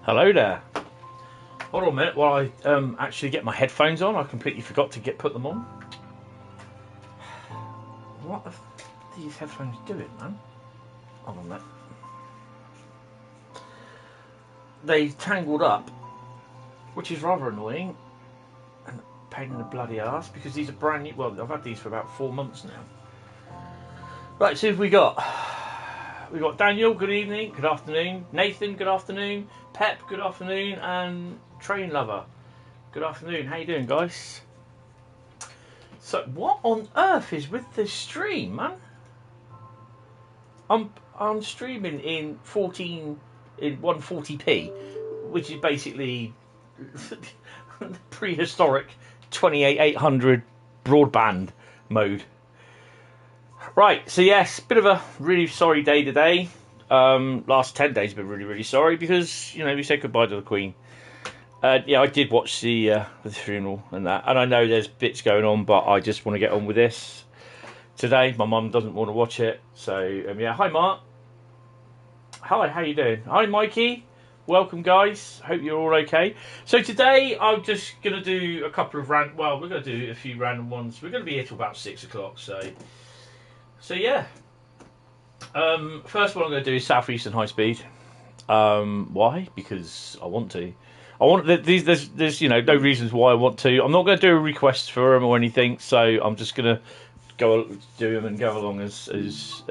Hello there. Hold on a minute while I actually get my headphones on. I completely forgot to put them on. What are these headphones doing, man? Hold on a minute. They tangled up, which is rather annoying and a pain in the bloody arse because these are brand new. Well, I've had these for about 4 months now. Right, so who have we got? We've got Daniel, good evening, good afternoon. Nathan, good afternoon. Pep, good afternoon. And Train Lover, good afternoon. How you doing, guys? So, what on earth is with this stream, man? I'm streaming in 140p, which is basically prehistoric 28800 broadband mode. Right, so yes, bit of a really sorry day today. Last 10 days have been really, really sorry because, you know, we said goodbye to the Queen. Yeah, I did watch the funeral and that, and I know there's bits going on, but I just want to get on with this today. My mum doesn't want to watch it, so yeah. Hi, Mark. Hi, how you doing? Hi, Mikey. Welcome, guys. Hope you're all okay. So today I'm just gonna do a couple of well, we're gonna do a few random ones. We're gonna be here till about 6 o'clock, so yeah. First one I'm going to do is Southeastern Highspeed. Why? Because I want to. There's you know no reasons why I want to. I'm not going to do a request for them or anything. So I'm just going to do them and go along as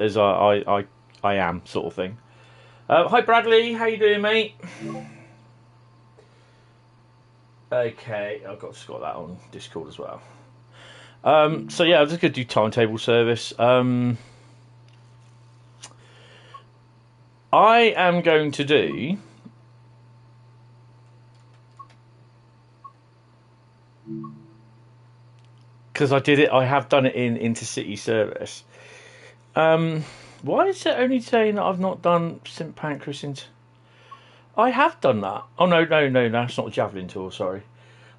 I am, sort of thing. Hi Bradley, how you doing, mate? Okay, I've just got that on Discord as well. So yeah, I'm just going to do timetable service. I am going to do because I have done it in intercity service. Why is it only saying that I've not done St Pancras I have done that. Oh no, that's not a Javelin tour, sorry.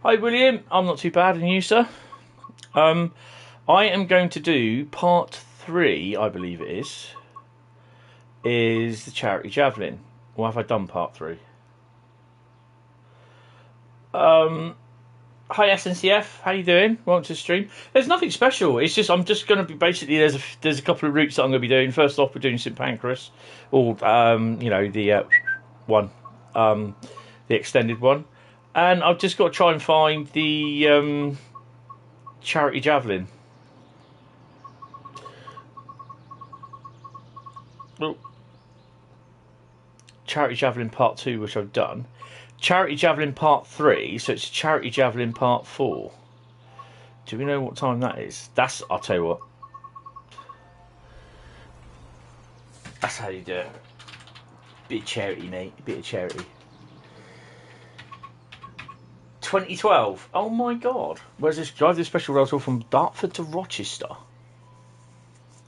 Hi William, I'm not too bad, and you, sir? I am going to do part 3, I believe it is the charity Javelin. Or have I done part 3? Hi SNCF, how you doing? Welcome to the stream. There's nothing special. It's just I'm just going to be basically there's a couple of routes that I'm going to be doing. First off, we're doing St Pancras, or you know the one, the extended one, and I've just got to try and find the charity Javelin. Oh. Charity Javelin Part 2, which I've done. Charity Javelin Part 3, so it's Charity Javelin Part 4. Do we know what time that is? I'll tell you what. That's how you do it. Bit of charity, mate. Bit of charity. 2012. Oh my god. Where's this? Drive this special rail tour from Dartford to Rochester.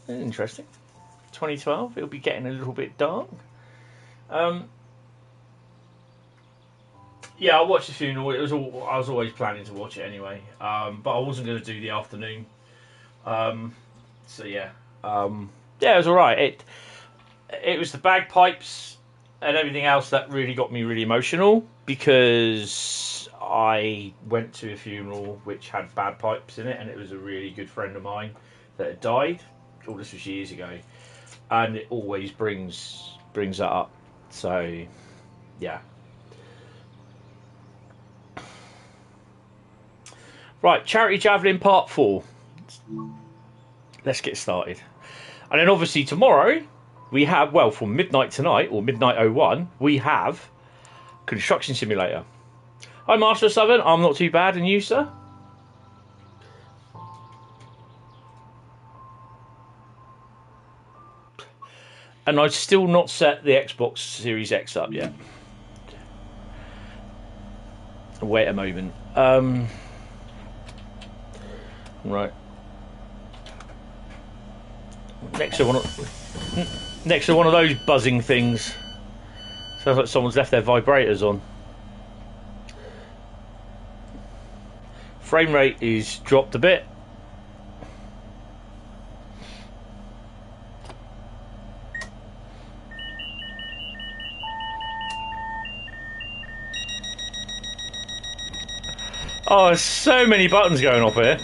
Interesting. 2012. It'll be getting a little bit dark. Yeah, I watched the funeral. I was always planning to watch it anyway, but I wasn't going to do the afternoon. So yeah, it was all right. It was the bagpipes and everything else that really got me really emotional because I went to a funeral which had bagpipes in it, and it was a really good friend of mine that had died. All this was years ago, and it always brings that up. So, yeah. Right, Charity Javelin Part 4. Let's get started. And then obviously tomorrow, we have, well, from midnight tonight, or midnight 01, we have Construction Simulator. Hi, Master Southern. I'm not too bad, and you, sir? And I've still not set the Xbox Series X up yet. Wait a moment. Right. Next to one of those buzzing things. Sounds like someone's left their vibrators on. Frame rate is dropped a bit. Oh, there's so many buttons going off here.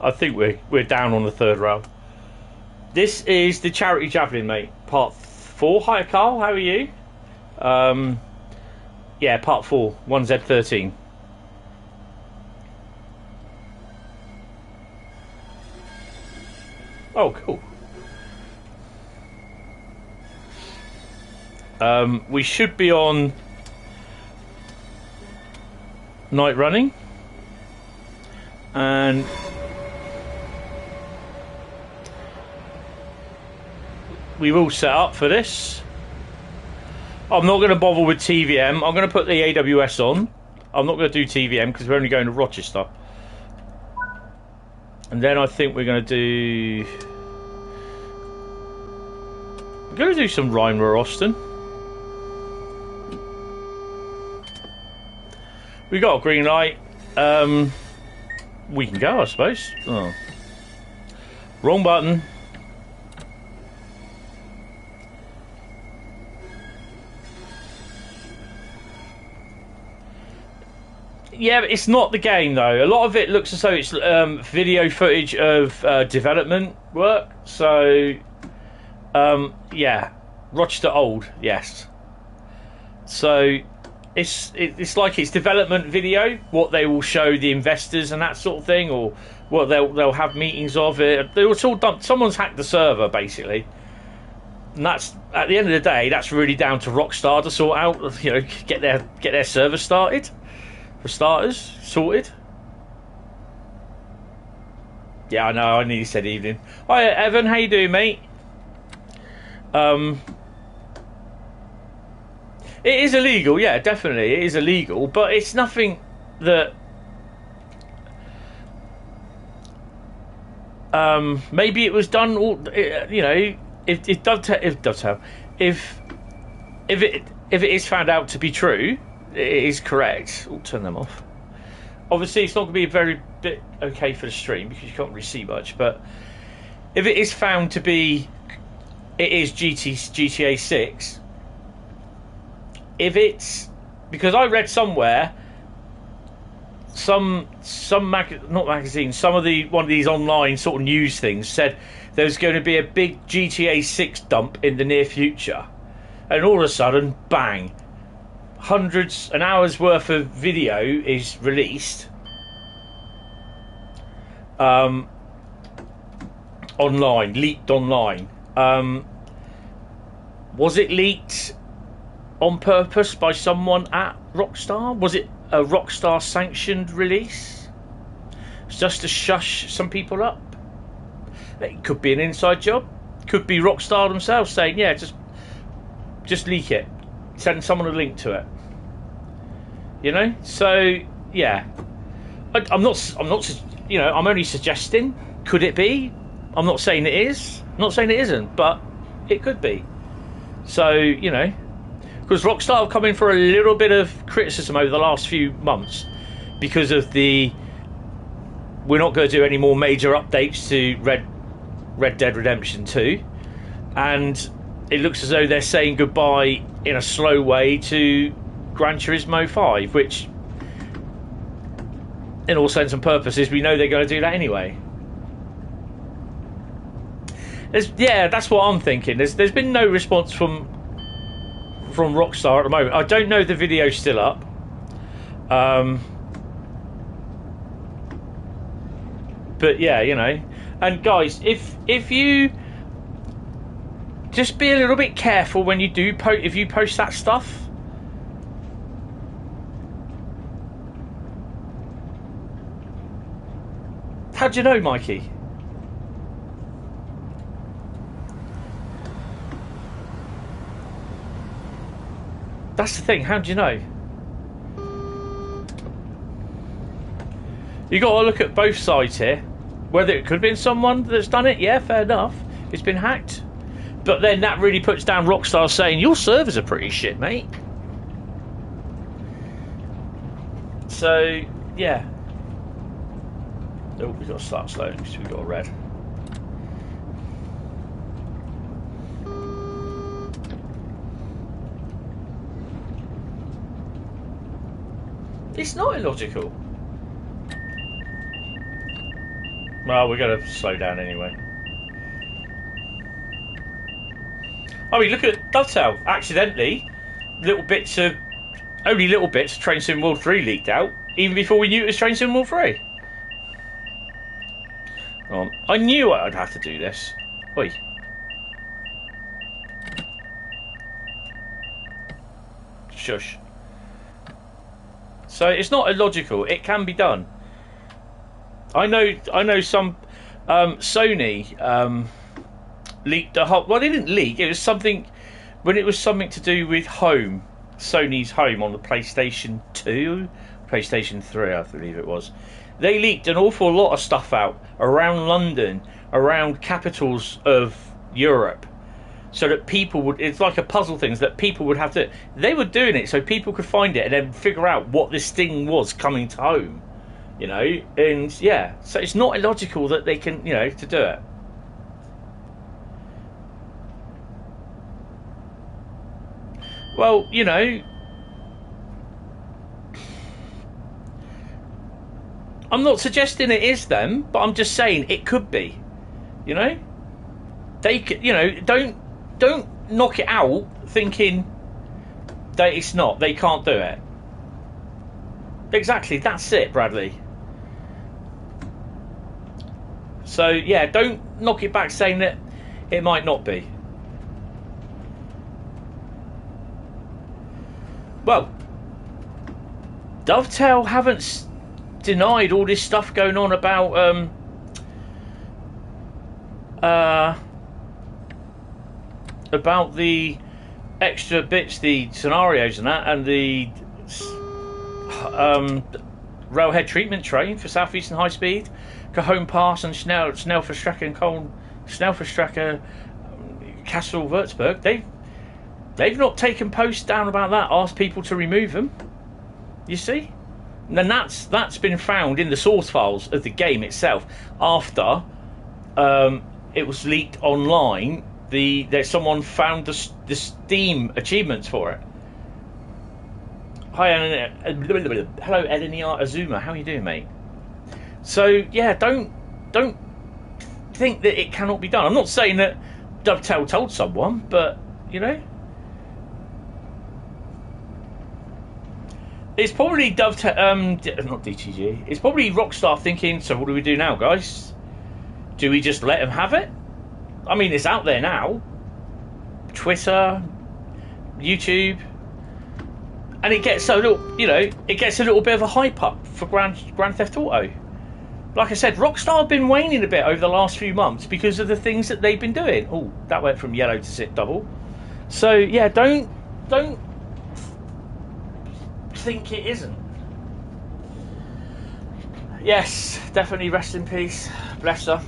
I think we're down on the third rail. This is the charity Javelin, mate. Part 4. Hi, Carl. How are you? Yeah, part 4. 1Z13. Oh, cool. We should be on night running, and we've all set up for this. I'm not going to bother with TVM. I'm going to put the AWS on. I'm not going to do TVM because we're only going to Rochester. And then I think we're going to do... We're going to do some Rhein, Ruhr, Osten. We got a green light. We can go, I suppose. Oh. Wrong button. Yeah, but it's not the game though. A lot of it looks as though it's video footage of development work. So, yeah, Rochester Old, yes. So it's like it's development video. What they will show the investors and that sort of thing, or what they'll have meetings of it. It's all done. Someone's hacked the server basically, and that's at the end of the day. That's really down to Rockstar to sort out. You know, get their server started. For starters, sorted. Yeah, I know, I nearly said evening. Hi Evan, how you doing, mate? It is illegal, yeah, definitely, it is illegal, but it's nothing that maybe it was done all, you know, if it is found out to be true, it is correct. I'll turn them off. Obviously, it's not going to be a very bit okay for the stream because you can't really see much. But if it is found to be, it is GTA 6. If it's because I read somewhere, not magazines, some of one of these online sort of news things said there's going to be a big GTA 6 dump in the near future, and all of a sudden, bang. Hundreds an hour's worth of video is released online, leaked online. Was it leaked on purpose by someone at Rockstar? Was it a Rockstar sanctioned release? It's just to shush some people up? It could be an inside job. Could be Rockstar themselves saying, yeah, just leak it. Send someone a link to it. You know, so yeah, I'm not. You know, I'm only suggesting. Could it be? I'm not saying it is. I'm not saying it isn't, but it could be. So you know, because Rockstar have come in for a little bit of criticism over the last few months because of we're not going to do any more major updates to Red Dead Redemption 2, and it looks as though they're saying goodbye in a slow way to Gran Turismo 5, which in all sense and purposes we know they're going to do that anyway. Yeah, that's what I'm thinking. There's been no response from Rockstar at the moment. I don't know if the video's still up. But yeah, you know. And guys, if you just be a little bit careful when you do if you post that stuff. How'd you know, Mikey? That's the thing, how'd you know? You got to look at both sides here. Whether it could have been someone that's done it, yeah, fair enough. It's been hacked. But then that really puts down Rockstar saying, your servers are pretty shit, mate. So, yeah. Oh, we've got to start slow because we've got a red. It's not illogical. Well, we're going to slow down anyway. I mean, look at Dovetail. Accidentally, only little bits of Train Sim World 3 leaked out, even before we knew it was Train Sim World 3. I knew I'd have to do this. Oi. Shush. So it's not illogical. It can be done. I know some Sony leaked the whole. Well, they didn't leak. It was something when it was something to do with home, Sony's home on the PlayStation 2, PlayStation 3, I believe it was. They leaked an awful lot of stuff out around London, around capitals of Europe, so that people would. It's like a puzzle thing that people would have to. They were doing it so people could find it and then figure out what this thing was coming to home. You know, and yeah, so it's not illogical that they can, you know, to do it. Well, you know, I'm not suggesting it is them, but I'm just saying it could be. You know, they could, you know, don't knock it out thinking that it's not. They can't do it. Exactly, that's it, Bradley. So yeah, don't knock it back saying that it might not be. Well, Dovetail haven't denied all this stuff going on about the extra bits, the scenarios and that, and the railhead treatment train for Southeastern Highspeed, Cajon Pass and Snelverstrecke and Snelverstrecke, Kassel Würzburg. They've not taken posts down about that, asked people to remove them. You see? And then that's been found in the source files of the game itself after it was leaked online. Someone found the Steam achievements for it. Hi, hello, Eleniar Azuma. How are you doing, mate? So yeah, don't think that it cannot be done. I'm not saying that Dovetail told someone, but you know, it's probably Dovetail, not DTG. It's probably Rockstar thinking. So what do we do now, guys? Do we just let them have it? I mean, it's out there now. Twitter, YouTube. And it gets a little, you know, it gets a little bit of a hype up for Grand Theft Auto. Like I said, Rockstar have been waning a bit over the last few months because of the things that they've been doing. Oh, that went from yellow to sit double. So yeah, don't think it isn't. Yes, definitely rest in peace. Bless her.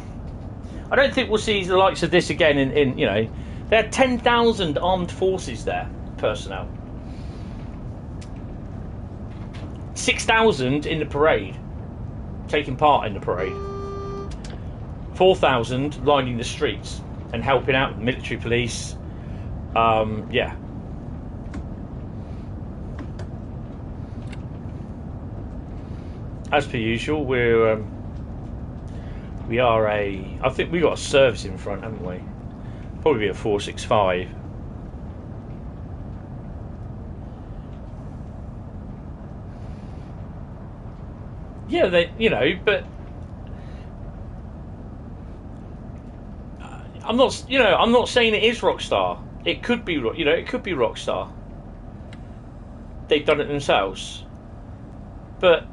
I don't think we'll see the likes of this again in you know, there are 10,000 armed forces there, personnel. 6,000 in the parade, taking part in the parade. 4,000 lining the streets and helping out the military police. Yeah. As per usual, I think we got a service in front, haven't we? Probably a 465. Yeah, they, you know, but I'm not, you know, I'm not saying it is Rockstar. It could be, you know, it could be Rockstar. They've done it themselves, but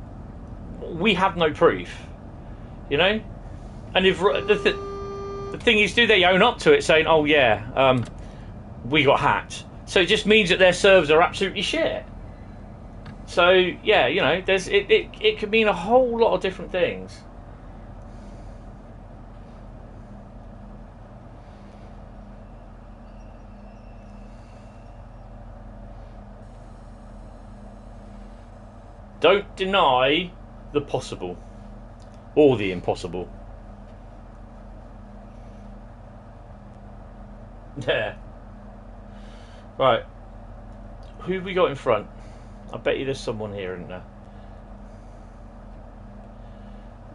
we have no proof, you know. And if the thing is, do they own up to it, saying, "Oh yeah, we got hacked"? So it just means that their servers are absolutely shit. So yeah, you know, there's it could mean a whole lot of different things. Don't deny the possible or the impossible. Yeah. Right. Who have we got in front? I bet you there's someone here, isn't there?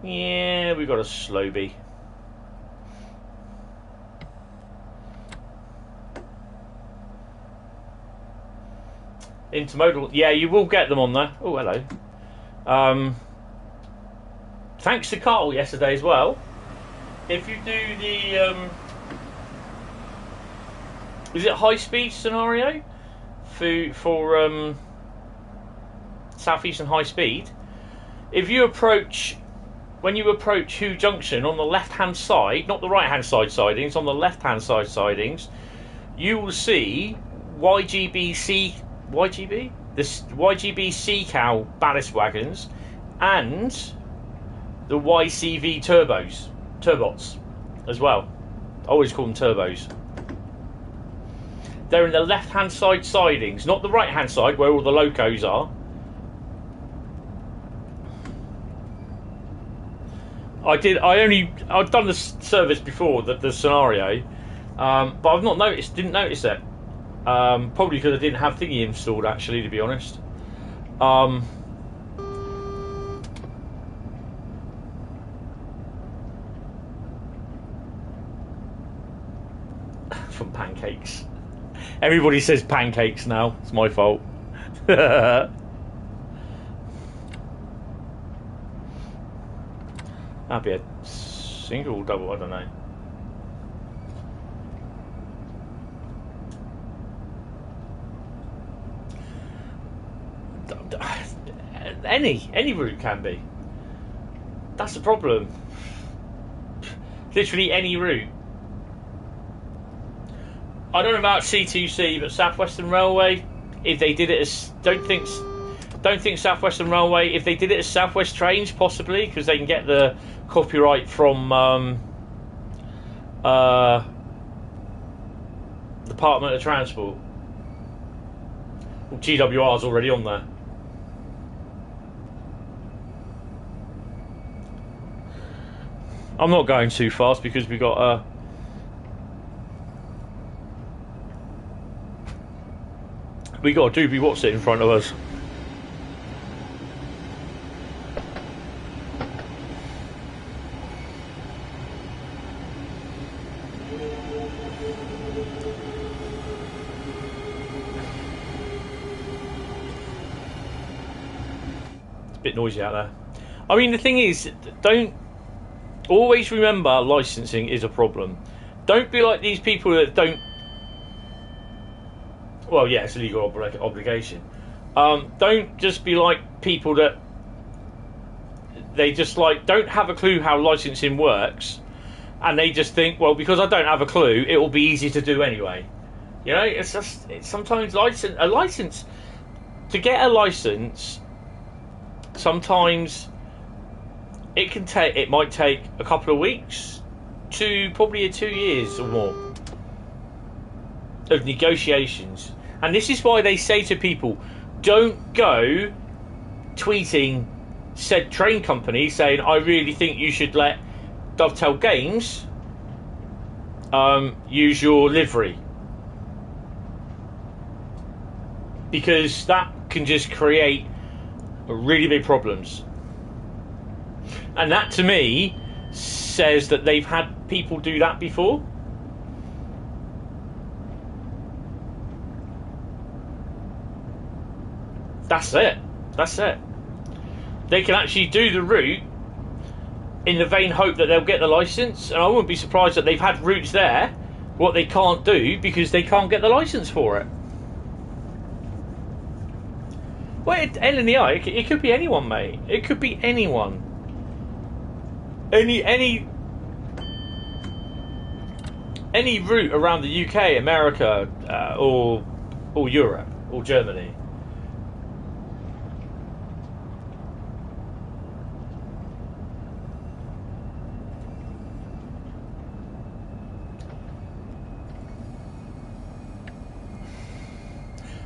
Yeah, we got a Slowbie. Intermodal, yeah, you will get them on there. Oh, hello. Thanks to Carl yesterday as well. If you do the is it high speed scenario for Southeastern Highspeed? If you approach, when you approach Hoo Junction on the left hand side, not the right hand side sidings, on the left hand side sidings, you will see this YGB cow ballast wagons and the YCV turbots as well. I always call them turbos. They're in the left hand side sidings, not the right hand side where all the locos are. I've done the service before, the scenario, but I've not didn't notice it. Probably because I didn't have thingy installed, actually, to be honest. From pancakes. Everybody says pancakes now. It's my fault. That'd be a single or double, I don't know. Any route can be. That's the problem. Literally any route. I don't know about C2C, but Southwestern Railway, if they did it as don't think Southwestern Railway, if they did it as Southwest Trains, possibly, because they can get the copyright from Department of Transport. Well, GWR's already on there. I'm not going too fast because we got a doobie what's it in front of us. It's a bit noisy out there. I mean, the thing is, don't always remember licensing is a problem. Don't be like these people that don't. Well, yeah, it's a legal obligation. Don't just be like people that they just like don't have a clue how licensing works, and they just think, well, because I don't have a clue, it will be easy to do anyway. You know, it's sometimes to get a license. Sometimes it might take a couple of weeks to probably 2 years or more of negotiations. And this is why they say to people, don't go tweeting said train company saying, I really think you should let Dovetail Games use your livery, because that can just create really big problems. And that to me says that they've had people do that before. That's it. They can actually do the route in the vain hope that they'll get the license, and I wouldn't be surprised that they've had routes there what they can't do because they can't get the license for it. Well, L in the eye, it could be anyone, mate. It could be anyone. Any route around the UK, America, or Europe, or Germany.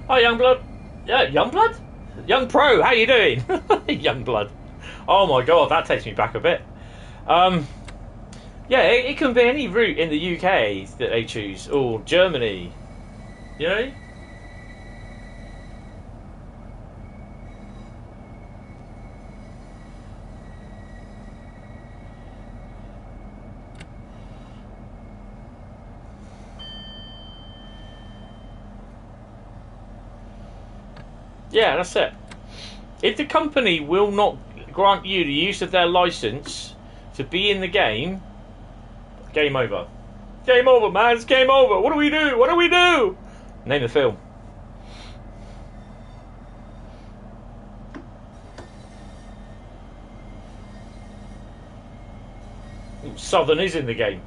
Hi, Youngblood. Yeah, Youngblood? Young Pro, how you doing? Youngblood. Oh my god, that takes me back a bit. Yeah, it can be any route in the UK that they choose, or Germany. You know? Yeah, that's it. If the company will not grant you the use of their license to be in the game, game over. Game over, man. It's game over. What do we do? What do we do? Name the film. Southern is in the game.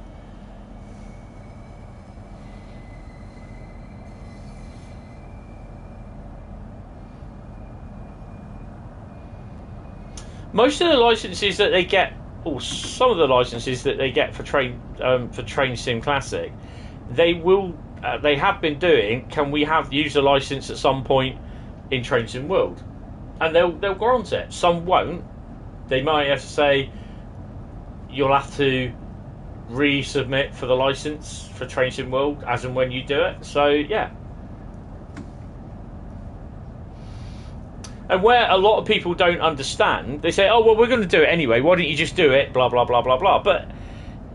Most of the licenses that they get, or some of the licenses that they get for Train Sim Classic, they have been doing. Can we have user license at some point in Train Sim World? And they'll grant it. Some won't. They might have to say you'll have to resubmit for the license for Train Sim World as and when you do it. So yeah. And where a lot of people don't understand, they say, "Oh well, we're going to do it anyway. Why don't you just do it?" Blah blah blah blah blah. But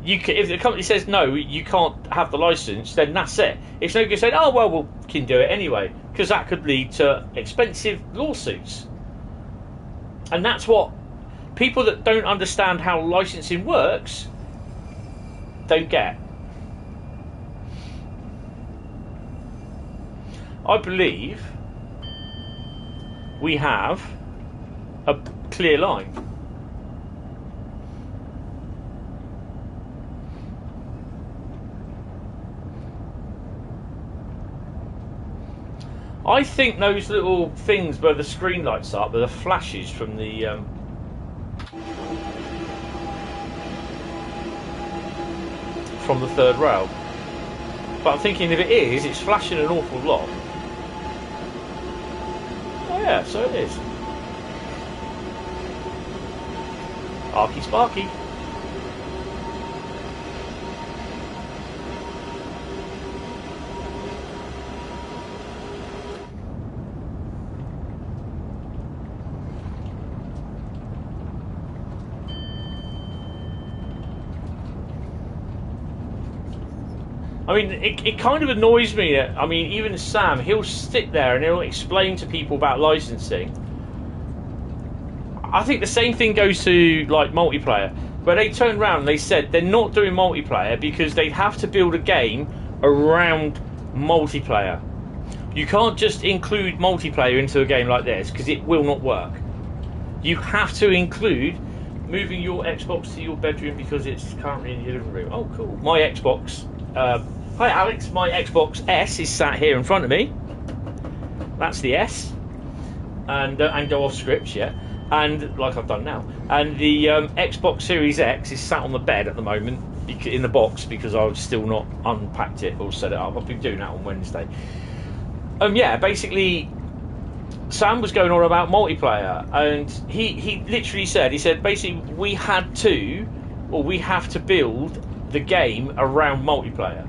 if the company says no, you can't have the license, then that's it. It's no good saying, "Oh well, we can do it anyway," because that could lead to expensive lawsuits. And that's what people that don't understand how licensing works don't get. I believe we have a clear line. I think those little things where the screen lights up are the flashes from the third rail. But I'm thinking if it is, it's flashing an awful lot. Oh yeah, so it is. Arky Sparky. I mean, it kind of annoys me that, I mean, even Sam, he'll sit there and he'll explain to people about licensing. I think the same thing goes to, like, multiplayer, where they turned around and they said they're not doing multiplayer because they'd have to build a game around multiplayer. You can't just include multiplayer into a game like this because it will not work. You have to include moving your Xbox to your bedroom because it's currently in your living room. Oh, cool. My Xbox... hi Alex, my Xbox S is sat here in front of me. That's the S. And go off script, yeah. And like I've done now. And the Xbox Series X is sat on the bed at the moment in the box because I've still not unpacked it or set it up. I've been doing that on Wednesday. Yeah, basically Sam was going on about multiplayer and he literally said, basically we have to build the game around multiplayer.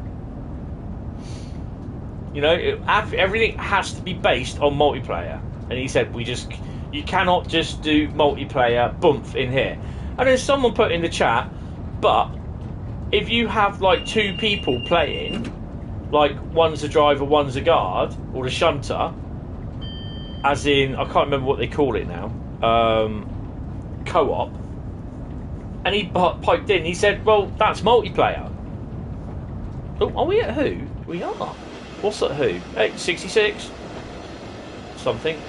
You know, everything has to be based on multiplayer. And he said, you cannot just do multiplayer bump in here. And then someone put in the chat, but if you have like two people playing, like one's a driver, one's a guard, or the shunter, as in, I can't remember what they call it now, co-op, and he piped in, he said, well, that's multiplayer. Oh, are we at who? We are. What's at who? 866? Something.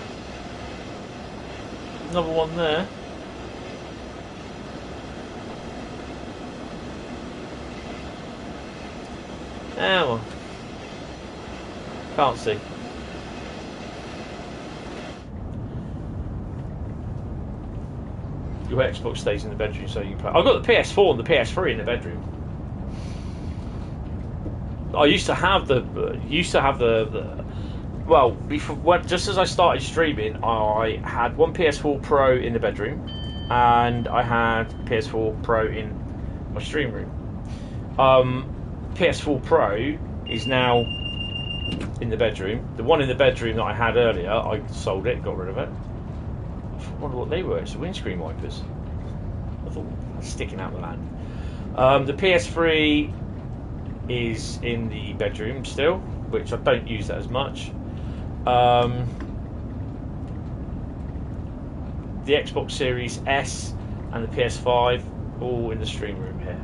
Another one there. Ah, well. Can't see. Your Xbox stays in the bedroom, so you play. I've got the PS4 and the PS3 in the bedroom. I used to have the well, before, just as I started streaming, I had one PS4 Pro in the bedroom, and I had PS4 Pro in my stream room. PS4 Pro is now in the bedroom. The one in the bedroom that I had earlier, I sold it, got rid of it. I wonder what they were. It's the windscreen wipers. I thought sticking out the land. The PS3 is in the bedroom still, which I don't use that as much. the Xbox Series S and the PS5 all in the stream room here.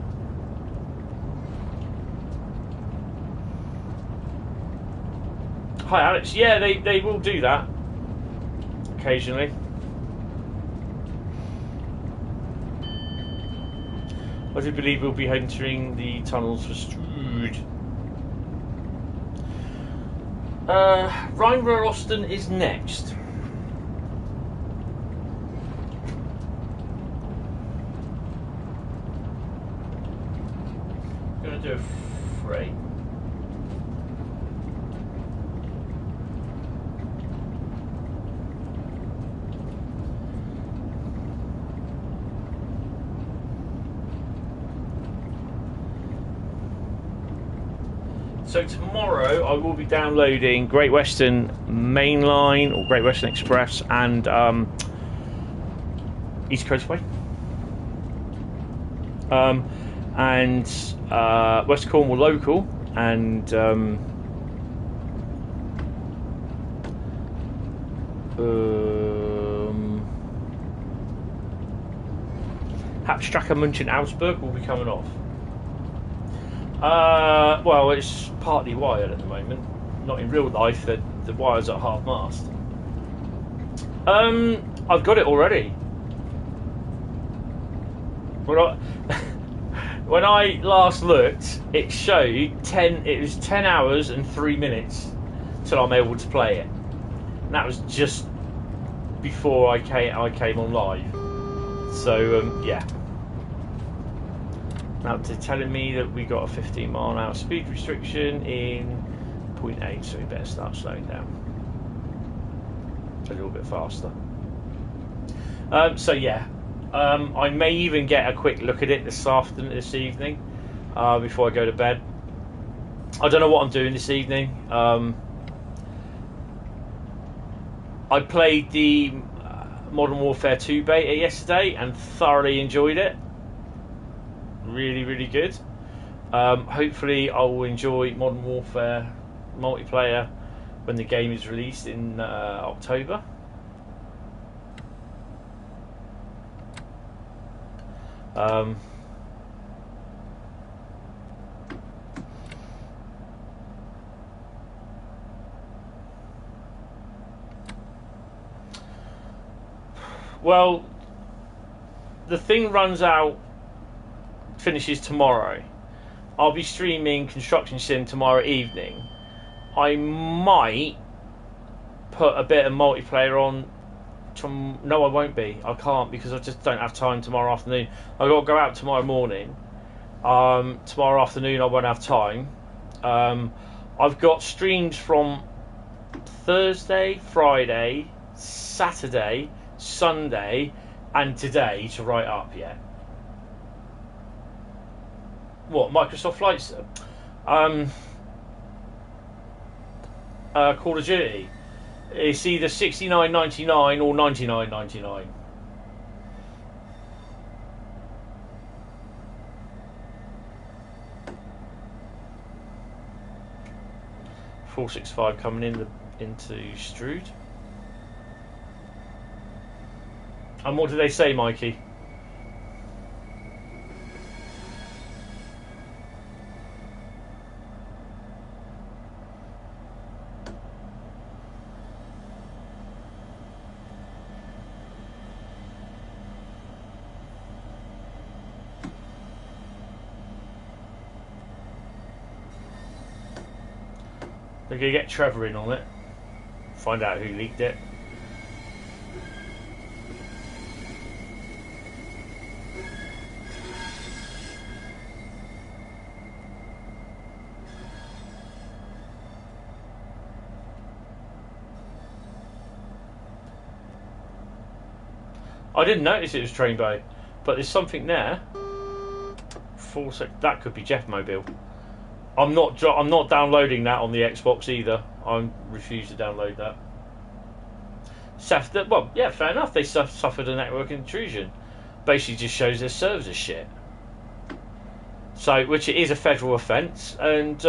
Hi Alex, yeah, they will do that occasionally. I do believe we'll be entering the tunnels for Strood. Rhein, Ruhr, Osten is next. I'm going to do a freight. So tomorrow I will be downloading Great Western Mainline or Great Western Express and East Coast Way and West Cornwall Local and Hauptstrecke München Augsburg will be coming off. Well, it's partly wired at the moment. Not in real life, the wire's at half mast. I've got it already. When I last looked, it showed 10 hours and 3 minutes till I'm able to play it. And that was just before I came on live. So, yeah. Now they're telling me that we got a 15 mile an hour speed restriction in 0.8, so we better start slowing down a little bit faster. So yeah, I may even get a quick look at it this evening before I go to bed. I don't know what I'm doing this evening. I played the Modern Warfare 2 beta yesterday and thoroughly enjoyed it. Really, really good. Hopefully I will enjoy Modern Warfare multiplayer when the game is released in October. Well, the thing finishes tomorrow. I'll be streaming Construction Sim tomorrow evening. I might put a bit of multiplayer on. No, I won't be. I can't because I just don't have time tomorrow afternoon. I've got to go out tomorrow morning. Tomorrow afternoon I won't have time. I've got streams from Thursday, Friday, Saturday, Sunday, and today to write up yet. What, Microsoft Flight Sim? Call of Duty. It's either $69.99 or $99.99. $465 coming into Strood. And what do they say, Mikey? We're going to get Trevor in on it, find out who leaked it. I didn't notice it was Train Bay, but there's something there. That could be Jeff Mobile. I'm not downloading that on the Xbox either. I refuse to download that. Well, yeah, fair enough. They suffered a network intrusion. Basically, just shows their servers are shit. So, which it is a federal offence, and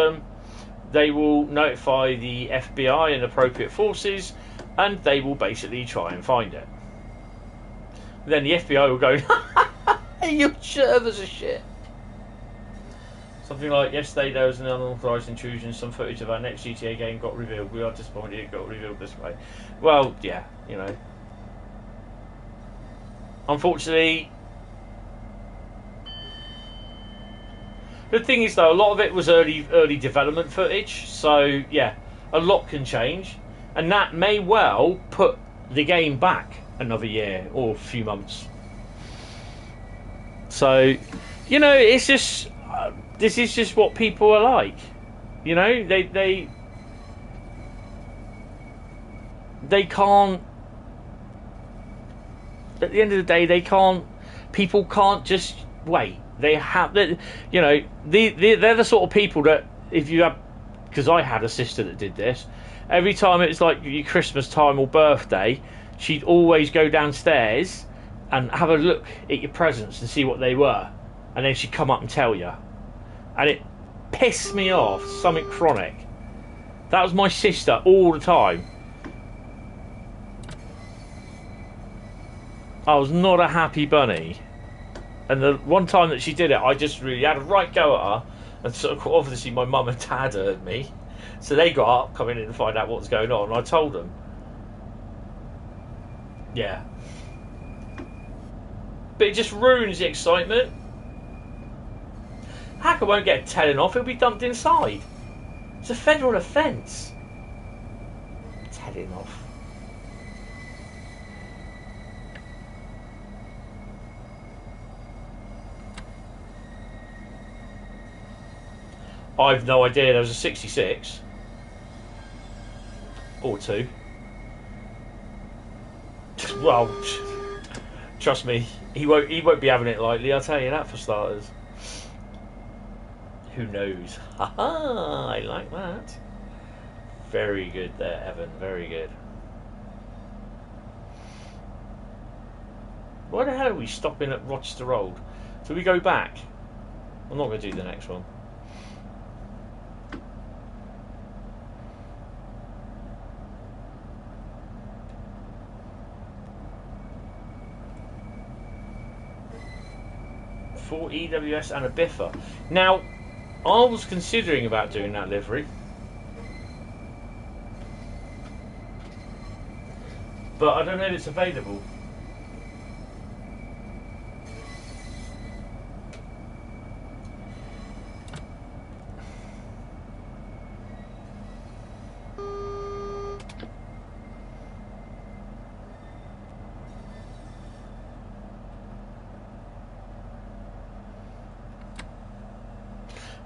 they will notify the FBI and appropriate forces, and they will basically try and find it. Then the FBI will go, your servers are shit. Something like, yesterday there was an unauthorised intrusion. Some footage of our next GTA game got revealed. We are disappointed it got revealed this way. Well, yeah, you know. Unfortunately, the thing is though, a lot of it was early development footage. So yeah, a lot can change, and that may well put the game back another year or a few months. So, you know, it's just this is just what people are like. You know, they can't. At the end of the day, they can't. People can't just wait. They have, you know, they're the sort of people that if you have, because I had a sister that did this. Every time it was like your Christmas time or birthday, she'd always go downstairs and have a look at your presents and see what they were, and then she'd come up and tell you, and it pissed me off. Something chronic. That was my sister all the time. I was not a happy bunny. And the one time that she did it, I just really had a right go at her. And sort of, obviously my mum and dad heard me. So they got up, coming in and find out what was going on. And I told them. Yeah. But it just ruins the excitement. Hacker won't get a telling off, he'll be dumped inside. It's a federal offence. Telling off. I've no idea. There was a 66 or two. Well, trust me, he won't be having it lightly. I'll tell you that for starters. Who knows? Haha! I like that. Very good there, Evan. Very good. Why the hell are we stopping at Rochester Road? Do we go back? I'm not going to do the next one. For EWS and a biffer. Now, I was considering about doing that livery, but I don't know if it's available.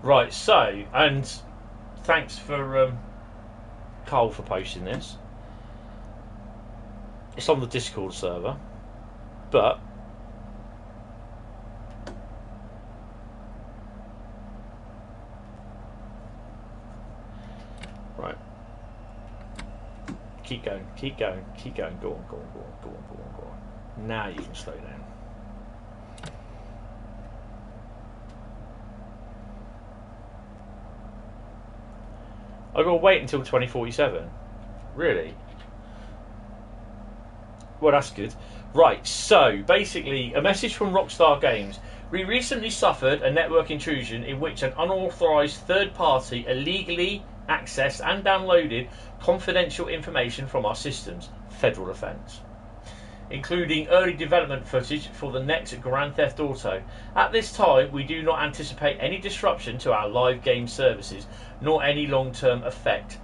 Right, so, and thanks for Carl for posting this. It's on the Discord server, but right, keep going, keep going, keep going. Go on, go on, go on, go on, go on, go on. Now you can slow down. I've got to wait until 2047. Really? Well, that's good. Right, so basically, a message from Rockstar Games. We recently suffered a network intrusion in which an unauthorised third party illegally accessed and downloaded confidential information from our systems. Federal offence. Including early development footage for the next Grand Theft Auto. At this time, we do not anticipate any disruption to our live game services, nor any long-term effect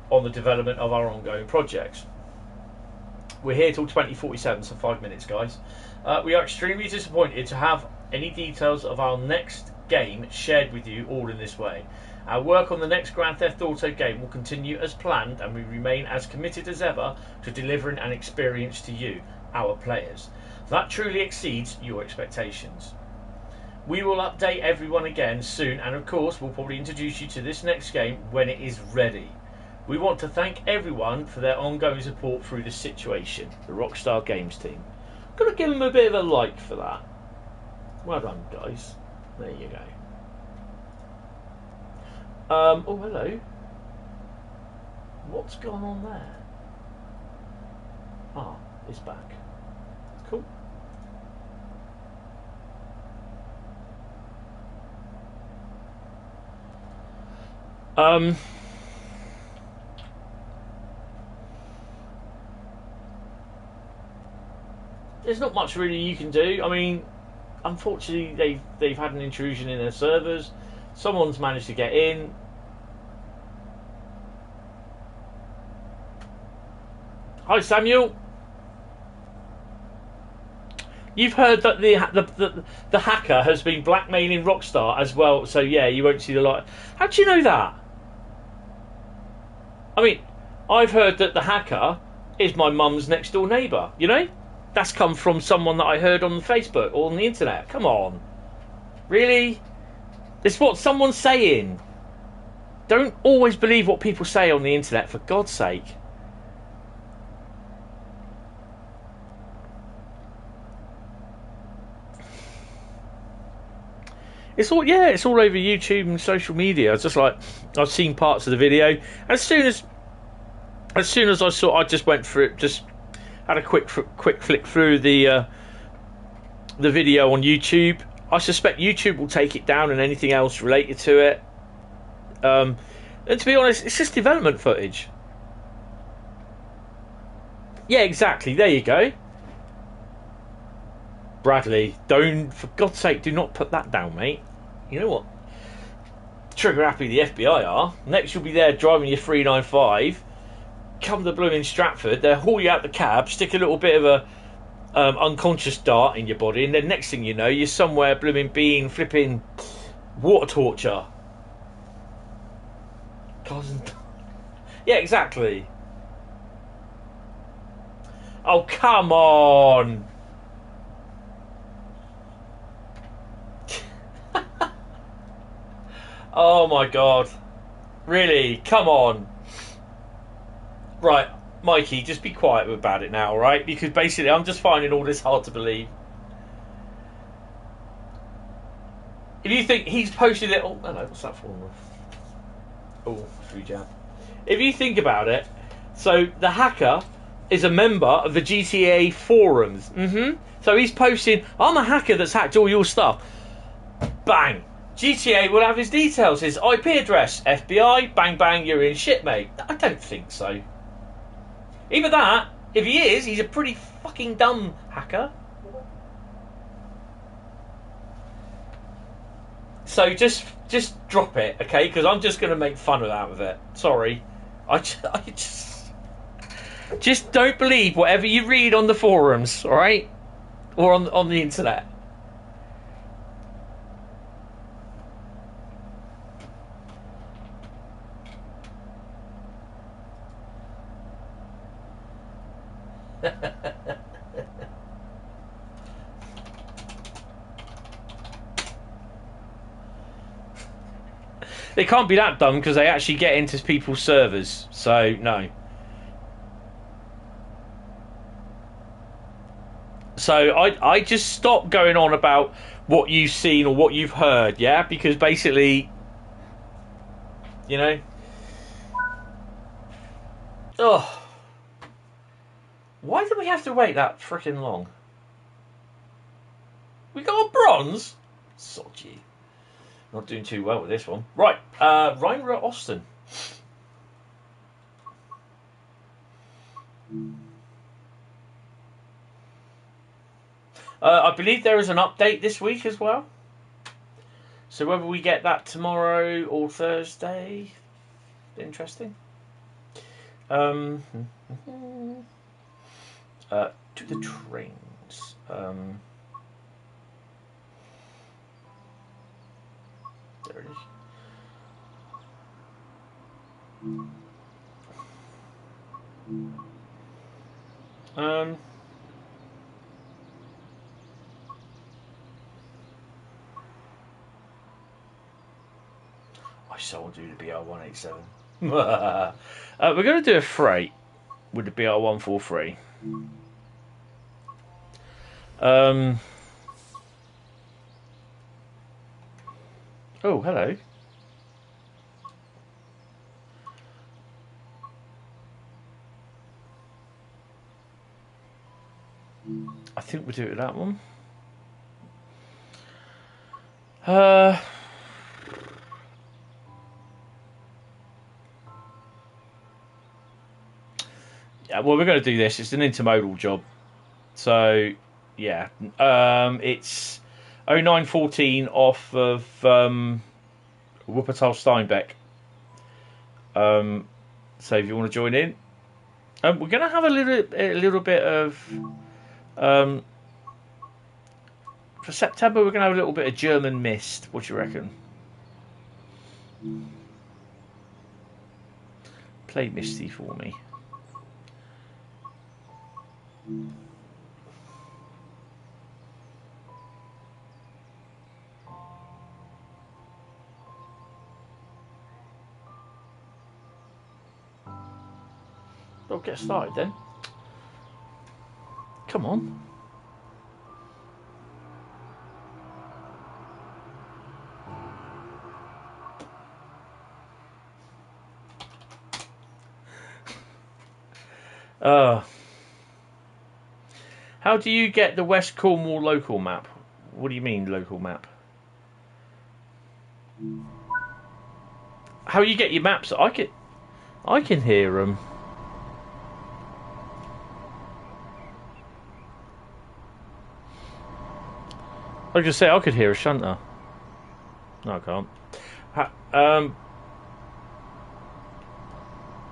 on the development of our ongoing projects. We're here till 2047, so 5 minutes, guys. We are extremely disappointed to have any details of our next game shared with you all in this way. Our work on the next Grand Theft Auto game will continue as planned, and we remain as committed as ever to delivering an experience to you, our players, that truly exceeds your expectations. We will update everyone again soon, and of course we'll probably introduce you to this next game when it is ready. We want to thank everyone for their ongoing support through this situation. The Rockstar Games team. Got to give them a bit of a like for that. Well done, guys. There you go. Oh, hello. What's gone on there? Ah, it's back. Cool. There's not much really you can do. I mean, unfortunately, they've had an intrusion in their servers. Someone's managed to get in. Hi, Samuel. You've heard that the hacker has been blackmailing Rockstar as well. So yeah, you won't see the light. How do you know that? I mean, I've heard that the hacker is my mum's next door neighbour. You know, that's come from someone that I heard on Facebook or on the internet. Come on, really? It's what someone's saying. Don't always believe what people say on the internet, for God's sake. It's all over YouTube and social media. It's just like I've seen parts of the video. As soon as I saw, I just went through it. Just had a quick flick through the video on YouTube. I suspect YouTube will take it down and anything else related to it. And to be honest, it's just development footage. Yeah, exactly. There you go. Bradley, for God's sake, do not put that down, mate. You know what? Trigger happy the FBI are. Next you'll be there driving your 395, come to blooming Stratford, they'll haul you out the cab, stick a little bit of a unconscious dart in your body, and then next thing you know, you're somewhere blooming being flipping water torture. Yeah, exactly. Oh, come on. Oh my God. Really? Come on. Right, Mikey, just be quiet about it now, alright? Because basically I'm just finding all this hard to believe. If you think he's posted it... Oh, hello, what's that for? Oh, free jab. If you think about it, so the hacker is a member of the GTA forums. So he's posting, I'm a hacker that's hacked all your stuff. Bang. GTA will have his details, his IP address, FBI, bang bang, you're in shit, mate. I don't think so. Either that, if he is, he's a pretty fucking dumb hacker. So just drop it, okay? Because I'm just going to make fun out of it. Sorry. I just don't believe whatever you read on the forums, alright? Or on the internet. They can't be that dumb because they actually get into people's servers. So, no. So, I just stop going on about what you've seen or what you've heard, yeah? Because basically, you know. Oh. Why did we have to wait that freaking long? We got a bronze? Sod you. Not doing too well with this one. Right, Rhein, Ruhr, Osten. I believe there is an update this week as well. So whether we get that tomorrow or Thursday, interesting. To the trains. There it is. I so want to do the BR187. We're going to do a freight with the BR143. Oh, hello. I think we'll do it with that one. well, we're going to do this. It's an intermodal job. So, yeah. It's 0914 off of Wuppertal Steinbeck. So if you want to join in. We're going to have a little bit of... for September, we're going to have a little bit of German mist. What do you reckon? Play Misty for me. I'll get started then. Come on. How do you get the West Cornwall local map? What do you mean local map? How you get your maps? I can hear them. I was just say I could hear a shunter. No, I can't.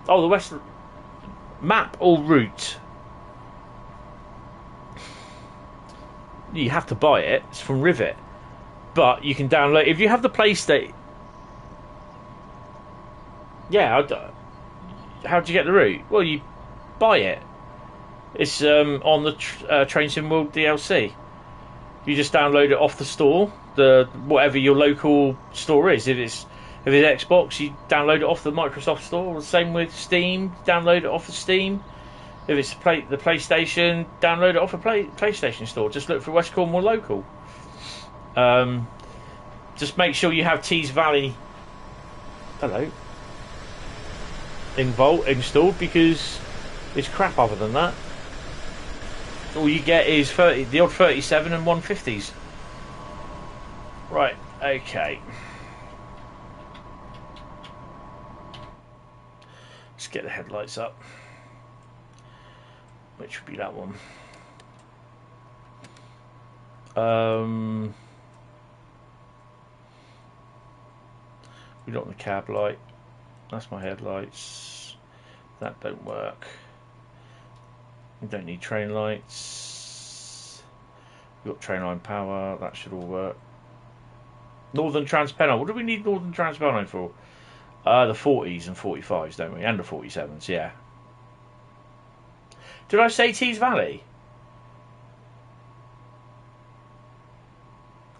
Oh, the West map or route. You have to buy it. It's from Rivet, but you can download if you have the PlayStation. Yeah, how do you get the route? Well, you buy it. It's on the Train Sim World DLC. You just download it off the store, whatever your local store is. If it's Xbox, you download it off the Microsoft store. The same with Steam, download it off the Steam. If it's the PlayStation, download it off a PlayStation store. Just look for West Cornwall local. Just make sure you have Tees Valley. Hello. Installed, because it's crap other than that. All you get is the odd 37 and 150s. Right, okay. Let's get the headlights up. Which would be that one. We don't want the cab light. That's my headlights. That don't work. We don't need train lights. We've got train line power. That should all work. Northern Trans Pennine. What do we need Northern Trans Pennine for? The 40s and 45s, don't we? And the 47s, yeah. Did I say Tees Valley?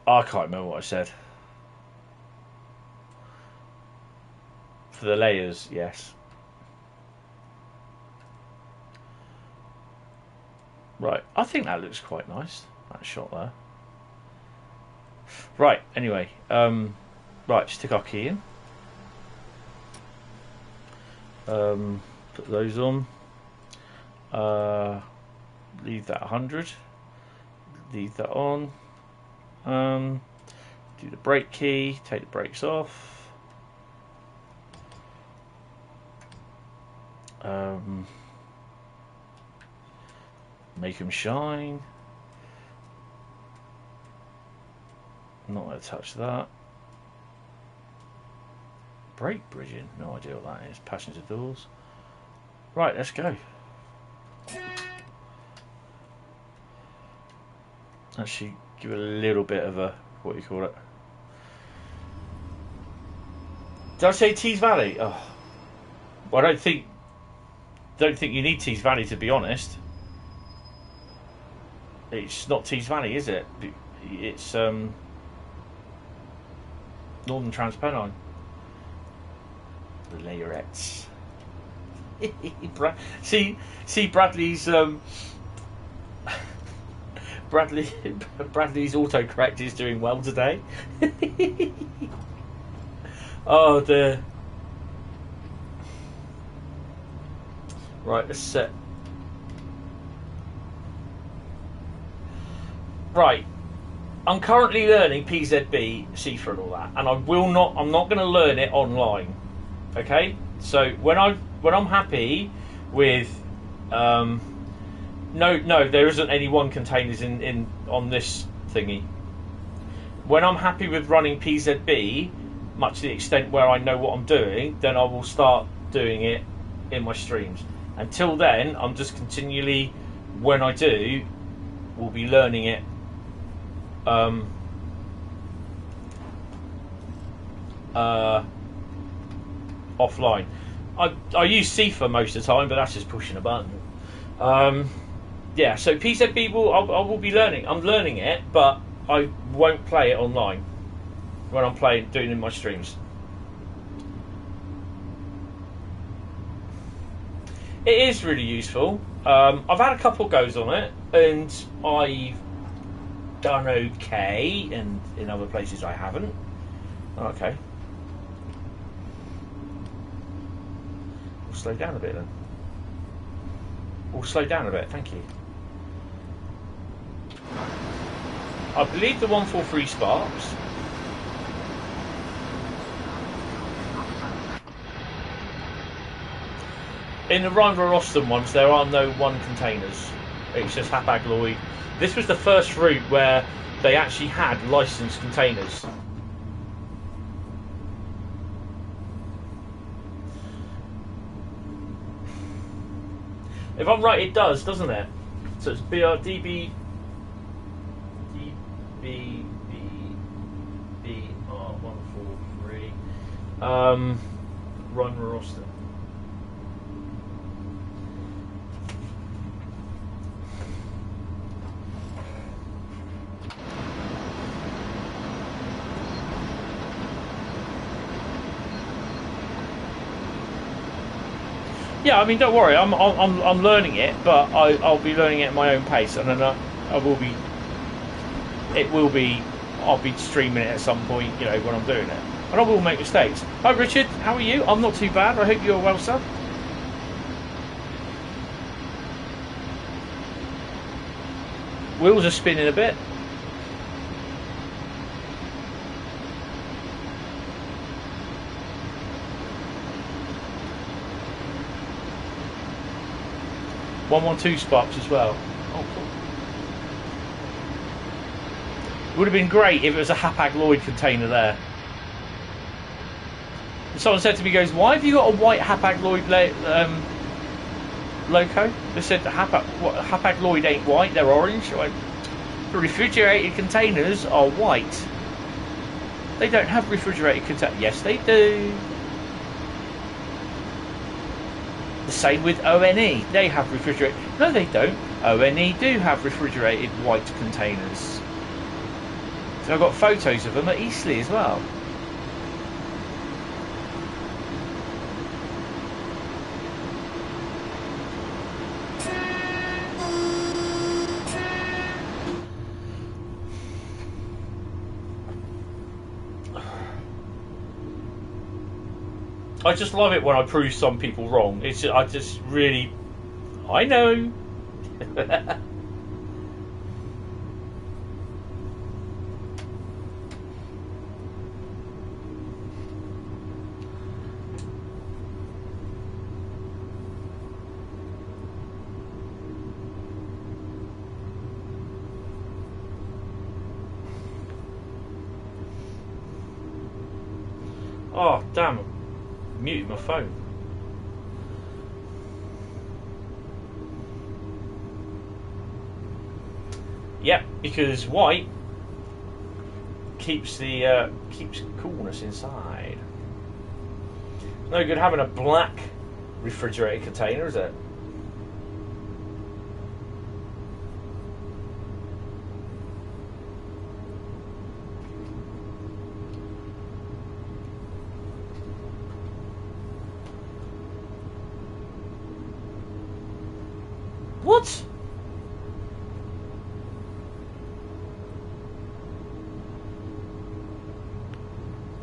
Oh, I can't remember what I said. For the layers, yes. Right, I think that looks quite nice, that shot there. Right, anyway, right, stick our key in. Put those on. Leave that 100. Leave that on. Do the brake key, take the brakes off. Make them shine. Not going to touch that. Brake bridging, no idea what that is. Passenger doors. Right, let's go. Actually, give it a little bit of a, what do you call it? Did I say Tees Valley? Oh, well, I don't think you need Tees Valley, to be honest. It's not Tees Valley, is it? It's Northern Trans Pennine. The layerettes. see Bradley's Bradley's autocorrect is doing well today. Oh dear. Right, let's set. Right, I'm currently learning PZB, Cipher and all that, and I'm not going to learn it online. Okay, so when I'm happy with No, there isn't any one containers in on this thingy. When I'm happy with running PZB, much to the extent where I know what I'm doing, then I will start doing it in my streams. Until then, I'm just continually, when I do, will be learning it offline. I use CIFA most of the time, but that's just pushing a button. Yeah, so PZB I will be learning. I'm learning it, but I won't play it online when I'm doing it in my streams. It is really useful. I've had a couple goes on it, and I've done okay, and in other places I haven't. Okay. We'll slow down a bit then. We'll slow down a bit, thank you. I believe the 143 sparks. In the Rhein Ruhr Osten ones, there are no one containers. It's just Hapag-Lloyd. This was the first route where they actually had licensed containers. If I'm right, it does, doesn't it? So it's BRDB. DBR143. Rhein Ruhr Osten. Yeah, I mean, don't worry. I'm learning it, but I'll be learning it at my own pace, and then I'll be streaming it at some point, you know, when I'm doing it, and I will make mistakes. Hi, Richard. How are you? I'm not too bad. I hope you're well, sir. Wheels are spinning a bit. (112) sparks as well. Oh, cool. Would have been great if it was a Hapag-Lloyd container there. And someone said to me, goes, "Why have you got a white Hapag-Lloyd loco?" They said that Hapag-Lloyd ain't white; they're orange. The refrigerated containers are white. They don't have refrigerated containers. Yes, they do. The same with ONE. They have refrigerated. No, they don't. ONE do have refrigerated white containers. So I've got photos of them at Eastleigh as well. I just love it when I prove some people wrong. It's just, I know. Oh, damn. Muted my phone. Yep, because white keeps the keeps coolness inside. No good having a black refrigerated container, is it? What?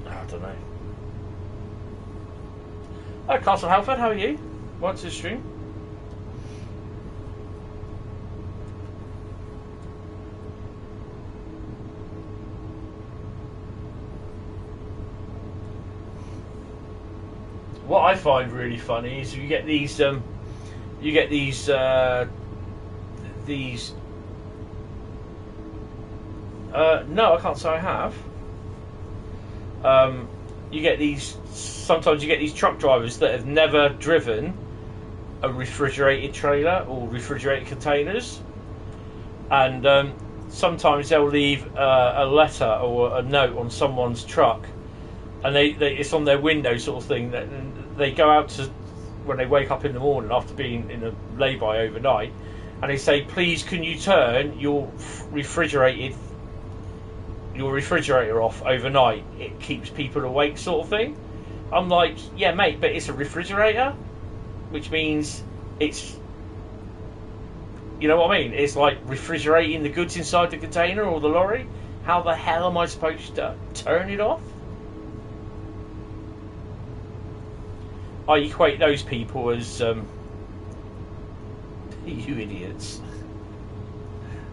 I don't know. Hi, Castle Halford, how are you? What's the stream? What I find really funny is you get these you get these no, I can't say I have. You get these, sometimes you get these truck drivers that have never driven a refrigerated trailer or refrigerated containers, and sometimes they'll leave a letter or a note on someone's truck, and it's on their window sort of thing, that they go out to, when they wake up in the morning after being in a lay-by overnight, and they say, please can you turn your refrigerator off overnight, it keeps people awake sort of thing. I'm like, yeah mate, but it's a refrigerator, which means it's, you know what I mean, it's like refrigerating the goods inside the container or the lorry. How the hell am I supposed to turn it off? I equate those people as you idiots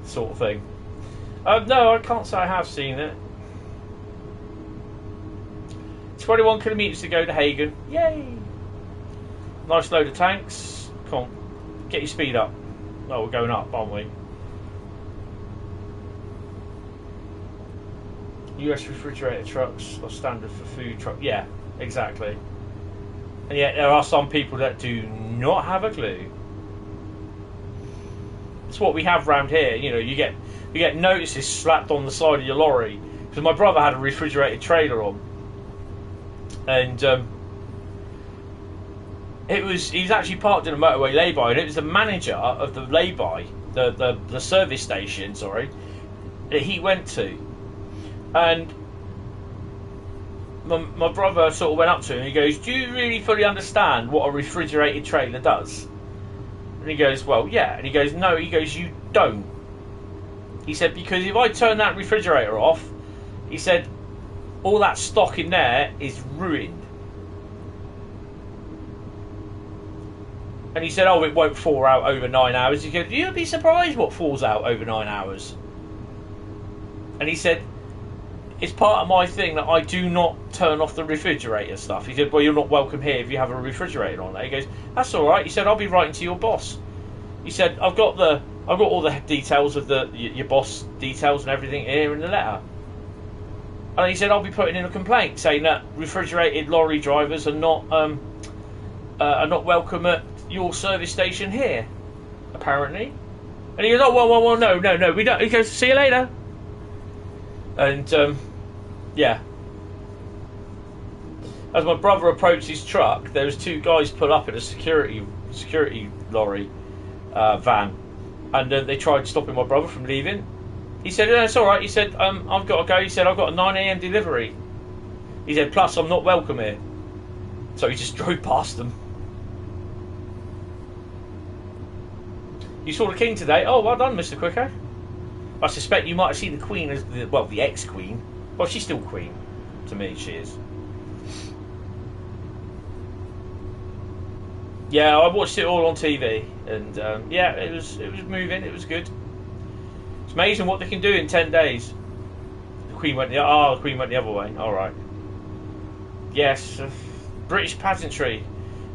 sort of thing. No, I can't say I have seen it. 21 kilometres to go to Hagen. Yay! Nice load of tanks. Come on, get your speed up. Oh, we're going up, aren't we? US refrigerated trucks are standard for food truck. Yeah, exactly. And yet there are some people that do not have a clue. It's what we have round here. You know, you get notices slapped on the side of your lorry. Because my brother had a refrigerated trailer on, and he was actually parked in a motorway lay-by, and it was the manager of the lay-by, the service station, sorry, that he went to, and my brother sort of went up to him and he goes, do you really fully understand what a refrigerated trailer does? And he goes, well, yeah. And he goes, no, he goes, you don't. He said, because if I turn that refrigerator off, he said, all that stock in there is ruined. And he said, oh, it won't fall out over 9 hours. He goes, you'd be surprised what falls out over 9 hours. And he said, it's part of my thing that I do not turn off the refrigerator stuff. He said, well, you're not welcome here if you have a refrigerator on there. He goes, that's all right. He said, I'll be writing to your boss. He said, I've got all the details of your boss details and everything here in the letter. And he said, I'll be putting in a complaint saying that refrigerated lorry drivers are not welcome at your service station here, apparently. And he goes, oh, well, no, we don't. He goes, see you later. And yeah, as my brother approached his truck, there was two guys pull up in a security lorry van, and they tried stopping my brother from leaving. He said, no, it's all right. He said, I've got to go. He said, I've got a 9 a.m. delivery. He said, plus I'm not welcome here. So he just drove past them. You saw the King today? Oh, well done, Mr. Quicker. I suspect you might have seen the Queen as the ex-Queen. Well, she's still Queen. To me, she is. Yeah, I watched it all on TV, and yeah, it was moving. It was good. It's amazing what they can do in 10 days. The Queen went the other way. All right. Yes, British pageantry.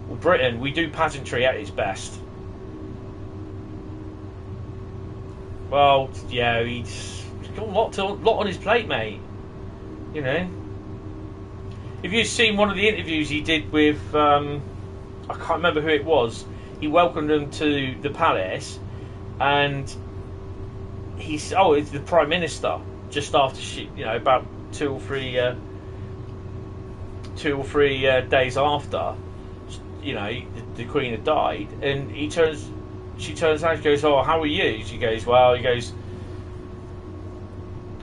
Well, Britain, we do pageantry at its best. Well, yeah, he's got a lot on his plate, mate. You know, if you've seen one of the interviews he did with, I can't remember who it was. He welcomed them to the palace, and it's the Prime Minister. Just after about 2 or 3 days after, the Queen had died, and she turns around and goes, oh, how are you? She goes, well,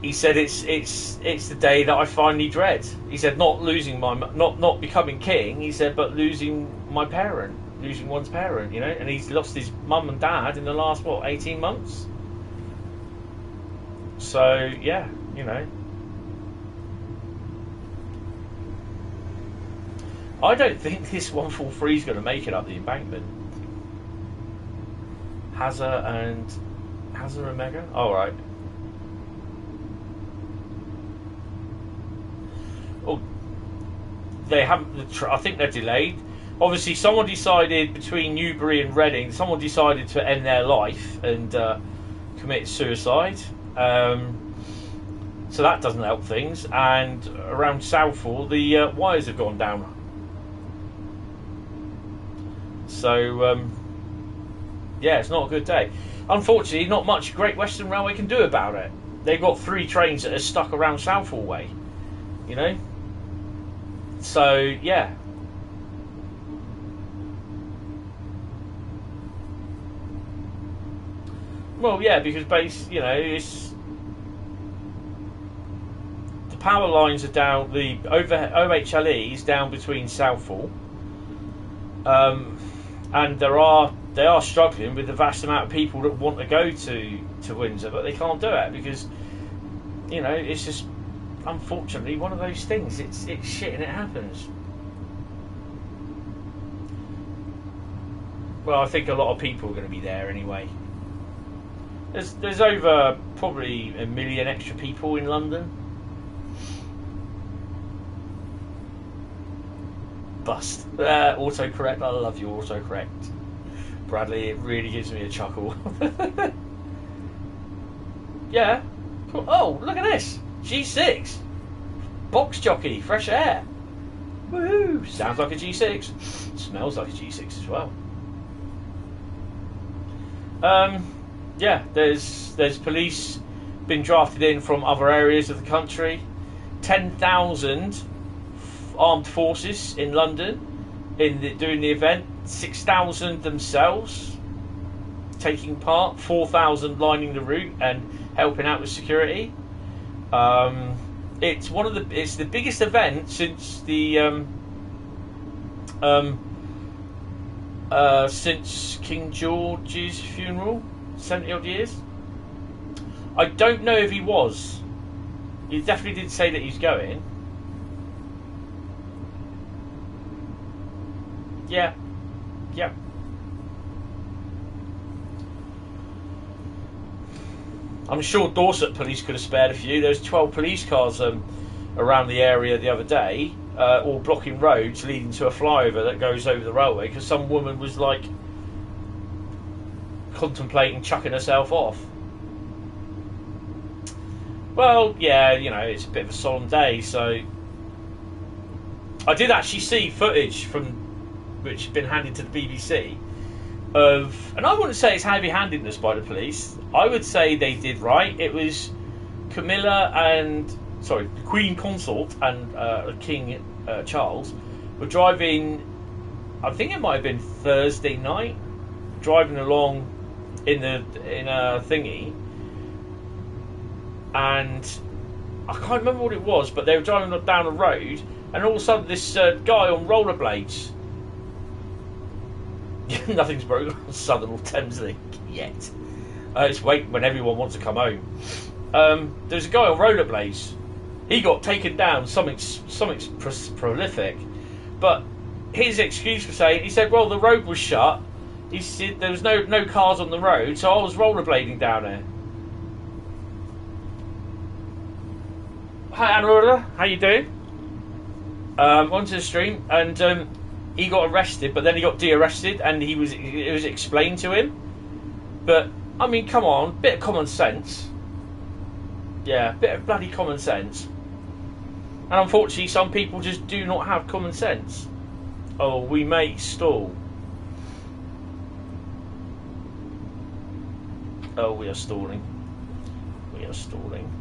he said, it's the day that I finally dread. He said, not losing not becoming king, he said, but losing one's parent, and he's lost his mum and dad in the last, 18 months? So, yeah, I don't think this 143 is going to make it up the embankment. Hazard and Mega? Alright. Oh, they haven't. I think they're delayed. obviously someone decided between Newbury and Reading, someone decided to end their life and commit suicide. So that doesn't help things. And around Southall, the wires have gone down. So yeah, it's not a good day. Unfortunately, not much Great Western Railway can do about it. They've got 3 trains that are stuck around Southall way, you know. So yeah. Well, yeah, because you know, it's the power lines are down. The OHLE is down between Southall, and they are struggling with the vast amount of people that want to go to Windsor, but they can't do it because, you know, it's just unfortunately one of those things. It's shit and it happens. Well, I think a lot of people are going to be there anyway. There's over probably 1 million extra people in London. Bust. Autocorrect. I love you, autocorrect. Bradley, it really gives me a chuckle. Yeah. Cool. Oh, look at this. G6. Box jockey. Fresh air. Woohoo. Sounds like a G6. Smells like a G6 as well. Yeah, there's police been drafted in from other areas of the country. 10,000 armed forces in London doing the event. 6,000 themselves taking part. 4,000 lining the route and helping out with security. It's the biggest event since since King George's funeral, 70 odd years. I don't know if he was. He definitely did say that he's going. Yeah. Yeah. I'm sure Dorset police could have spared a few. There's 12 police cars around the area the other day, all blocking roads leading to a flyover that goes over the railway because some woman was like contemplating chucking herself off. Well, yeah, you know, it's a bit of a solemn day, so I did actually see footage from which had been handed to the BBC of, and I wouldn't say it's heavy-handedness by the police. I would say they did right. It was the Queen Consort and King Charles were driving. I think it might have been Thursday night, driving along in a thingy, and I can't remember what it was, but they were driving down a road, and all of a sudden this guy on rollerblades. Nothing's broken on Southern or Thames Link yet. It's wait when everyone wants to come home. There's a guy on rollerblades. He got taken down. Something's prolific. But his excuse for saying, he said, "Well, the road was shut." He said there was no cars on the road, so I was rollerblading down there. Hi, Anna, how you doing? Onto the stream, and he got arrested, but then he got de-arrested, and it was explained to him. But I mean, come on, bit of common sense. Yeah, bit of bloody common sense. And unfortunately, some people just do not have common sense. Oh, we may stall. Oh, we are stalling. We are stalling.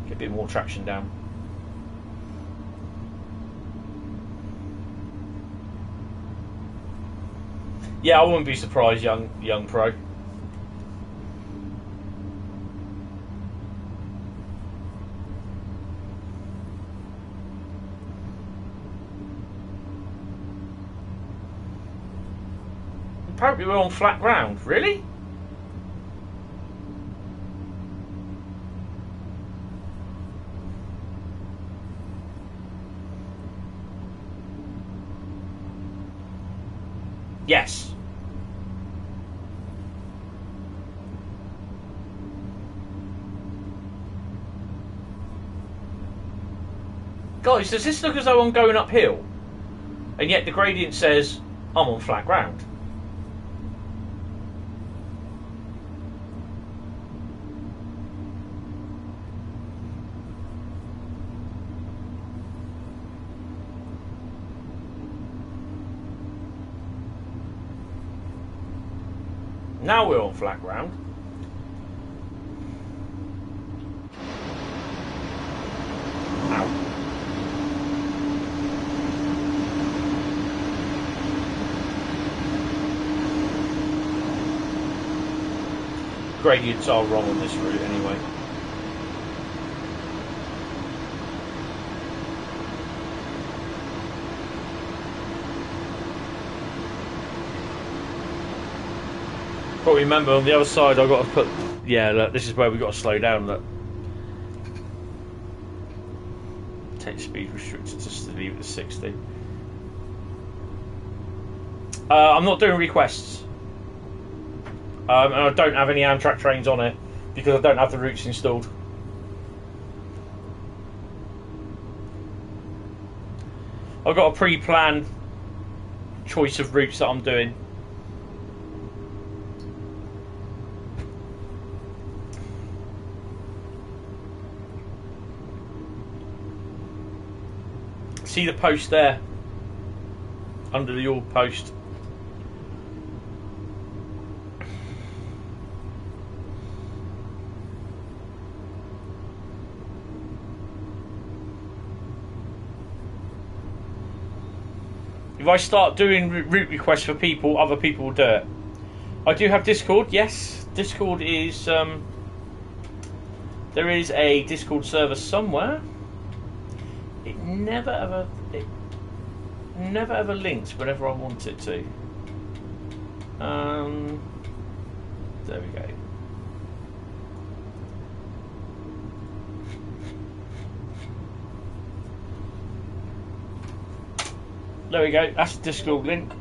Get a bit more traction down. Yeah, I wouldn't be surprised, young pro. Apparently we're on flat ground. Really? Yes. Guys, does this look as though I'm going uphill? And yet the gradient says I'm on flat ground. Now we're on flat ground. Ow. Gradients are wrong on this route anyway. But remember, on the other side, I've got to put. Yeah, look, this is where we've got to slow down. Look. Take speed restricted just to leave it at 60. I'm not doing requests. And I don't have any Amtrak trains on it because I don't have the routes installed. I've got a pre-planned choice of routes that I'm doing. See the post there? Under the old post. If I start doing route requests for people, other people will do it. I do have Discord, yes. Discord is... there is a Discord server somewhere. It never ever links whenever I want it to. There we go. There we go, that's the Discord link.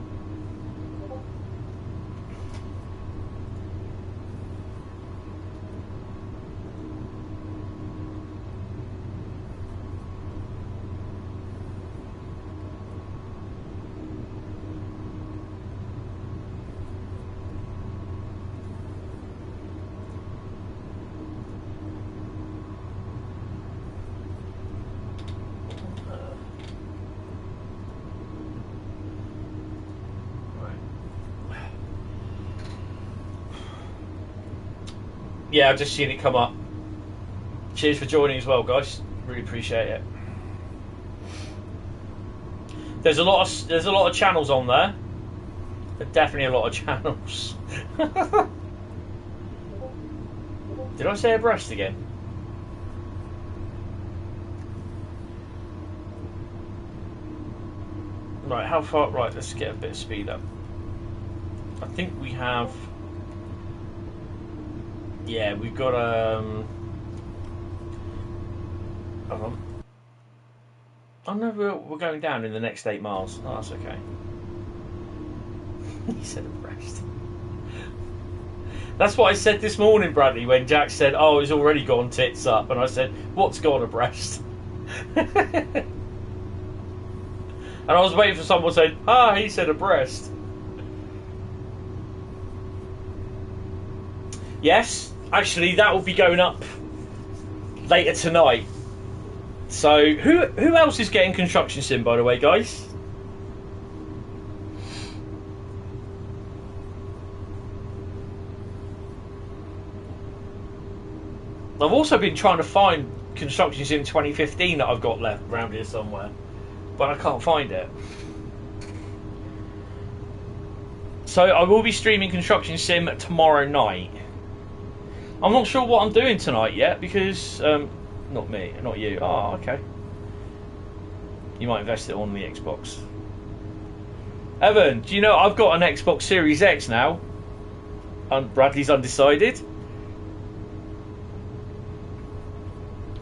Yeah, I've just seen it come up. Cheers for joining as well, guys. Really appreciate it. There's a lot of channels on there. There's definitely a lot of channels. Did I say abreast again? Right, how far? Right, let's get a bit of speed up. I think we have. Yeah, we've got hold on. Oh no, we're going down in the next 8 miles. Oh, that's okay. He said abreast. That's what I said this morning, Bradley, when Jack said, "Oh, he's already gone tits up," and I said, "What's gone abreast?" And I was waiting for someone to say, "Ah, he said abreast." Yes. Actually, that will be going up later tonight. So, who else is getting construction sim, by the way, guys? I've also been trying to find construction sim 2015 that I've got left around here somewhere, but I can't find it. So, I will be streaming construction sim tomorrow night. I'm not sure what I'm doing tonight yet because, not me, not you. Oh, okay. You might invest it on the Xbox. Evan, do you know I've got an Xbox Series X now? And Bradley's undecided.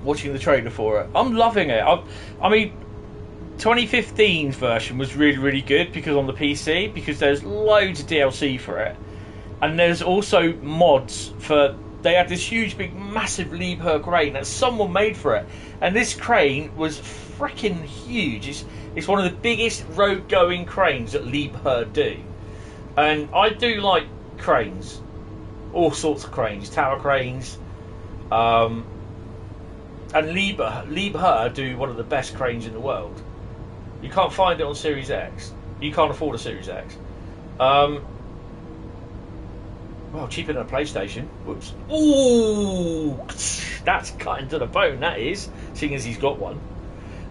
Watching the trailer for it. I'm loving it. I mean, 2015's version was really, really good because on the PC, because there's loads of DLC for it. And there's also mods for... They had this huge, big, massive Liebherr crane that someone made for it. And this crane was freaking huge. It's one of the biggest road going cranes that Liebherr do, and I do like cranes, all sorts of cranes, tower cranes, and Liebherr do one of the best cranes in the world. You can't find it on Series X. You can't afford a Series X. Well, cheaper than a PlayStation. Whoops. Ooh, that's cutting to the bone, that is, seeing as he's got one.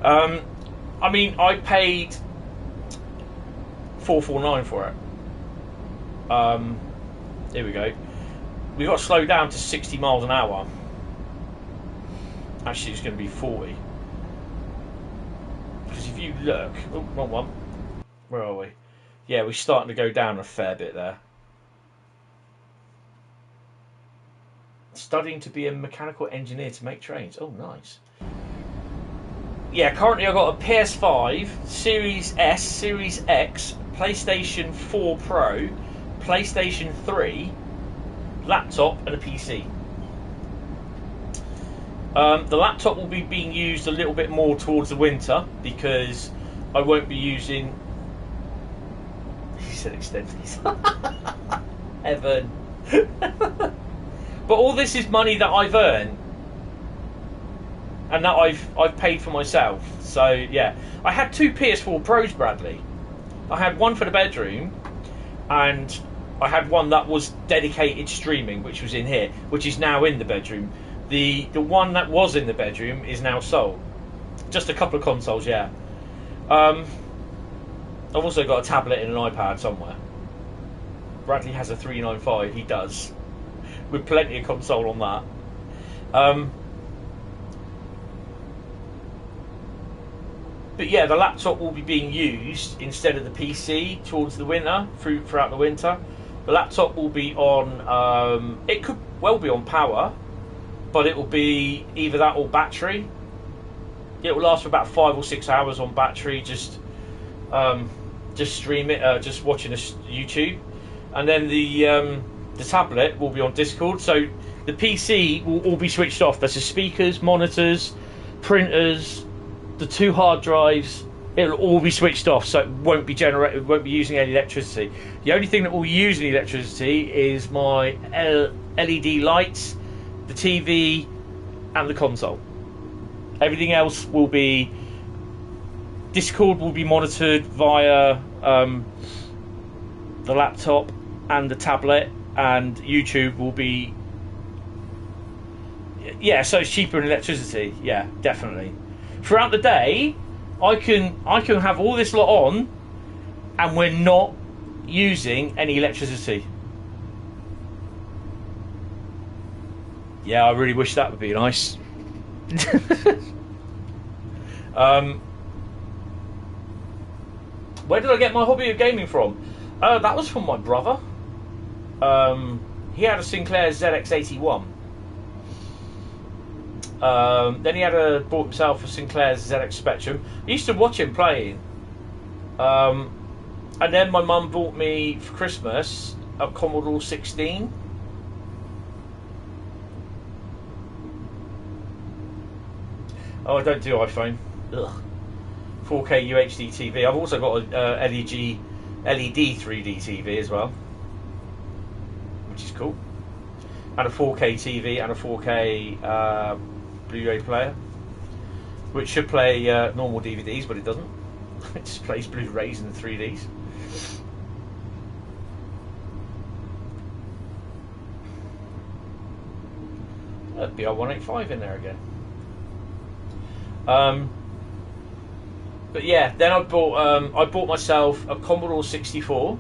I mean, I paid $449 for it. Here we go. We've got to slow down to 60 miles an hour. Actually, it's going to be 40. Because if you look... Oh, wrong one. Where are we? Yeah, we're starting to go down a fair bit there. Studying to be a mechanical engineer to make trains. Oh, nice. Yeah, currently I've got a PS5, Series S, Series X, PlayStation 4 Pro, PlayStation 3, laptop and a PC. The laptop will be being used a little bit more towards the winter because I won't be using... He said extensions. Evan. But all this is money that I've earned and that I've paid for myself. So yeah, I had two PS4 Pros, Bradley. I had one for the bedroom, and I had one that was dedicated streaming, which was in here, which is now in the bedroom. The one that was in the bedroom is now sold. Just a couple of consoles, yeah. I've also got a tablet and an iPad somewhere. Bradley has a 395, he does. With plenty of console on that. But yeah, the laptop will be being used instead of the PC towards the winter, throughout the winter. The laptop will be on, it could well be on power, but it will be either that or battery. It will last for about 5 or 6 hours on battery, just stream it, just watching YouTube. And then the tablet will be on Discord, so the PC will all be switched off. There's the speakers, monitors, printers, the 2 hard drives. It'll all be switched off, so it won't be using any electricity. The only thing that will use any electricity is my LED lights, the TV, and the console. Everything else will be... Discord will be monitored via the laptop and the tablet, and YouTube will be... Yeah, so it's cheaper in electricity. Yeah, definitely. Throughout the day, I can have all this lot on, and we're not using any electricity. Yeah, I really wish that would be nice. Where did I get my hobby of gaming from? That was from my brother. He had a Sinclair ZX81. Then he bought himself a Sinclair ZX Spectrum. I used to watch him playing. And then my mum bought me for Christmas a Commodore 16. Oh, I don't do iPhone. Ugh. 4K UHD TV. I've also got a LED 3D TV as well, which is cool. And a 4K TV and a 4K Blu-ray player, which should play normal DVDs, but it doesn't. It just plays Blu-rays and 3Ds. BR185 in there again. But yeah, then I bought myself a Commodore 64,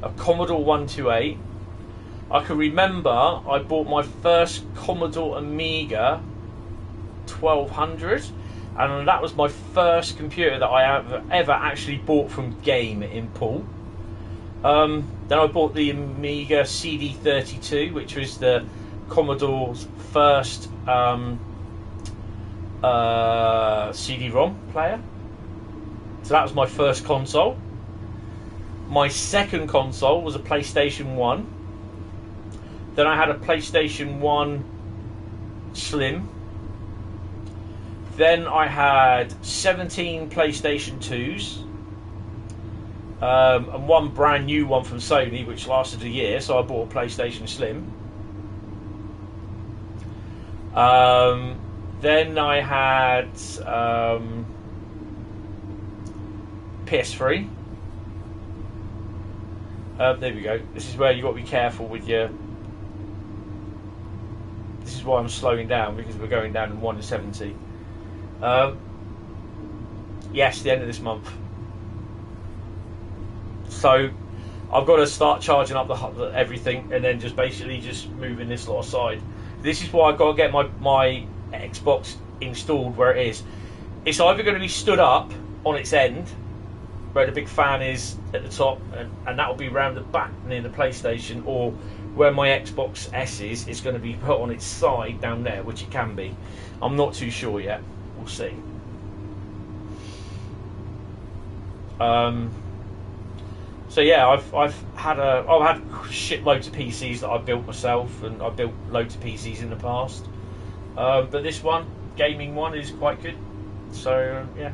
a Commodore 128. I can remember I bought my first Commodore Amiga 1200, and that was my first computer that I have ever actually bought from Game in Poole. Then I bought the Amiga CD32, which was the Commodore's first CD-ROM player. So that was my first console. My second console was a PlayStation 1. Then I had a PlayStation 1 Slim. Then I had 17 PlayStation 2s. And one brand new one from Sony, which lasted a year, so I bought a PlayStation Slim. Then I had PS3. There we go. This is where you've got to be careful with your... This is why I'm slowing down, because we're going down in 1 to 70. Yes, the end of this month. So I've got to start charging up the everything, and then just basically just moving this lot aside. This is why I've got to get my Xbox installed where it is. It's either going to be stood up on its end, where the big fan is at the top, and that will be round the back near the PlayStation, or where my Xbox S is, it's going to be put on its side down there, which it can be. I'm not too sure yet. We'll see. So yeah, I've had shitloads of PCs that I've built myself, and I've built loads of PCs in the past. But this one, gaming one, is quite good. So yeah.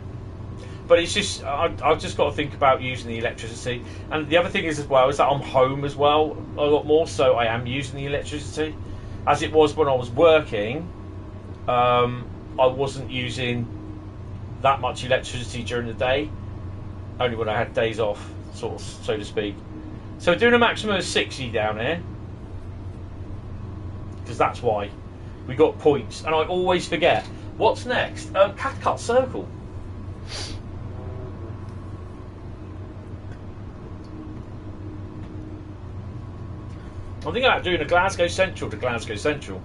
But it's just I've just got to think about using the electricity. And the other thing is as well is that I'm home as well a lot more, so I am using the electricity. As it was when I was working, I wasn't using that much electricity during the day, only when I had days off, sort of, so to speak. So doing a maximum of 60 down here, because that's why we got points. And I always forget what's next. Cathcart Circle. I'm thinking about doing a Glasgow Central to Glasgow Central.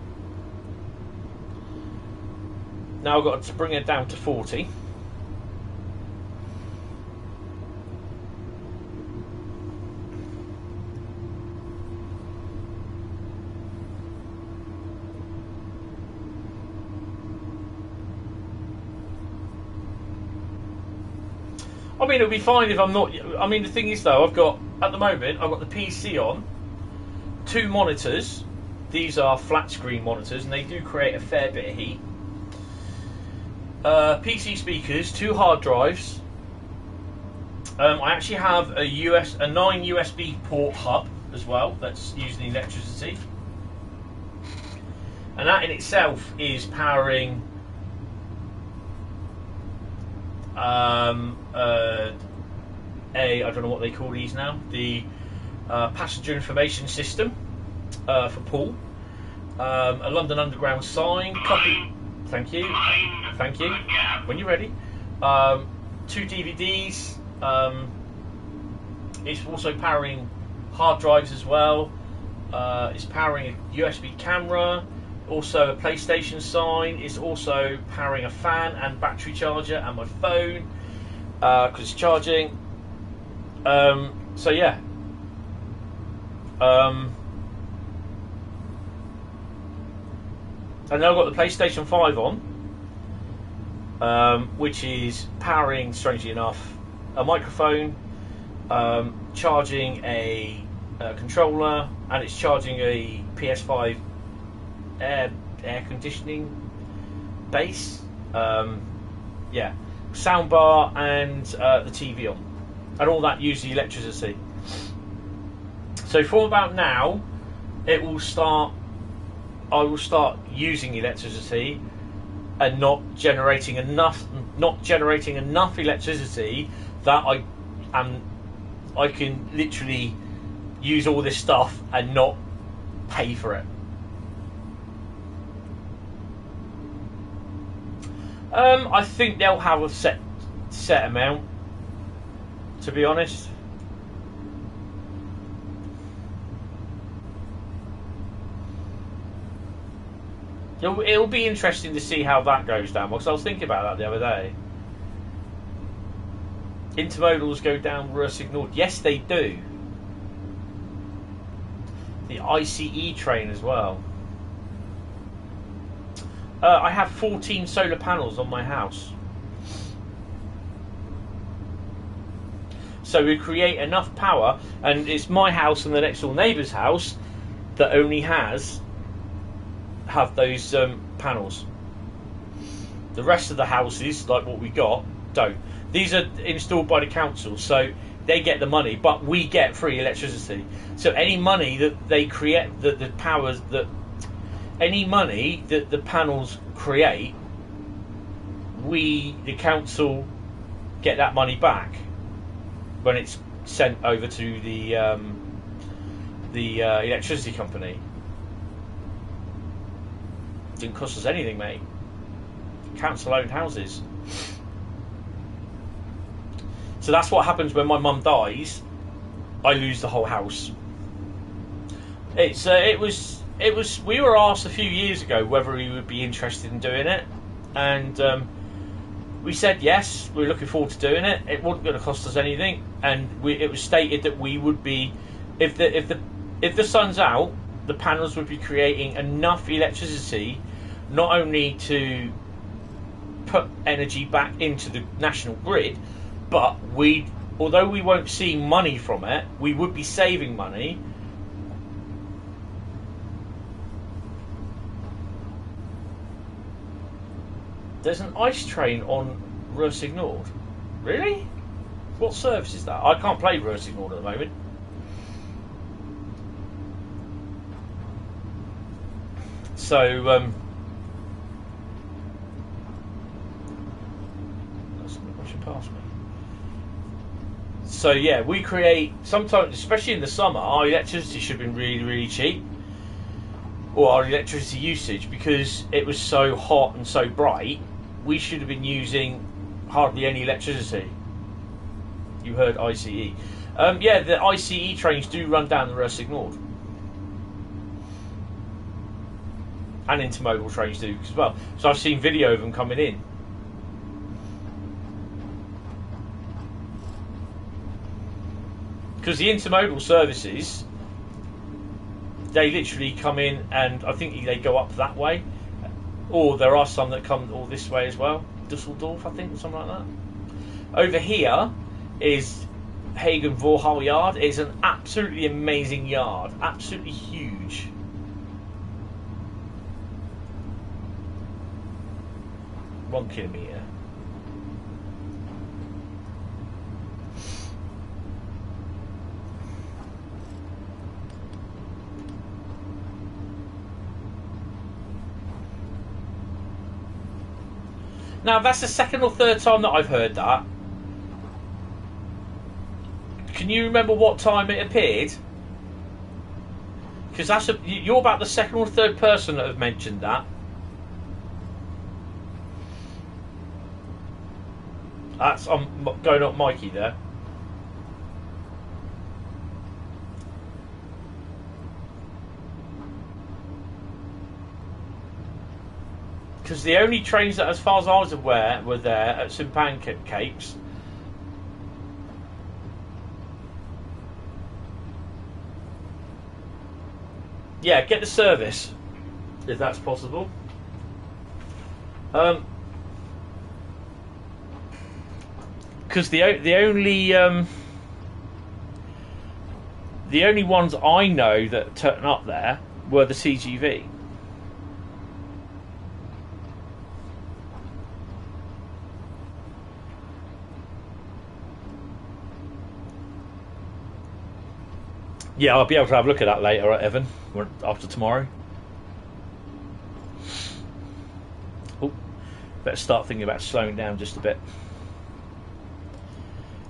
Now I've got to bring it down to 40. I mean, it'll be fine if I'm not... I mean, the thing is, though, at the moment, I've got the PC on, 2 monitors. These are flat screen monitors, and they do create a fair bit of heat. PC speakers, 2 hard drives. I actually have a 9 USB port hub as well, that's using electricity. And that in itself is powering... I don't know what they call these now, the passenger information system for Paul, a London Underground sign, copy, thank you, when you're ready, 2 DVDs, it's also powering hard drives as well, it's powering a USB camera, also a PlayStation sign, it's also powering a fan and battery charger and my phone, because it's charging. So yeah. And now I've got the PlayStation 5 on, which is powering, strangely enough, a microphone, charging a controller, and it's charging a PS5 air conditioning base, yeah, soundbar, and the TV on, and all that uses electricity. So from about now, I will start using electricity and not generating enough electricity that I can literally use all this stuff and not pay for it. I think they'll have a set amount, to be honest. It'll be interesting to see how that goes down, because I was thinking about that the other day. Intermodals go down Ruhr signal. Yes, they do. The ICE train as well. I have 14 solar panels on my house. So we create enough power, and it's my house and the next door neighbour's house that only have those panels. The rest of the houses, like what we got, don't. These are installed by the council, so they get the money, but we get free electricity. So any money that they create, that the powers that, any money that the panels create, we, the council, get that money back when it's sent over to the electricity company. Didn't cost us anything, mate. Council-owned houses. So that's what happens when my mum dies. I lose the whole house. It was. We were asked a few years ago whether we would be interested in doing it, and we said yes. We're looking forward to doing it. It wasn't going to cost us anything, and it was stated that we would be, if the sun's out, the panels would be creating enough electricity, not only to put energy back into the national grid, but although we won't see money from it, we would be saving money. There's an ice train on Ruhr. Really? What service is that? I can't play Ruhr at the moment. So, that's rushing past me. So yeah, we create, sometimes, especially in the summer, our electricity should have been really, really cheap, or our electricity usage, because it was so hot and so bright. We should have been using hardly any electricity. You heard ICE. Yeah, the ICE trains do run down the Ruhr. And intermodal trains do as well. So I've seen video of them coming in. Because the intermodal services, they literally come in, and I think they go up that way. Or there are some that come all this way as well. Dusseldorf, I think, or something like that. Over here is Hagen-Vorhal Yard. It's an absolutely amazing yard. Absolutely huge. One kilometre. Now, that's the second or third time that I've heard that. Can you remember what time it appeared? Because you're about the second or third person that have mentioned that. I'm going up Mikey there. Because the only trains that, as far as I was aware, were there at St Pancras. Yeah, get the service, if that's possible. Because the only ones I know that turn up there were the CGV. Yeah, I'll be able to have a look at that later, Evan, after tomorrow. Oh, better start thinking about slowing down just a bit.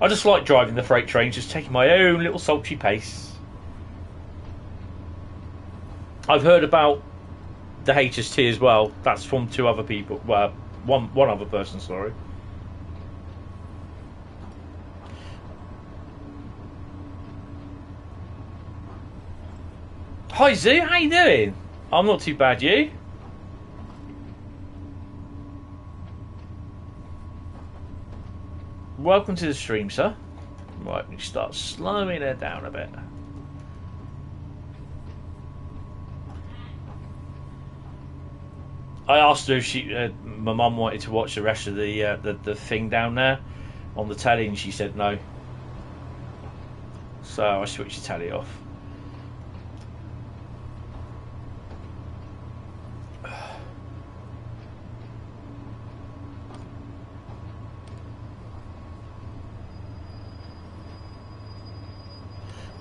I just like driving the freight trains, just taking my own little sultry pace. I've heard about the HST as well. That's from two other people. Well, one other person, sorry. Hi Zoo, how you doing? I'm not too bad, you? Welcome to the stream, sir. Right, we start slowing her down a bit. I asked her if my mum wanted to watch the rest of the thing down there on the telly, and she said no. So I switched the telly off.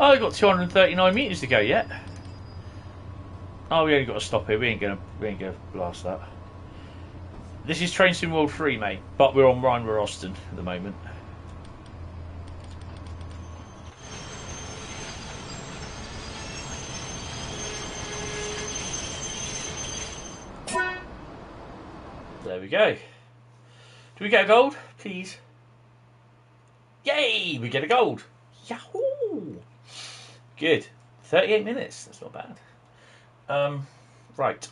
Oh, I've got 239 metres to go yet. Oh, we only got to stop here. We ain't gonna blast that. This is Train Sim World 3, mate, but we're on Rhein, we're Osten at the moment. There we go. Do we get a gold, please? Yay! We get a gold. Yahoo! Good. 38 minutes. That's not bad. Right.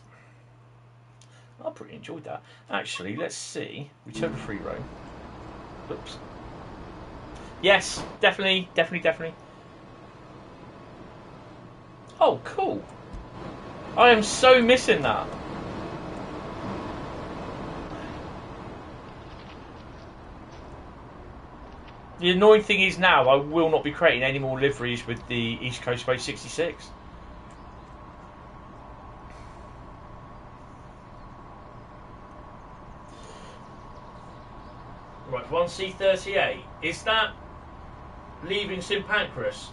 I pretty enjoyed that. Actually, let's see. Return to free roam. Oops. Yes, definitely. Oh, cool. I am so missing that. The annoying thing is now I will not be creating any more liveries with the East Coast Way 66. Right, 1C38. Is that leaving St Pancras?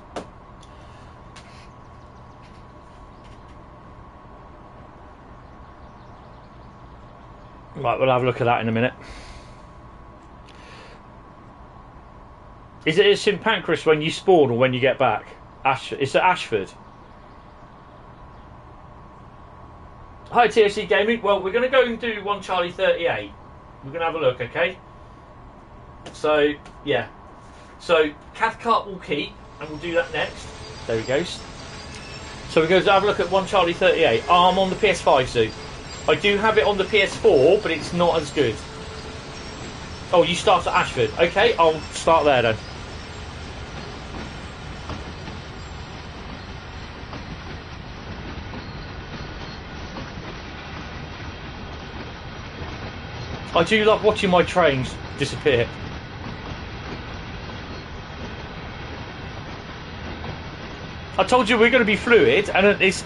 Right, we'll have a look at that in a minute. Is it at St Pancras when you spawn or when you get back? It's at Ashford. Hi TFC Gaming. Well, we're going to go and do 1 Charlie 38. We're going to have a look, okay? So, yeah. So, Cathcart will keep, and we'll do that next. There he goes. So we're going to have a look at 1 Charlie 38. Oh, I'm on the PS5, Sue. I do have it on the PS4, but it's not as good. Oh, you start at Ashford. Okay, I'll start there then. I do love watching my trains disappear. I told you we're going to be fluid, and this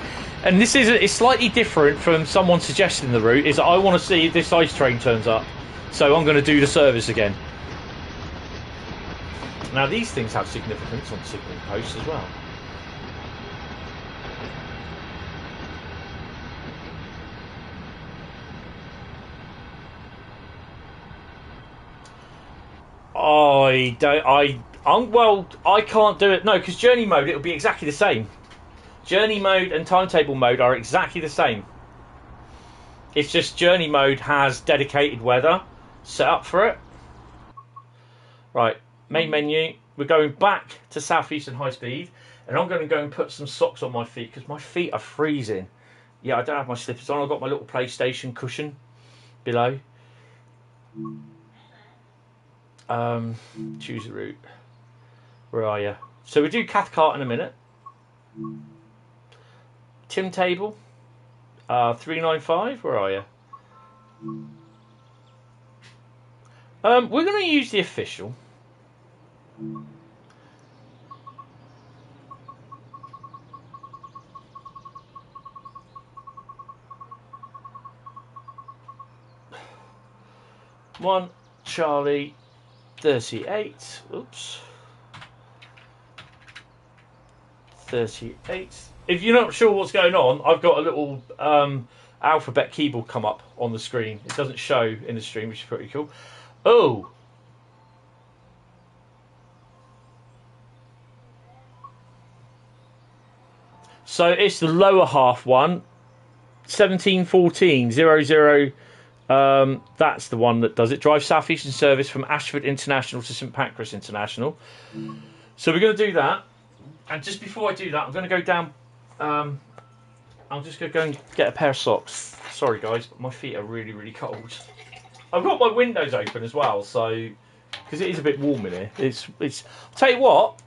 is slightly different from someone suggesting the route. Is I want to see if this ice train turns up, so I'm going to do the service again. Now these things have significance on signalling posts as well. Well, I can't do it. No, because journey mode, it'll be exactly the same. Journey mode and timetable mode are exactly the same. It's just journey mode has dedicated weather set up for it. Right, main menu. We're going back to Southeastern Highspeed, and I'm going to go and put some socks on my feet because my feet are freezing. Yeah, I don't have my slippers on. I've got my little PlayStation cushion below. Choose a route. Where are you? So we do Cathcart in a minute. Tim table. 395. Where are you? We're going to use the official. One Charlie 38. Oops. 38. If you're not sure what's going on, I've got a little alphabet keyboard come up on the screen. It doesn't show in the stream, which is pretty cool. Oh. So it's the lower half one. 1714 that's the one that does it. Drive Southeastern service from Ashford International to St Pancras International. So we're going to do that. And just before I do that, I'm going to go down. I'm just going to go and get a pair of socks. Sorry, guys, but my feet are really, really cold. I've got my windows open as well, so because it is a bit warm in here. It's. I'll tell you what.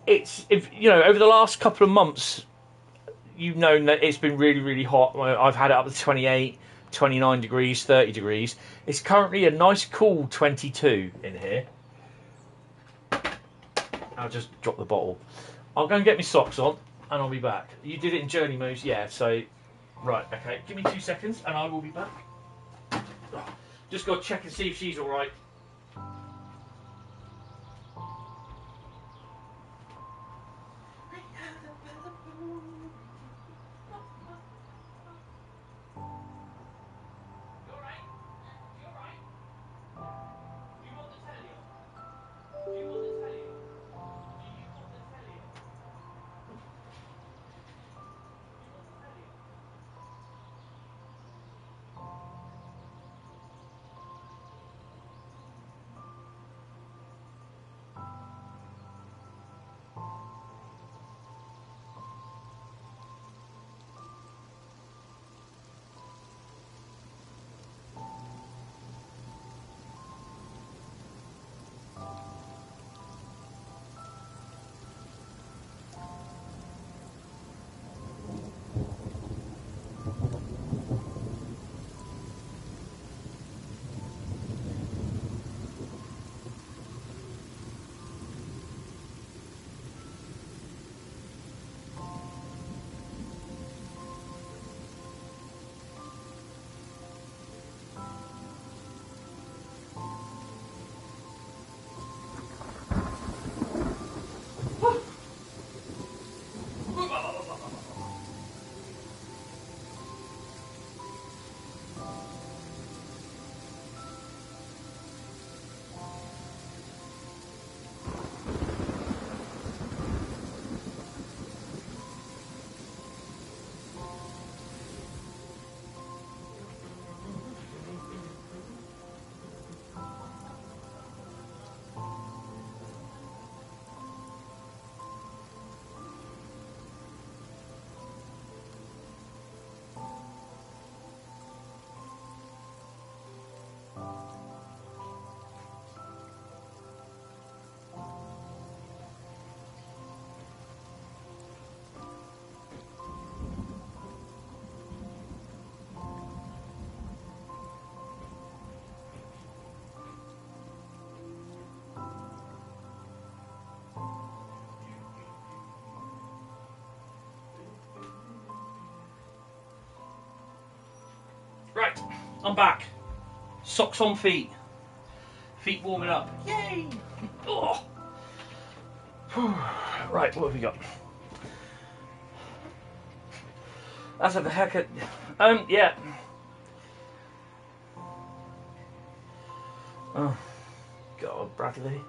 If over the last couple of months, you've known that it's been really, really hot. I've had it up to 28, 29 degrees, 30 degrees. It's currently a nice, cool 22 in here. I'll just drop the bottle. I'll go and get my socks on, and I'll be back. You did it in journey moves, yeah. So, right, okay. Give me 2 seconds, and I will be back. Just got to check and see if she's all right. Right, I'm back. Socks on feet. Feet warming up. Yay! Oh. Right, what have we got? Let's have a haircut. Yeah. Oh, God, Bradley.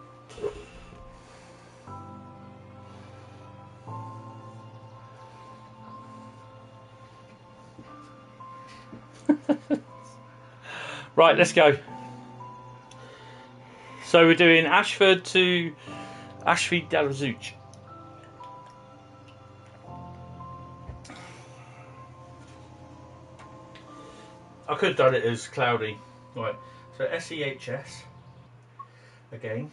Right, let's go. So we're doing Ashford to Ashford Dalazuch. I could have done it as cloudy. Right, so SEHS again.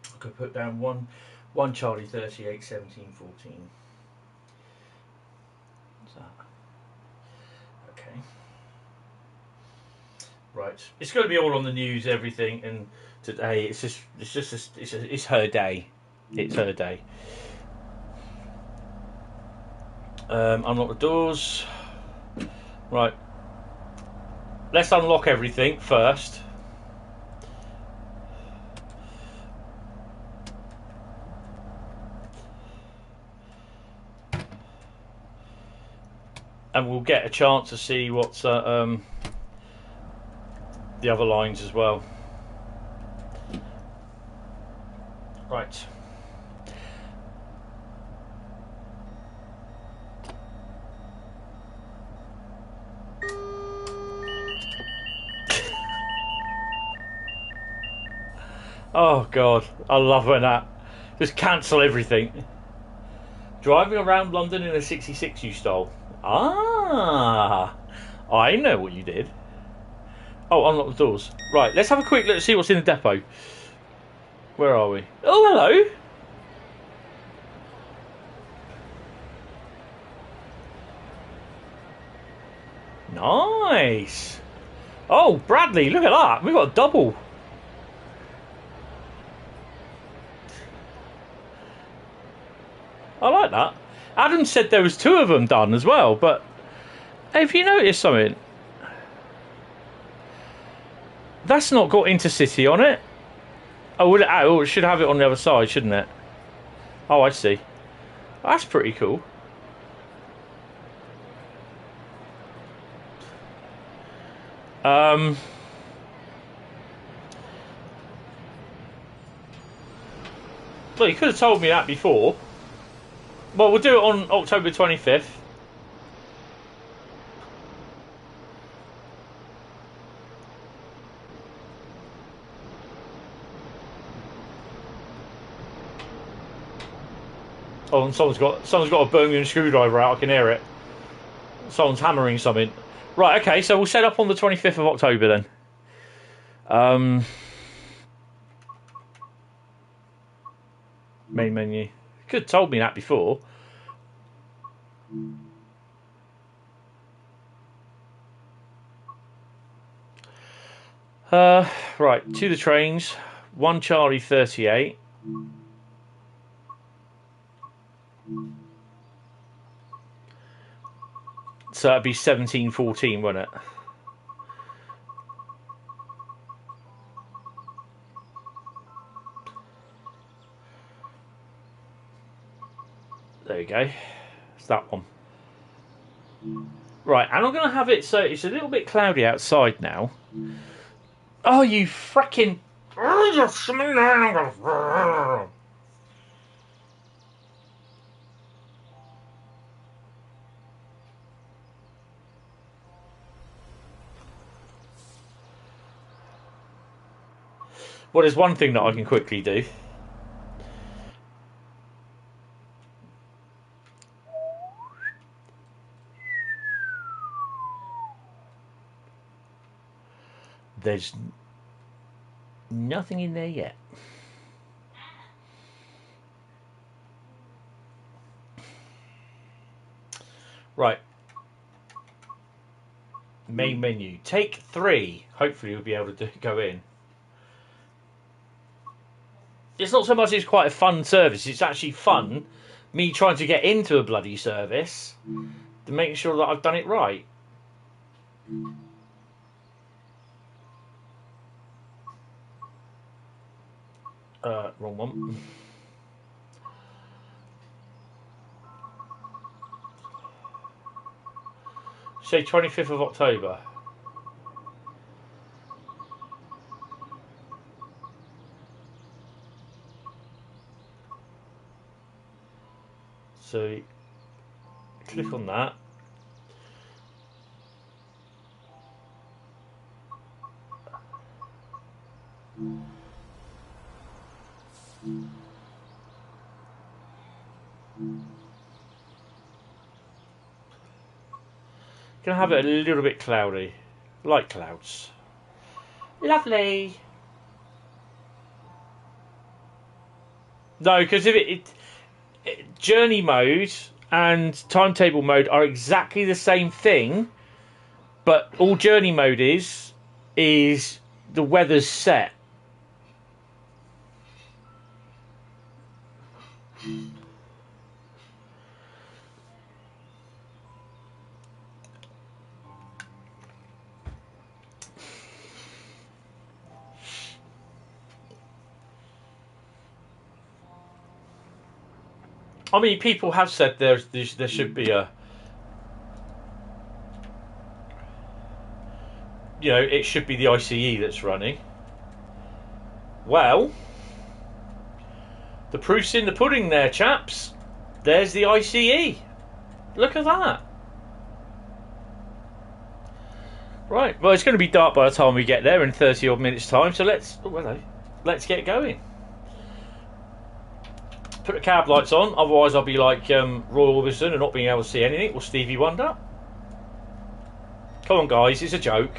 I could put down one Charlie 38 17 14. What's that? Okay. Right, it's going to be all on the news, everything, and today it's her day. It's her day. Unlock the doors. Right. Let's unlock everything first. And we'll get a chance to see what's the other lines as well. Right. Oh God, I love when that. Just cancel everything. Driving around London in a 66 you stole. Ah, I know what you did. Oh, unlock the doors. Right, let's have a quick look, see what's in the depot. Where are we? Oh, hello. Nice. Oh, Bradley, look at that. We've got a double. I like that. Adam said there was 2 of them done as well, but have you noticed something? That's not got Intercity on it. Oh, it should have it on the other side, shouldn't it? Oh, I see. That's pretty cool. Well, you could have told me that before. Well, we'll do it on October 25th. Oh, and someone's got a Birmingham screwdriver out. I can hear it. Someone's hammering something. Right. Okay. So we'll set up on the 25th of October then. Main menu. You could have told me that before. Right. To the trains. 1 Charlie 38. So that'd be 1714, wouldn't it? There you go. It's that one. Right, and I'm going to have it so it's a little bit cloudy outside now. Oh, you frickin'... Well, there's one thing that I can quickly do. There's nothing in there yet. Right. Main menu. Take 3. Hopefully we'll be able to go in. It's not so much it's quite a fun service, it's actually fun me trying to get into a bloody service to make sure that I've done it right. Wrong one. Say 25th of October. So click on that. Gonna have it a little bit cloudy, light clouds. Lovely. No, because if it journey mode and timetable mode are exactly the same thing, but all journey mode is the weather's set. I mean, people have said there should be a, you know, it should be the ICE that's running. Well, the proof's in the pudding there, chaps. There's the ICE. Look at that. Right, well, it's going to be dark by the time we get there in 30 odd minutes time, so let's get going. Put the cab lights on, otherwise I'll be like Roy Orbison and not being able to see anything, or Stevie Wonder. Come on guys, it's a joke.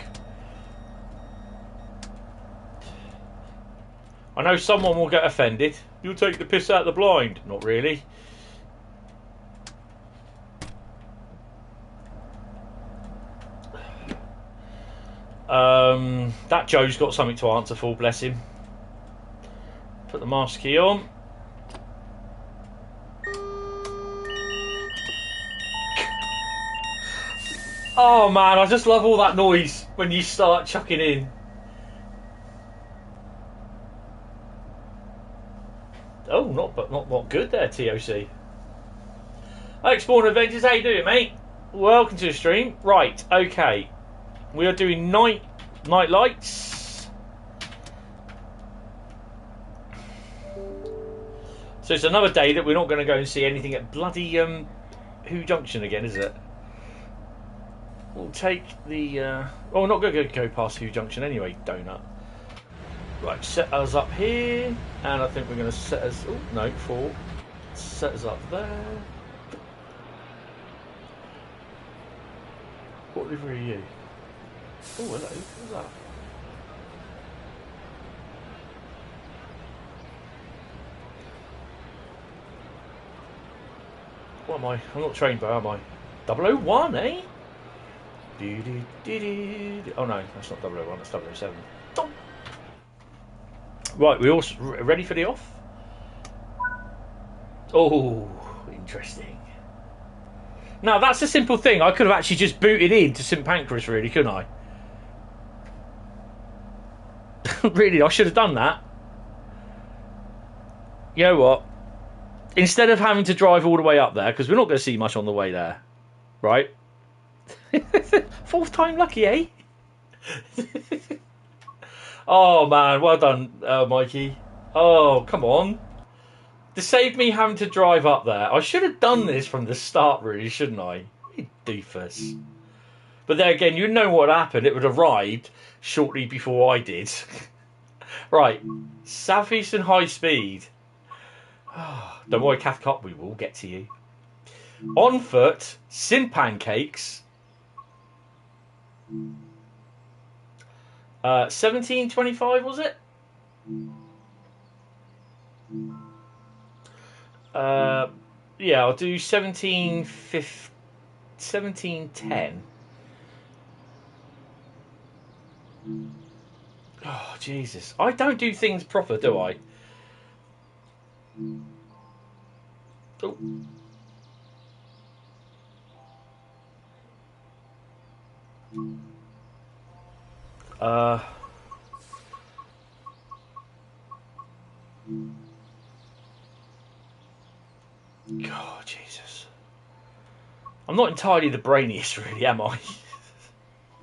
I know someone will get offended. You'll take the piss out of the blind. Not really. That Joe's got something to answer for, bless him. Put the master key on. Oh man, I just love all that noise when you start chucking in. Oh, not good there, TOC. Alex Spawn Adventures, how you doing, mate? Welcome to the stream. Right, okay. We are doing night lights. So it's another day that we're not going to go and see anything at bloody Who Junction again, is it? We'll take the... oh, we're not going to go past Who Junction anyway, donut. Right, set us up here. And I think we're going to set us... Oh, no, 4. Set us up there. What livery are you? Oh, hello. What's that? What am I? I'm not trained by, am I? 001, eh? Oh no, that's not 001, that's 007. Right, we all ready for the off? Oh, interesting. Now that's a simple thing. I could have actually just booted into St Pancras, really, couldn't I? Really, I should have done that. You know what? Instead of having to drive all the way up there, because we're not going to see much on the way there, right? 4th time lucky, eh? Oh man, well done, Mikey. Oh, come on. To save me having to drive up there, I should have done this from the start, really, shouldn't I? You doofus. But there again, you know what happened. It would have arrived shortly before I did. Right, Southeastern Highspeed. Oh, don't worry, Cathcart, we will get to you. On foot, sin pancakes. 17.25 was it? Yeah, I'll do 17.10. Oh Jesus! I don't do things proper, do I? Oh. God, Jesus. I'm not entirely the brainiest, really, am I?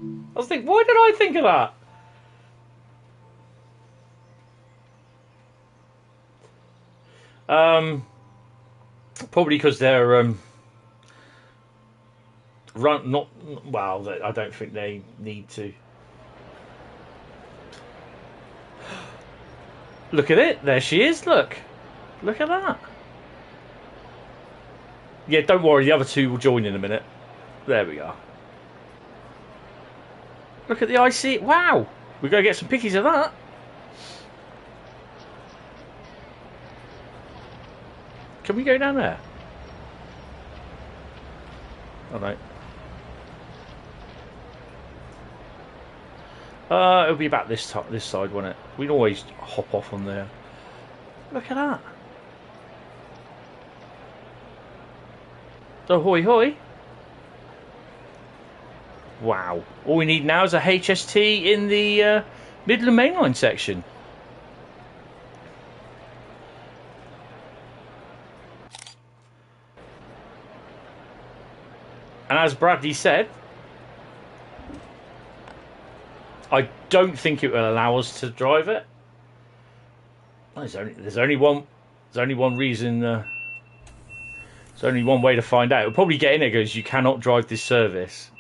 I was thinking, why did I think of that? Probably because they're not well. I don't think they need to. Look at it. There she is. Look at that. Yeah, don't worry. The other two will join in a minute. There we are. Look at the IC. Wow. We're going to get some pickies of that. Can we go down there? Oh no. It'll be about this side, won't it? We'd always hop off on there. Look at that. So hoi hoi. Wow. All we need now is a HST in the Midland Mainline section. And as Bradley said, I don't think it will allow us to drive it. There's only one reason. There's only one way to find out. It'll probably get in there. Goes, you cannot drive this service.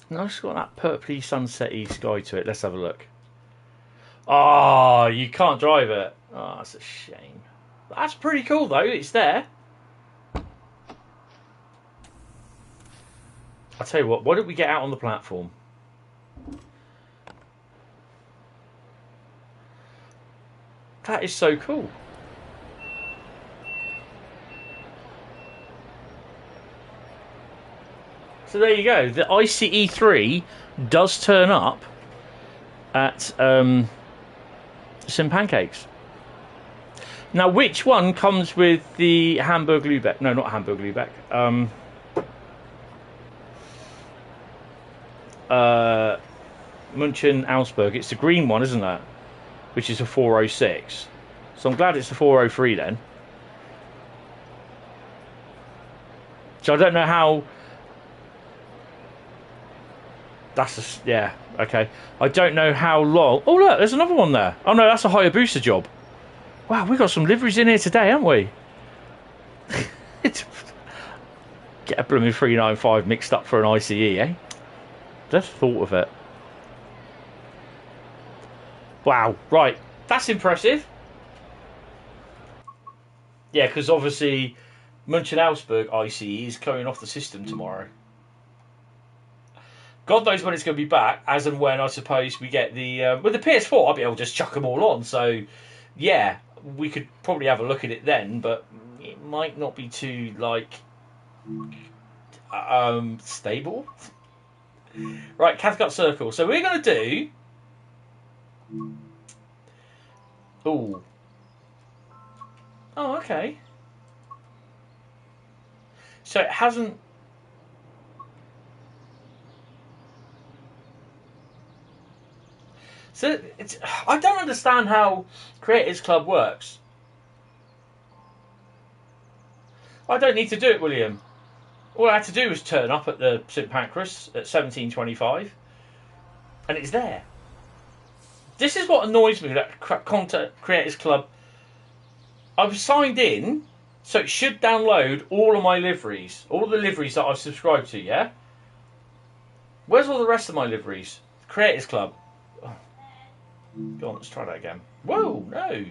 No, it's got that purpley sunset-y sky to it. Let's have a look. Oh, you can't drive it. Oh, that's a shame. That's pretty cool though. It's there. I'll tell you what. Why don't we get out on the platform? That is so cool. So there you go. The ICE3 does turn up at St Pancakes. Now, which one comes with the Hamburg Lübeck? No, not Hamburg Lübeck. München Augsburg. It's the green one, isn't it? Which is a 406. So I'm glad it's a 403 then. So I don't know how. Yeah, okay. I don't know how long. Oh look, there's another one there. Oh no, that's a Hayabusa job. Wow, we got some liveries in here today, haven't we? Get a blooming 395 mixed up for an ICE, eh? Just thought of it. Wow, right. That's impressive. Yeah, because obviously München Augsburg ICE is coming off the system tomorrow. God knows when it's going to be back, as and when I suppose we get the... with the PS4, I'll be able to just chuck them all on, so yeah, we could probably have a look at it then, but it might not be too, like, stable. Right, Cathcart Circle. So we're going to do... Ooh. Oh, okay. So it hasn't... So it's... I don't understand how Creators Club works. I don't need to do it, William. All I had to do was turn up at the St Pancras at 17:25, and it's there. This is what annoys me, that Content Creators Club. I've signed in, so it should download all of my liveries, all the liveries that I've subscribed to, yeah? Where's all the rest of my liveries? Creators Club. Oh. Go on, let's try that again. Whoa, no.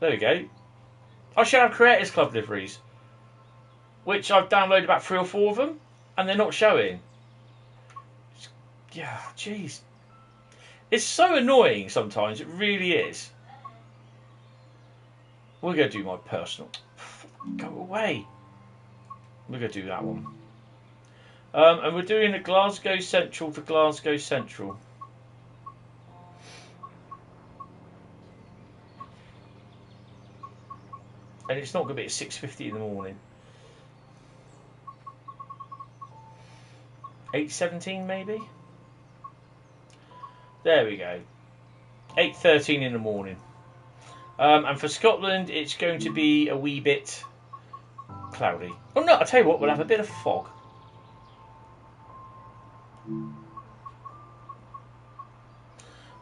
There we go. I should have Creators Club liveries, which I've downloaded about 3 or 4 of them, and they're not showing. Yeah, jeez. It's so annoying sometimes, it really is. We're going to do my personal. Go away. We're going to do that one. And we're doing a Glasgow Central to Glasgow Central. And it's not going to be at 6:50 in the morning. 8:17 maybe. There we go. 8:13 in the morning. And for Scotland, it's going to be a wee bit cloudy. Oh no! I tell you what, we'll have a bit of fog.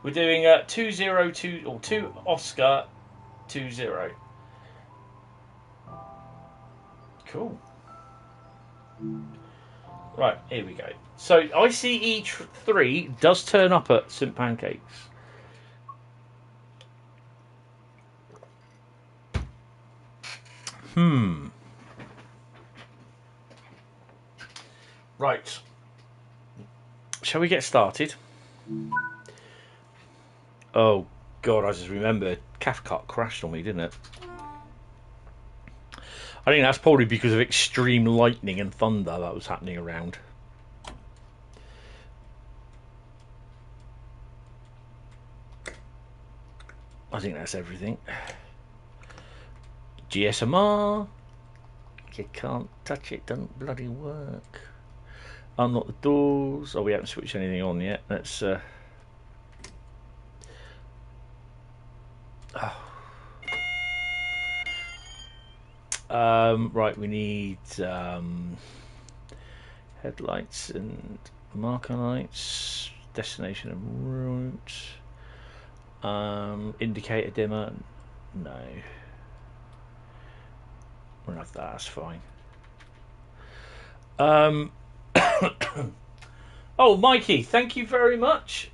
We're doing 202 or 2 Oscar 20. Cool. Right, here we go. So ICE 3 does turn up at St Pancakes. Right. Shall we get started? Oh God, I just remembered Cathcart crashed on me, didn't it? I think that's probably because of extreme lightning and thunder that was happening around. I think that's everything. GSMR. You can't touch it, doesn't bloody work. Unlock the doors. Oh, we haven't switched anything on yet. Let's right, we need headlights and marker lights, destination and route, indicator dimmer. No, we'll have that. That's fine. Oh, Mikey, thank you very much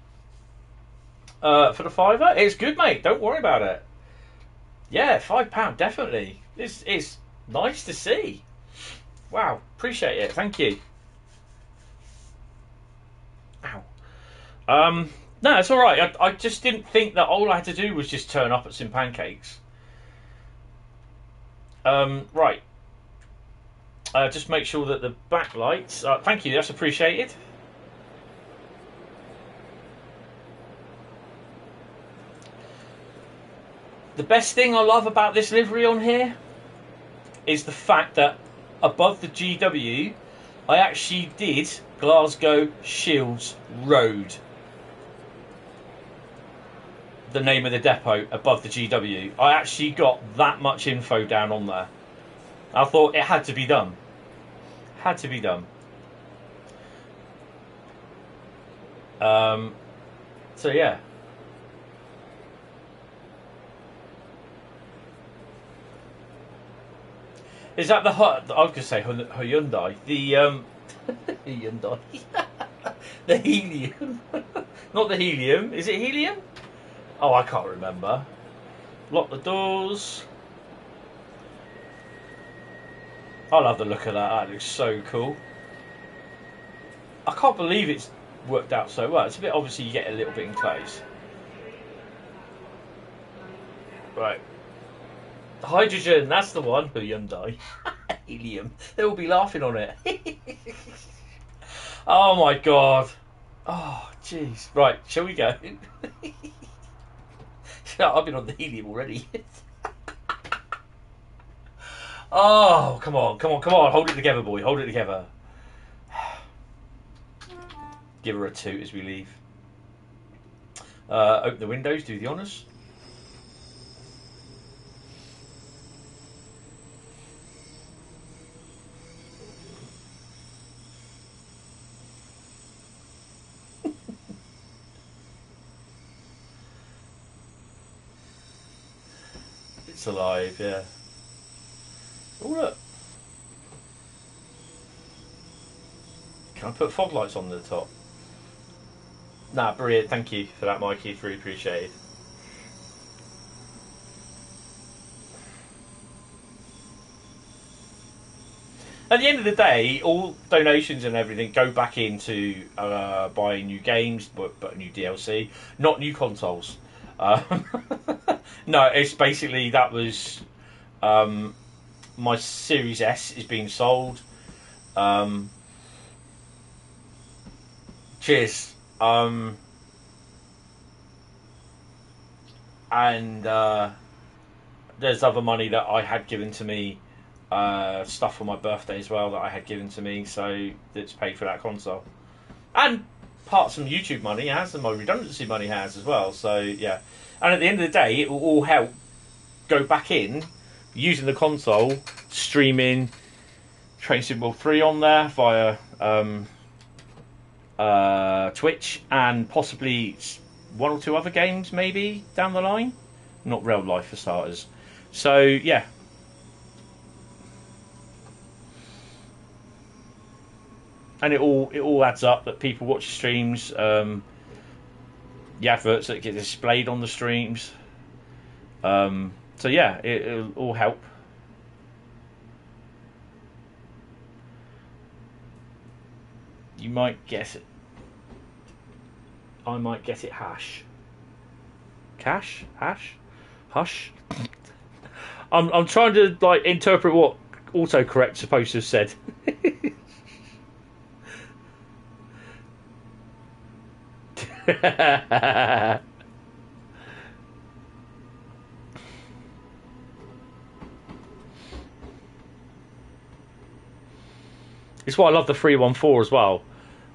for the £5. It's good, mate. Don't worry about it. Yeah, £5 definitely. It's nice to see. Wow, appreciate it. Thank you. Ow. No, it's all right. I just didn't think that all I had to do was just turn up at St Pancakes. Right. Just make sure that the backlights. Thank you. That's appreciated. The best thing I love about this livery on here is the fact that above the GW, I actually did Glasgow Shields Road. The name of the depot above the GW. I actually got that much info down on there. I thought it had to be done. Had to be done. So yeah. Is that the I was going to say Hyundai, the Hyundai, the helium, not the helium. Is it helium? Oh, I can't remember. Lock the doors. I love the look of that. That looks so cool. I can't believe it's worked out so well. It's a bit obviously you get a little bit enclosed. Right. Hydrogen, that's the one. Hyundai. Helium. They will be laughing on it. Oh my god. Oh, jeez. Right, shall we go? I've been on the helium already. Oh, come on, come on, come on. Hold it together, boy. Hold it together. Give her a toot as we leave. Open the windows, do the honours. It's alive, yeah. Oh, look. Can I put fog lights on the top? Nah, brilliant. Thank you for that, Mikey. It's really appreciated. At the end of the day, all donations and everything go back into buying new games, but new DLC, not new consoles. No, it's basically that was my Series S is being sold. Cheers. And there's other money that I had given to me, stuff for my birthday as well that I had given to me, so it's paid for that console. And apart from YouTube money has, and my redundancy money has as well. So yeah, and at the end of the day, it will all help go back in using the console, streaming Train Sim World 3 on there via Twitch, and possibly one or two other games maybe down the line. Not Real Life for starters. So yeah. And it all adds up that people watch streams, the adverts that get displayed on the streams. So yeah, it'll all help. You might guess it. I might get it hash. Cash? Hash? Hush? I'm trying to like interpret what autocorrect's supposed to have said. It's why I love the 314 as well,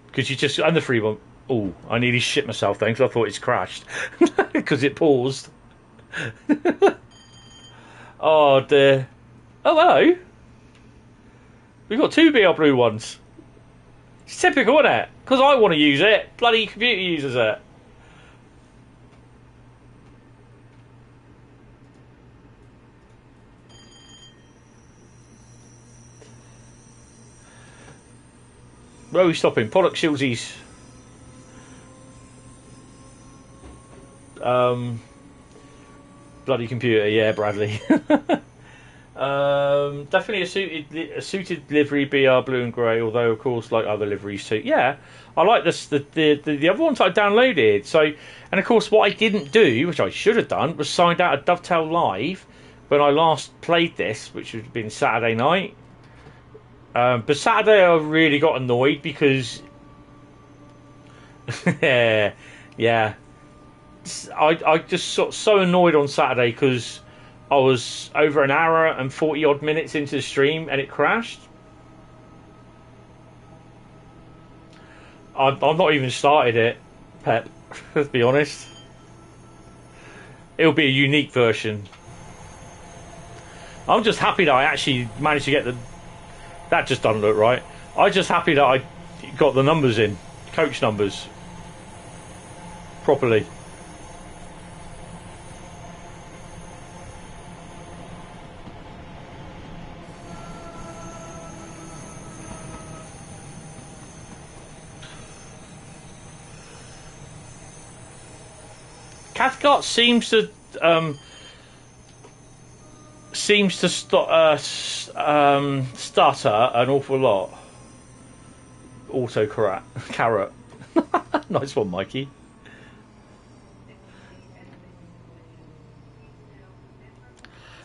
because you just and the 31. Oh, I nearly shit myself then because I thought it's crashed because it paused. Oh dear. Oh hello. We've got two BR Blue ones. It's typical, isn't it? Because I want to use it, bloody computer uses it. Where are we stopping? Pollock Shilsey's. Bloody computer, yeah, Bradley. Definitely a suited livery, BR Blue and Grey, although of course like other liveries too. Yeah, I like this the other ones I downloaded. So, and of course what I didn't do, which I should have done, was signed out of Dovetail Live when I last played this, which would have been Saturday night. But Saturday I really got annoyed because yeah, I just got so annoyed on Saturday because I was over an hour and 40 odd minutes into the stream and it crashed. I've not even started it, Pep, to be honest. It'll be a unique version. I'm just happy that I actually managed to get the... That just doesn't look right. I'm just happy that I got the numbers in, coach numbers, properly. Cathcart seems to stutter an awful lot. Carrot. Nice one, Mikey.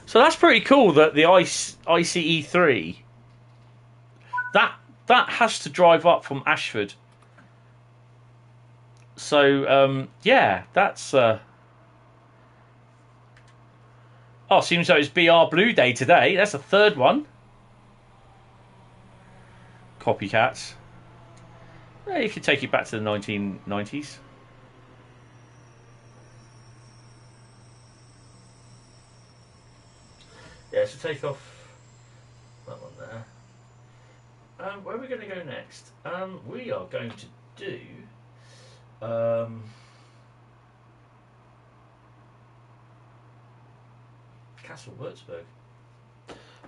So that's pretty cool that the ICE3 that has to drive up from Ashford. So yeah, that's oh, seems like it's BR Blue Day today. That's the third one. Copycats. Yeah, you could take it back to the 1990s. Yeah, so take off that one there. Where are we going to go next? We are going to do Kassel Würzburg.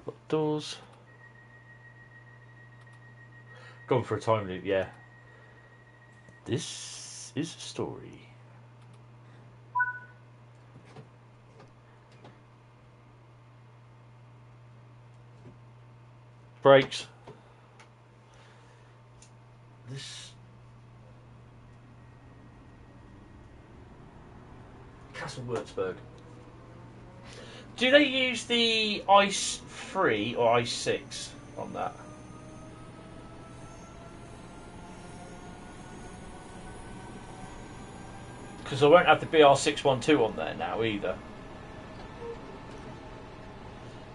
What doors? Gone for a time loop, yeah. This is a story. Brakes. This Kassel Würzburg. Do they use the ICE 3 or ICE 6 on that? Because I won't have the BR612 on there now either.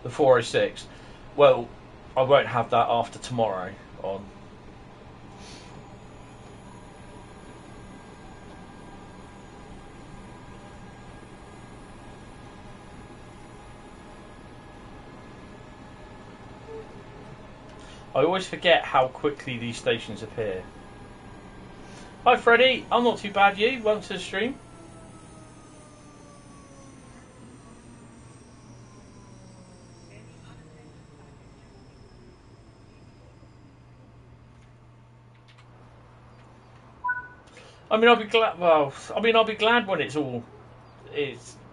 The 406. Well, I won't have that after tomorrow on. I always forget how quickly these stations appear. Hi Freddie, I'm not too bad, you? Welcome to the stream. I mean, I'll be glad. Well, I mean, I'll be glad when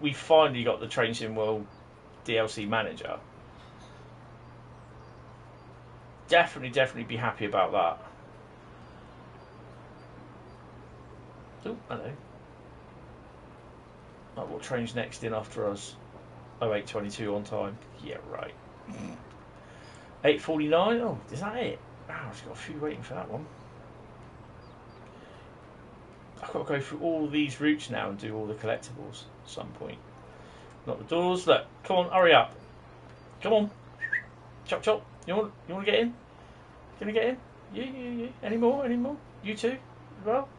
we finally got the Train Sim World DLC manager. Definitely be happy about that. Oh, hello. Oh, what train's next in after us? 08:22 on time. Yeah, right. 8:49. Oh, is that it? Wow, I've got a few waiting for that one. I've got to go through all these routes now and do all the collectibles at some point. Not the doors. Look, come on, hurry up. Come on. Chop chop. You want to get in? Can you get in? Yeah. Any more? You too? As well?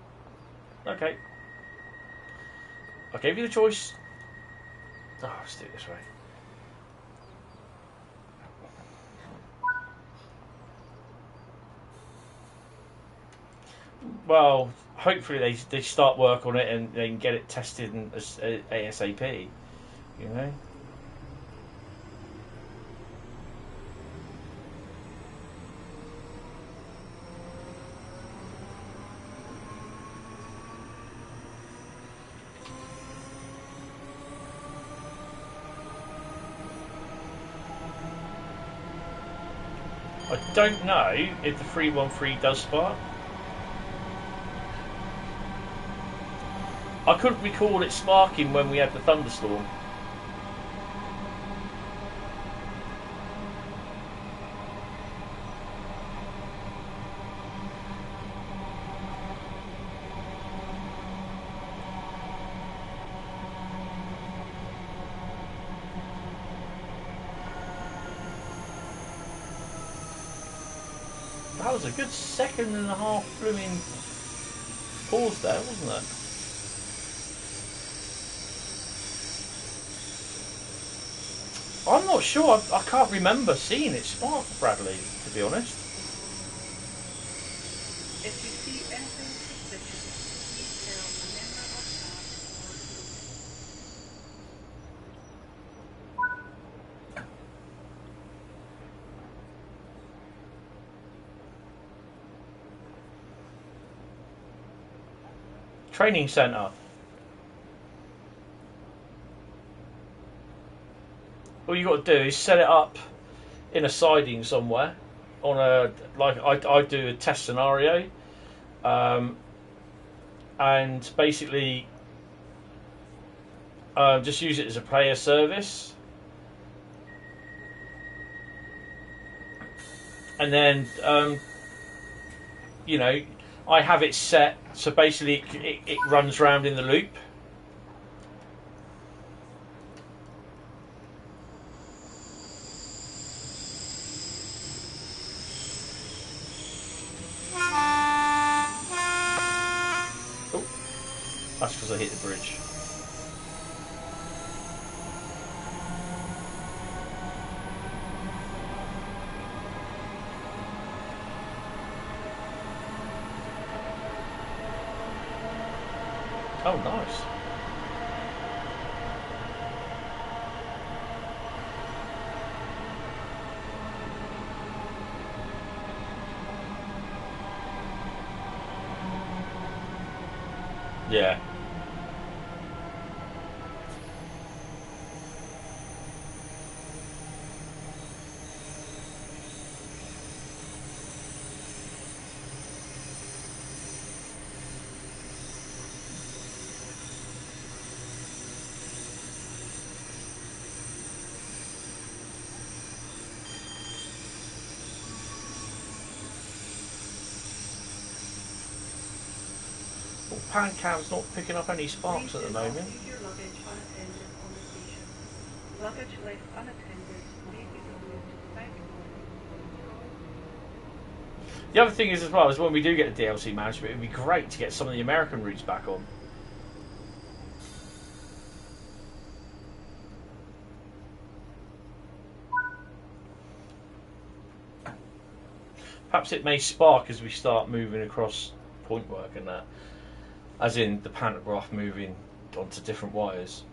Okay. I gave you the choice. Oh, let's do it this way. Well, hopefully they start work on it and they can get it tested ASAP. You know. I don't know if the 313 does spark. I couldn't recall it sparking when we had the thunderstorm. That was a good 1.5 blooming pause there, wasn't it? I'm not sure. I can't remember seeing it spark, Bradley, to be honest. If you see anything suspicious, please tell a member of staff. Training centre. All you got to do is set it up in a siding somewhere, on a I do a test scenario, and basically just use it as a player service, and then you know, I have it set so basically it runs round in the loop. That's because I hit the bridge. Oh, nice. Yeah. Pancram's not picking up any sparks at the moment. Leave your luggage unattended on the station. Luggage left unattended may be removed back. The other thing is as well is when we do get the DLC management, it would be great to get some of the American routes back on. Perhaps it may spark as we start moving across point work and that, as in the pantograph moving onto different wires.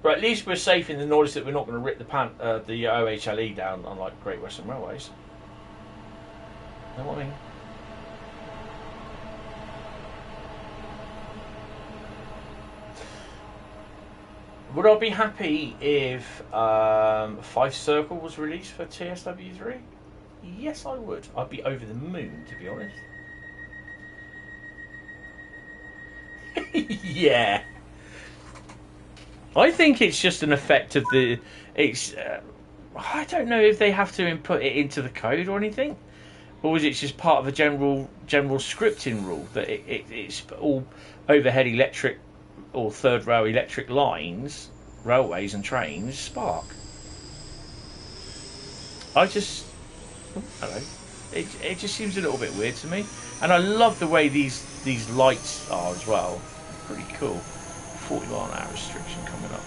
But at least we're safe in the knowledge that we're not going to rip the OHLE down, unlike Great Western Railways. Know what I mean? Would I be happy if 5 Circle was released for TSW3? Yes, I would. I'd be over the moon, to be honest. Yeah. I think it's just an effect of the... I don't know if they have to input it into the code or anything. Or is it just part of a general scripting rule that it's all overhead electric or third rail electric lines, railways and trains spark? I just... I don't know. It just seems a little bit weird to me. And I love the way these lights are as well. Pretty cool. 40 mile an hour restriction coming up.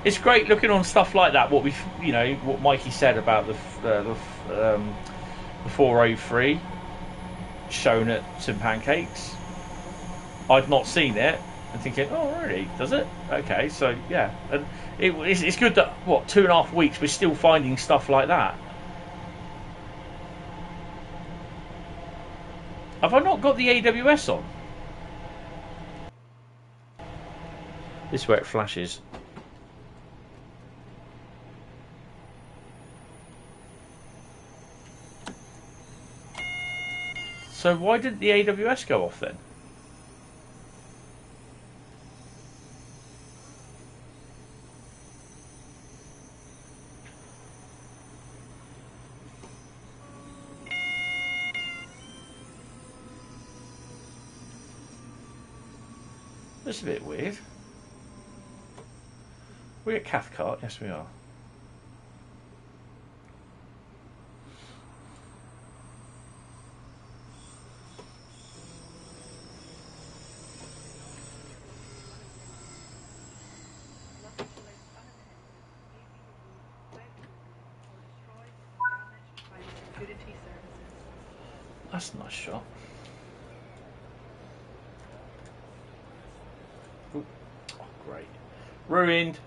It's great looking on stuff like that. What Mikey said about the 403 shown at St Pancakes. I'd not seen it and thinking, oh really? Does it? Okay, so yeah, and it's good that 2.5 weeks we're still finding stuff like that. Have I not got the AWS on? This is where it flashes. So why didn't the AWS go off then? That's a bit weird. We're at Cathcart, yes we are. That's a nice shot. Ooh. Oh, great. Ruined.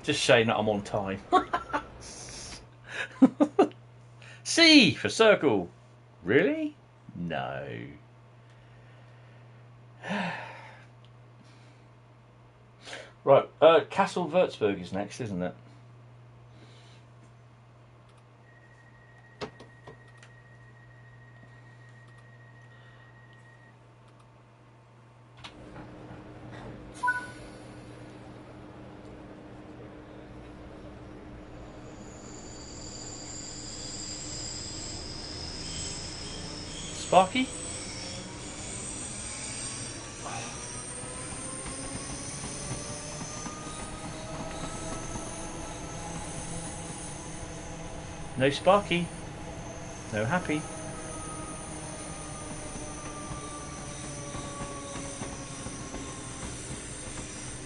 Just saying that I'm on time. C for circle. Really? No. Right, Kassel Würzburg is next, isn't it? Sparky? No Sparky. No Happy.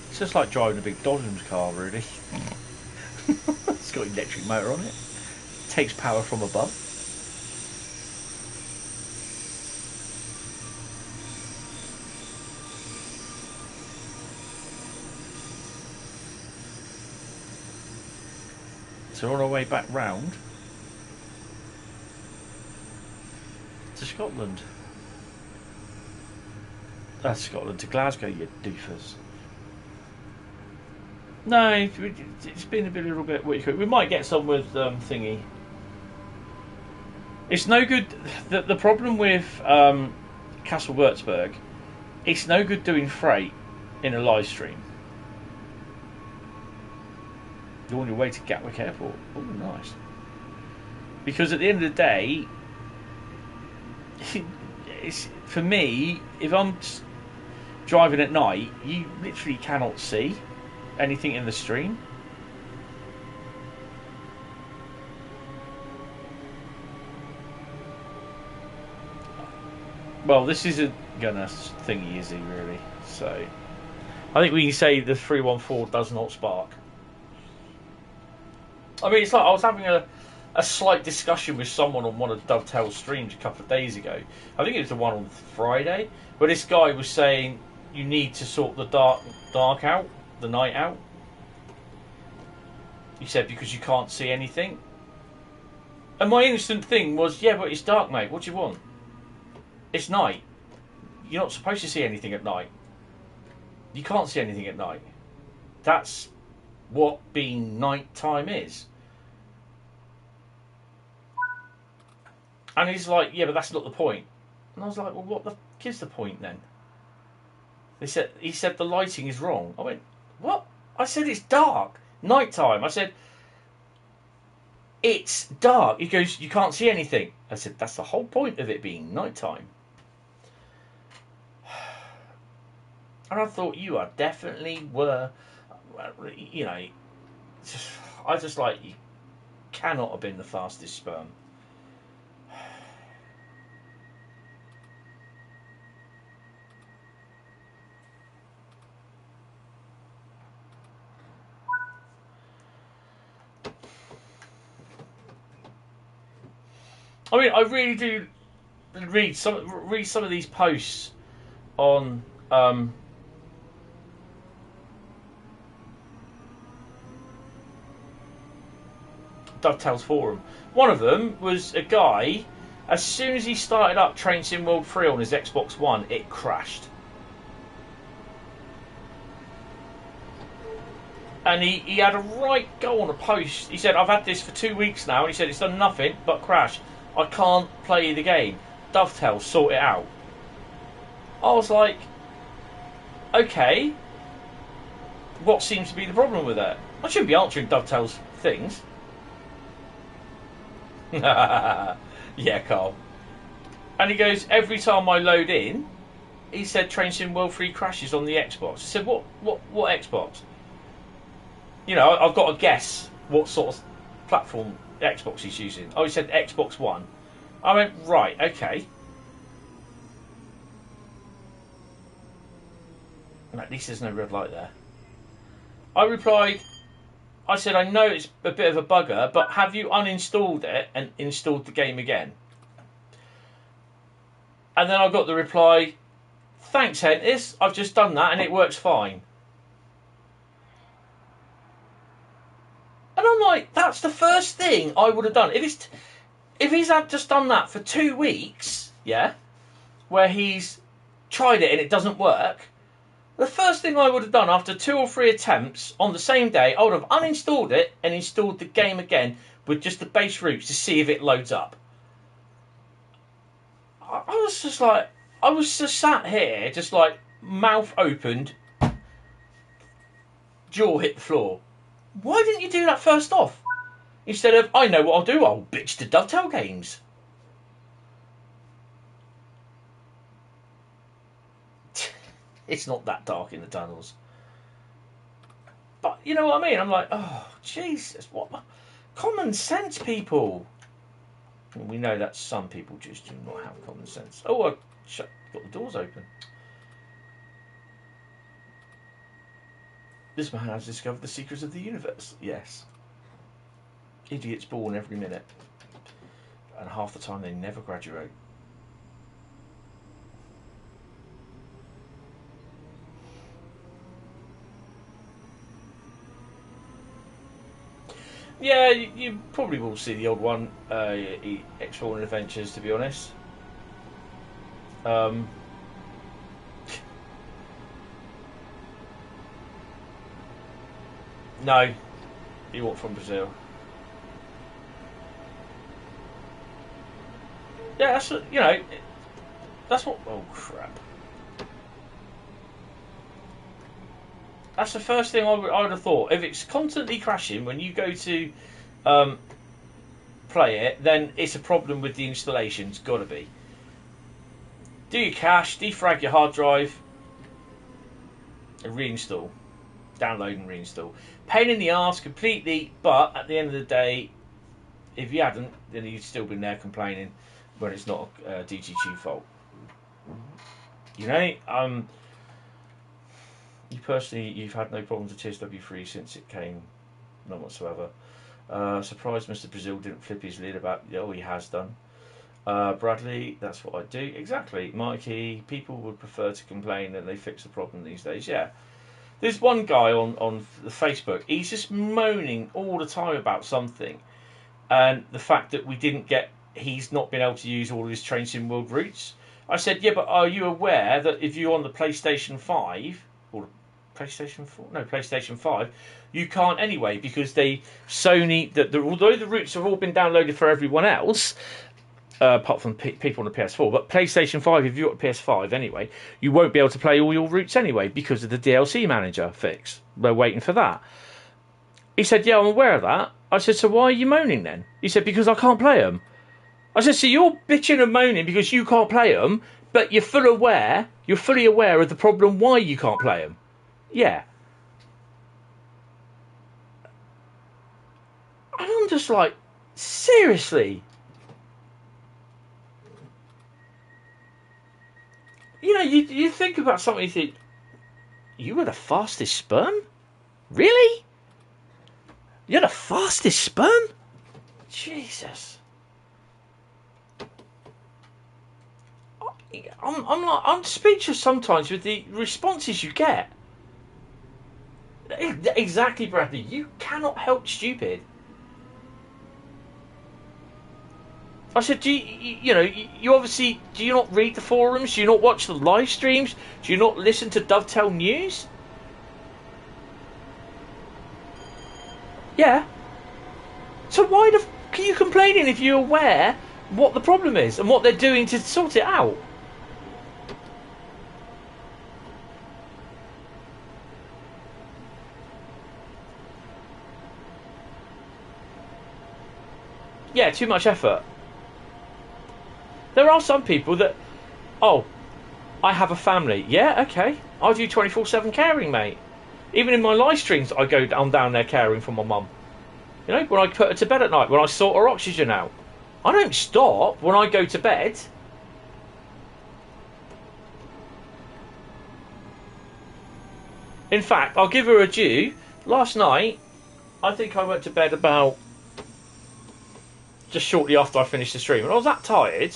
It's just like driving a big Dodgems car, really. It's got an electric motor on it. Takes power from above. So on our way back round to Scotland. That's Scotland to Glasgow, you doofers. No, it's been a little bit weak. We might get some with thingy. It's no good. The problem with Kassel Würzburg, it's no good doing freight in a live stream. You're on your way to Gatwick Airport. Oh, nice. Because at the end of the day, it's, for me, if I'm driving at night, you literally cannot see anything in the stream. Well, this isn't gonna thingy, is he, really? So, I think we can say the 314 does not spark. I mean, it's like I was having a slight discussion with someone on one of Dovetail's streams a couple of days ago. I think it was the one on Friday, where this guy was saying you need to sort the dark out, the night out. He said because you can't see anything. And my instant thing was, yeah, but it's dark, mate. What do you want? It's night. You're not supposed to see anything at night. You can't see anything at night. That's what being night time is. And he's like, yeah, but that's not the point. And I was like, well, what the fuck is the point then? He said the lighting is wrong. I went, what? I said it's dark. Night time. I said, it's dark. He goes, you can't see anything. I said, that's the whole point of it being night time. And I thought, you are definitely were, you know, I just like, you cannot have been the fastest sperm. I mean, I really do read some of these posts on Dovetail's forum. One of them was a guy. As soon as he started up Train Sim World 3 on his Xbox One, it crashed. And he had a right go on a post. He said, I've had this for 2 weeks now, and he said it's done nothing but crash. I can't play the game. Dovetail, sort it out. I was like, okay, what seems to be the problem with that? I shouldn't be answering Dovetail's things. Yeah, Carl. And he goes, every time I load in, he said Train Sim World 3 crashes on the Xbox. I said, what Xbox? You know, I've got to guess what sort of platform Xbox he's using. Oh, he said Xbox One. I went, right, okay. And at least there's no red light there. I replied, I said, I know it's a bit of a bugger, but have you uninstalled it and installed the game again? And then I got the reply, thanks, Hentis, I've just done that and it works fine. And I'm like, that's the first thing I would have done. If he's had just done that for 2 weeks, yeah, where he's tried it and it doesn't work, the first thing I would have done after 2 or 3 attempts on the same day, I would have uninstalled it and installed the game again with just the base routes to see if it loads up. I was just like, I was just sat here, just like mouth opened, jaw hit the floor. Why didn't you do that first off? Instead of, I know what I'll do, I'll bitch to Dovetail Games. It's not that dark in the tunnels. But you know what I mean? I'm like, oh, Jesus, what? Common sense, people. And we know that some people just do not have common sense. Oh, I got the doors open. This man has discovered the secrets of the universe. Yes. Idiots born every minute. And half the time they never graduate. Yeah, you probably will see the old one, Exploring Adventures, to be honest. No, he walked from Brazil. Yeah, that's what, you know, that's what. Oh crap! That's the first thing I would have thought. If it's constantly crashing when you go to play it, then it's a problem with the installation. It's got to be. Do your cache, defrag your hard drive, and reinstall. Download and reinstall. Pain in the arse completely, but at the end of the day, if you hadn't, then you'd still been there complaining when it's not a DGG fault. You know, you personally, you've had no problems with TSW3 since it came, none whatsoever. Surprised Mr. Brazil didn't flip his lid about, oh, he has done. Bradley, that's what I do. Exactly, Mikey, people would prefer to complain than they fix the problem these days. Yeah. There's one guy on the Facebook, he's just moaning all the time about something. And the fact that he's not been able to use all of his Train Sim World routes. I said, yeah, but are you aware that if you're on the PlayStation 5, or PlayStation 4? No, PlayStation 5, you can't anyway, because although the routes have all been downloaded for everyone else, apart from people on the PS4, but PlayStation 5, if you've got a PS5 anyway, you won't be able to play all your routes anyway, because of the DLC manager fix. We're waiting for that. He said, yeah, I'm aware of that. I said, so why are you moaning then? He said, because I can't play them. I said, so you're bitching and moaning because you can't play them, but you're fully aware of the problem why you can't play them. Yeah. And I'm just like, seriously? You know, you think about something, you think, you were the fastest sperm? Really? You're the fastest sperm? Jesus. I'm speechless sometimes with the responses you get. Exactly, Bradley. You cannot help stupid. I said, do you obviously, do you not read the forums? Do you not watch the live streams? Do you not listen to Dovetail News? Yeah. So why the f are you complaining if you're aware what the problem is and what they're doing to sort it out? Yeah, too much effort. There are some people that, oh, I have a family. Yeah, okay. I do 24/7 caring, mate. Even in my live streams, I'm down there caring for my mum. You know, when I put her to bed at night, when I sort her oxygen out. I don't stop when I go to bed. In fact, I'll give her a due. Last night, I think I went to bed about just shortly after I finished the stream, and I was that tired.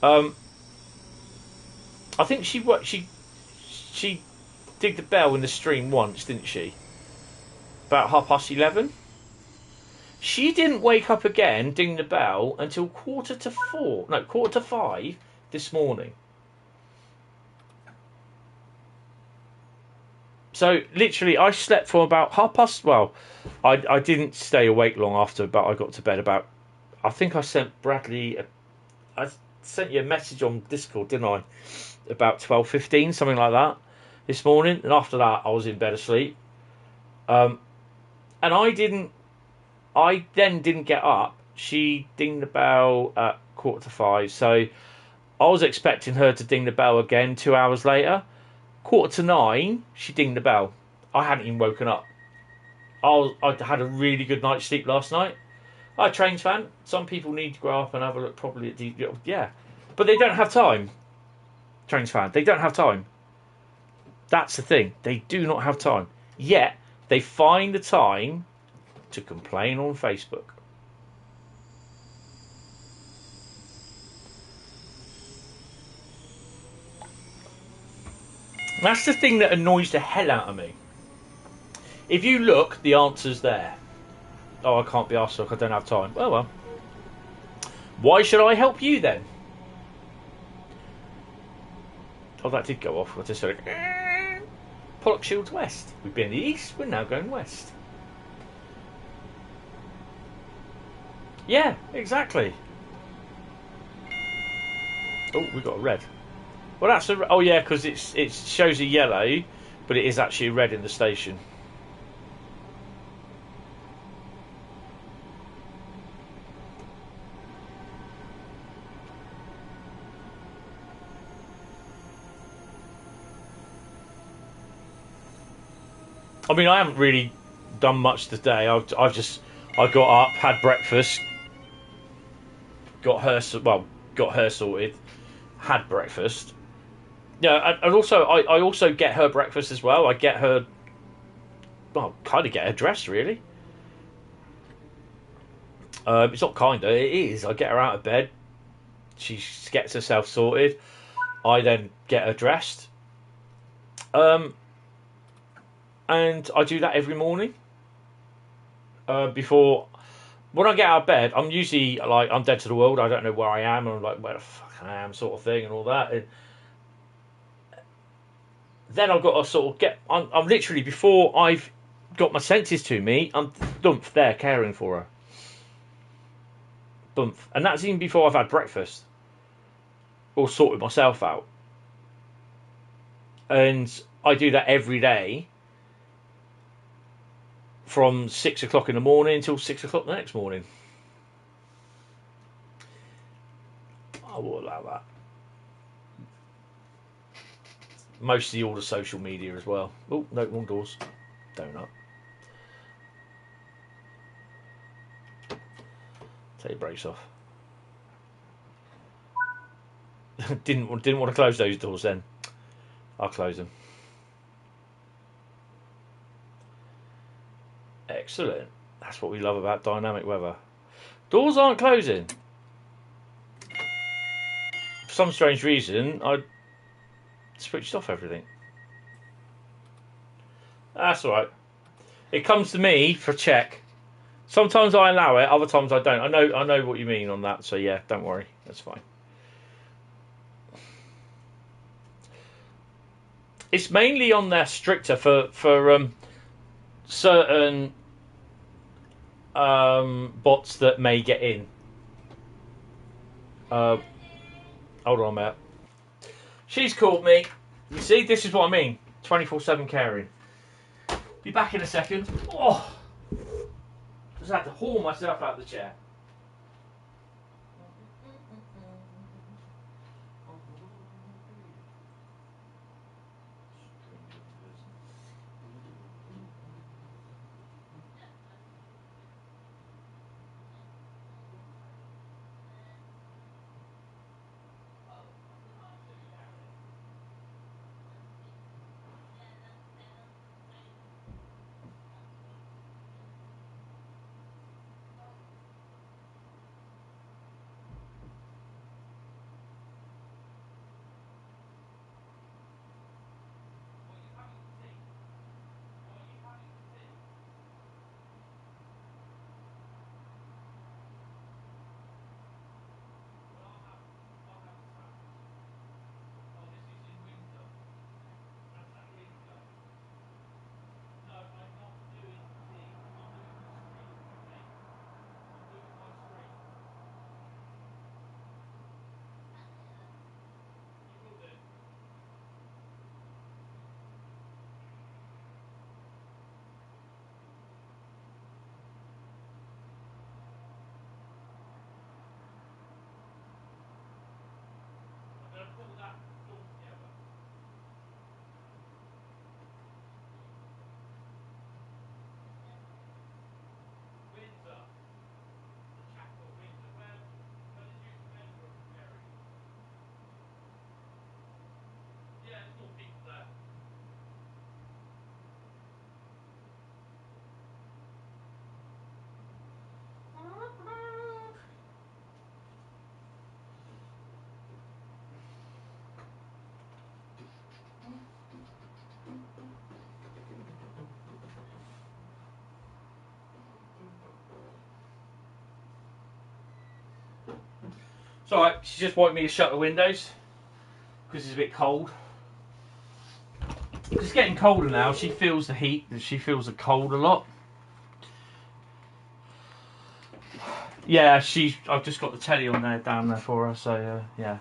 I think she did the bell in the stream once, didn't she? About 11:30. She didn't wake up again, ding the bell, until 5:15 this morning. So literally, I slept for about 30. Well, I didn't stay awake long after, but I got to bed about. I think I sent Bradley. I sent you a message on Discord, didn't I? About 12:15, something like that, this morning. And after that, I was in bed asleep. And I then didn't get up. She dinged the bell at 5:15. So I was expecting her to ding the bell again 2 hours later. 8:45, she dinged the bell. I hadn't even woken up. I had a really good night's sleep last night. Hi, Trains fan. Some people need to grow up and have a look properly at yeah, but they don't have time. Trains fan, they don't have time. That's the thing. They do not have time. Yet they find the time to complain on Facebook. That's the thing that annoys the hell out of me. If you look, the answer's there. Oh, I can't be asked, look, I don't have time. Well. Why should I help you then? Oh, that did go off. I just said, Pollock Shields West. We've been the east, we're now going west. Yeah, exactly. Oh, we got a red. Well, that's a. Oh, yeah, because it shows a yellow, but it is actually red in the station. I mean, I haven't really done much today. I got up, had breakfast, got her sorted, had breakfast, Yeah, and also I also get her breakfast as well. I get her, well, kind of get her dressed really. It's not kinda, it is. I get her out of bed. She gets herself sorted. I then get her dressed. And I do that every morning. Before, when I get out of bed, I'm usually like, I'm dead to the world. I don't know where I am. I'm like, where the fuck I am, sort of thing, and all that. And then I've got to sort of get. I'm literally, before I've got my senses to me, I'm dumped there caring for her. Bump. And that's even before I've had breakfast or sorted myself out. And I do that every day from 6 o'clock in the morning until 6 o'clock the next morning. I will allow that. Mostly all the social media as well. Oh, no, wrong doors. Donut. Take your brakes off. didn't want to close those doors then. I'll close them. Excellent. That's what we love about dynamic weather. Doors aren't closing. For some strange reason, I switched off everything. That's alright. It comes to me for check. Sometimes I allow it, other times I don't. I know what you mean on that, so yeah, don't worry. That's fine. It's mainly on there stricter for certain bots that may get in. Hold on, Matt. She's called me. You see, this is what I mean. 24/7 caring. Be back in a second. Oh, just had to haul myself out of the chair. It's alright, she just wanted me to shut the windows because it's a bit cold. It's getting colder now. She feels the heat and she feels the cold a lot. Yeah, I've just got the telly on there down there for her, so yeah.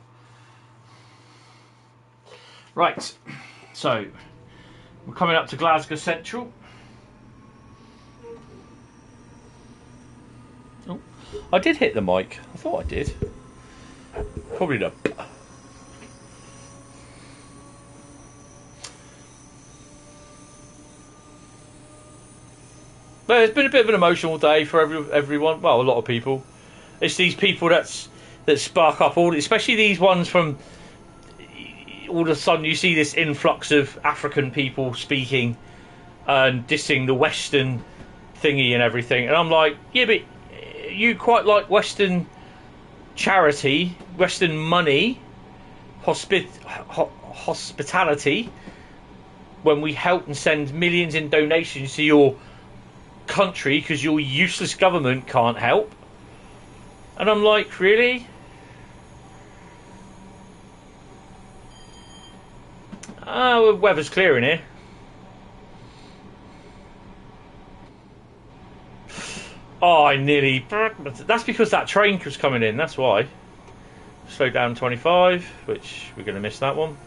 Right, so we're coming up to Glasgow Central. Oh, I did hit the mic. I thought I did. Probably not. But it's been a bit of an emotional day for everyone. Well, a lot of people. It's these people that spark up all, especially these ones from all of a sudden you see this influx of African people speaking and dissing the Western thingy and everything, and I'm like, yeah, but you quite like Western charity, Western money, hospitality, when we help and send millions in donations to your country because your useless government can't help. And I'm like, really? Oh, the weather's clearing here. Oh, I nearly... That's because that train was coming in, that's why. Slow down 25, which we're going to miss that one.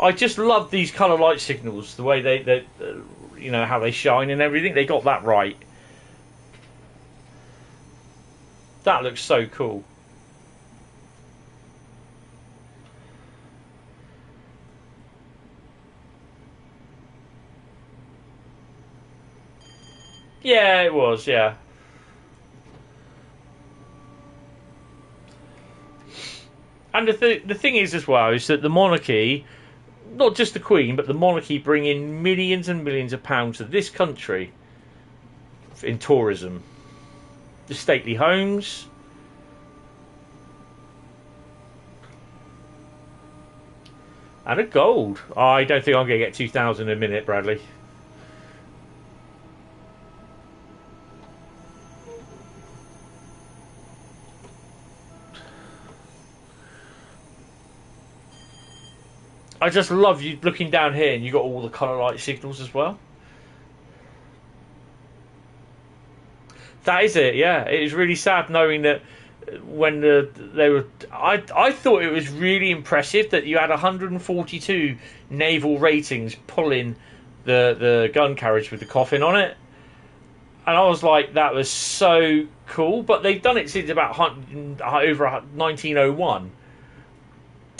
I just love these colour light signals, the way they you know, how they shine and everything. They got that right. That looks so cool. Yeah, it was, yeah. And the thing is as well, is that the monarchy, not just the Queen, but the monarchy bring in millions and millions of pounds to this country in tourism. The stately homes. And a gold. I don't think I'm going to get 2,000 in a minute, Bradley. I just love you looking down here and you got all the colour light signals as well. That is it, yeah. It is really sad knowing that when they were... I thought it was really impressive that you had 142 naval ratings pulling the gun carriage with the coffin on it. And I was like, that was so cool. But they've done it since about over 1901.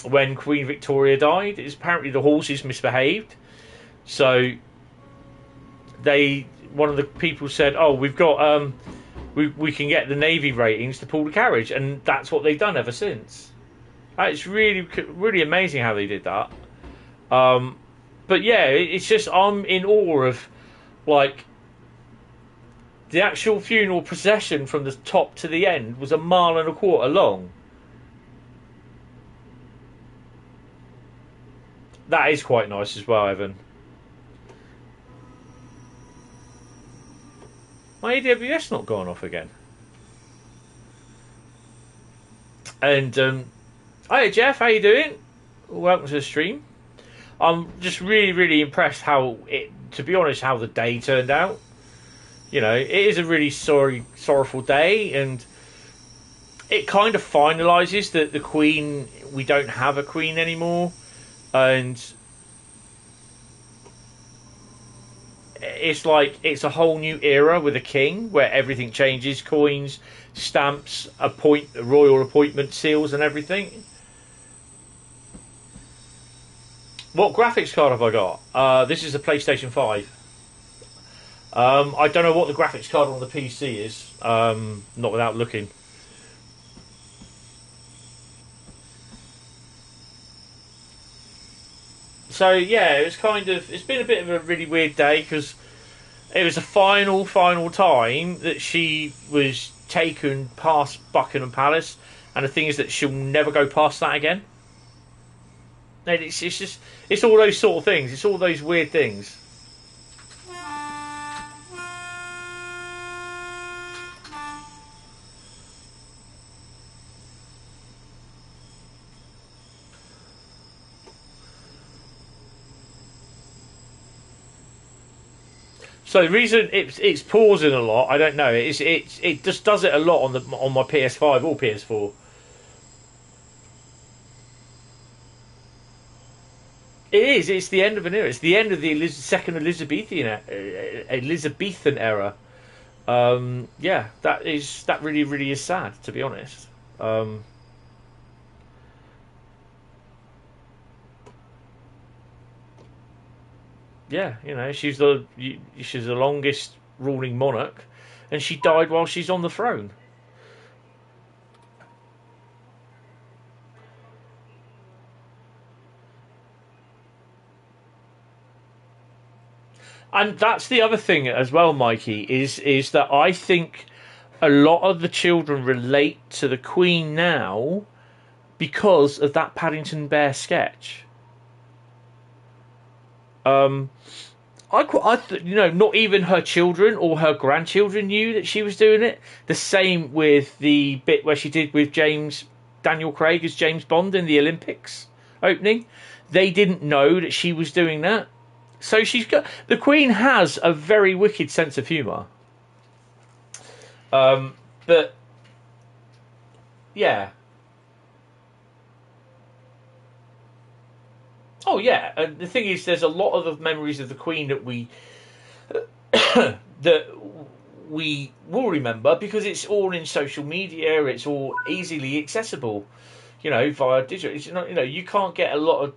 When Queen Victoria died. It's apparently the horses misbehaved, so one of the people said, oh, we've got we can get the Navy ratings to pull the carriage, and that's what they've done ever since. It's really amazing how they did that. But yeah, it's just, I'm in awe of, like, the actual funeral procession from the top to the end was 1.25 miles long. That is quite nice as well, Evan. My AWS not gone off again. And hi Jeff, how you doing? Welcome to the stream. I'm just really impressed to be honest, how the day turned out. You know, it is a really sorrowful day, and it kind of finalises that the Queen, we don't have a Queen anymore. And it's like it's a whole new era with a king where everything changes, coins, stamps, royal appointment seals and everything. What graphics card have I got? This is a PlayStation 5. I don't know what the graphics card on the PC is, not without looking. So yeah, it's been a bit of a really weird day because it was the final time that she was taken past Buckingham Palace, and the thing is that she'll never go past that again. And it's all those sort of things. It's all those weird things. So the reason it's pausing a lot, I don't know. It just does it a lot on my PS5 or PS4. It is. It's the end of an era. It's the end of the second Elizabethan era. Yeah, that really is sad, to be honest. Yeah, you know, she's the longest ruling monarch, and she died while she's on the throne. And that's the other thing as well, Mikey, is that I think a lot of the children relate to the Queen now because of that Paddington Bear sketch. Not even her children or her grandchildren knew that she was doing it. The same with the bit where she did with Daniel Craig as James Bond in the Olympics opening. They didn't know that she was doing that. So the Queen has a very wicked sense of humour. But yeah. Oh yeah, and the thing is, there's a lot of the memories of the Queen that we will remember because it's all in social media. It's all easily accessible, via digital. It's not, you can't get a lot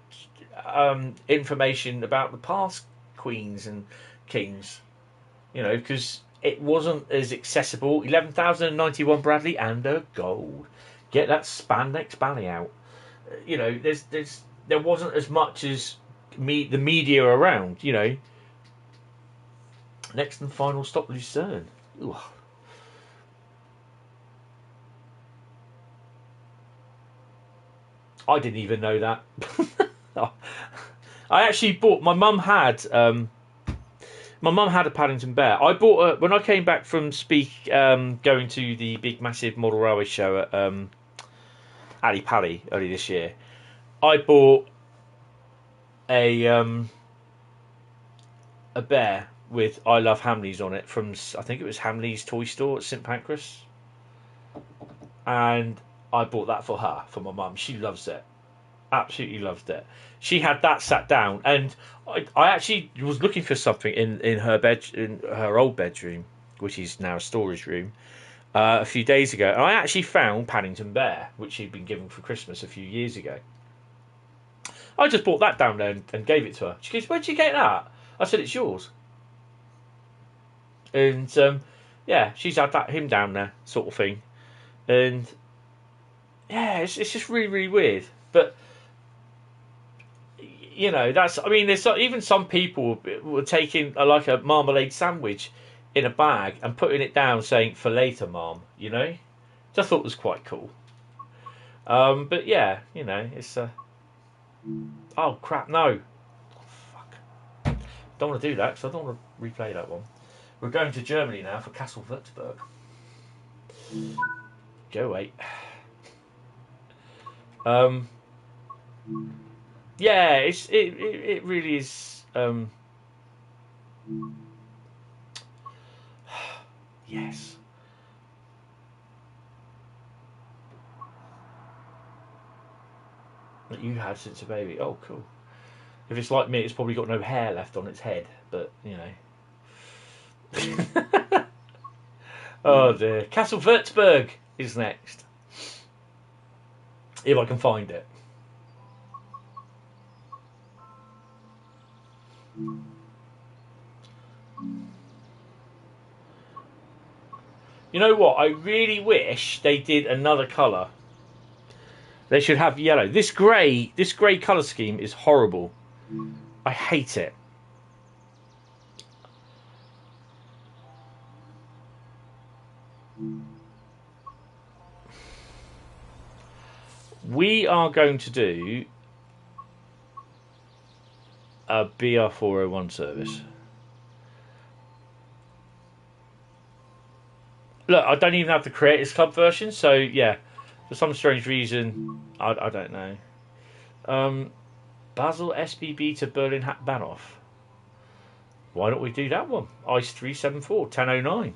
of information about the past queens and kings, because it wasn't as accessible. 11,091 Bradley and a gold. Get that spandex bally out. There wasn't as much as the media around, Next and final stop, Lucerne. Ooh. I didn't even know that. I actually bought. My mum had a Paddington Bear. I bought when I came back from going to the big massive model railway show at Ali Pally early this year. I bought a bear with "I Love Hamleys" on it from, I think it was Hamleys Toy Store at St Pancras, and I bought that for her, for my mum. She loves it, absolutely loved it. She had that sat down, and I actually was looking for something in her old bedroom, which is now a storage room, a few days ago, and I actually found Paddington Bear, which she'd been given for Christmas a few years ago. I just brought that down there and gave it to her. She goes, "Where'd you get that?" I said, "It's yours." And she's had him down there, sort of thing. And yeah, it's just really, really weird. But there's even some people were taking like a marmalade sandwich in a bag and putting it down, saying "for later, Mom." Which I thought was quite cool. But yeah, it's oh crap, no. Oh, fuck. Don't want to do that because I don't want to replay that one. We're going to Germany now for Kassel Würzburg. Go away. Yeah, it really is. Yes. That you have since a baby. Oh, cool. If it's like me, it's probably got no hair left on its head, but Oh dear. Kassel Würzburg is next. If I can find it. You know what? I really wish they did another colour. They should have yellow. This grey colour scheme is horrible. I hate it. We are going to do a BR401 service. Look, I don't even have the Creators Club version, so yeah, for some strange reason, I don't know. Basel SBB to Berlin Hauptbahnhof. Why don't we do that one? ICE 374, 1009.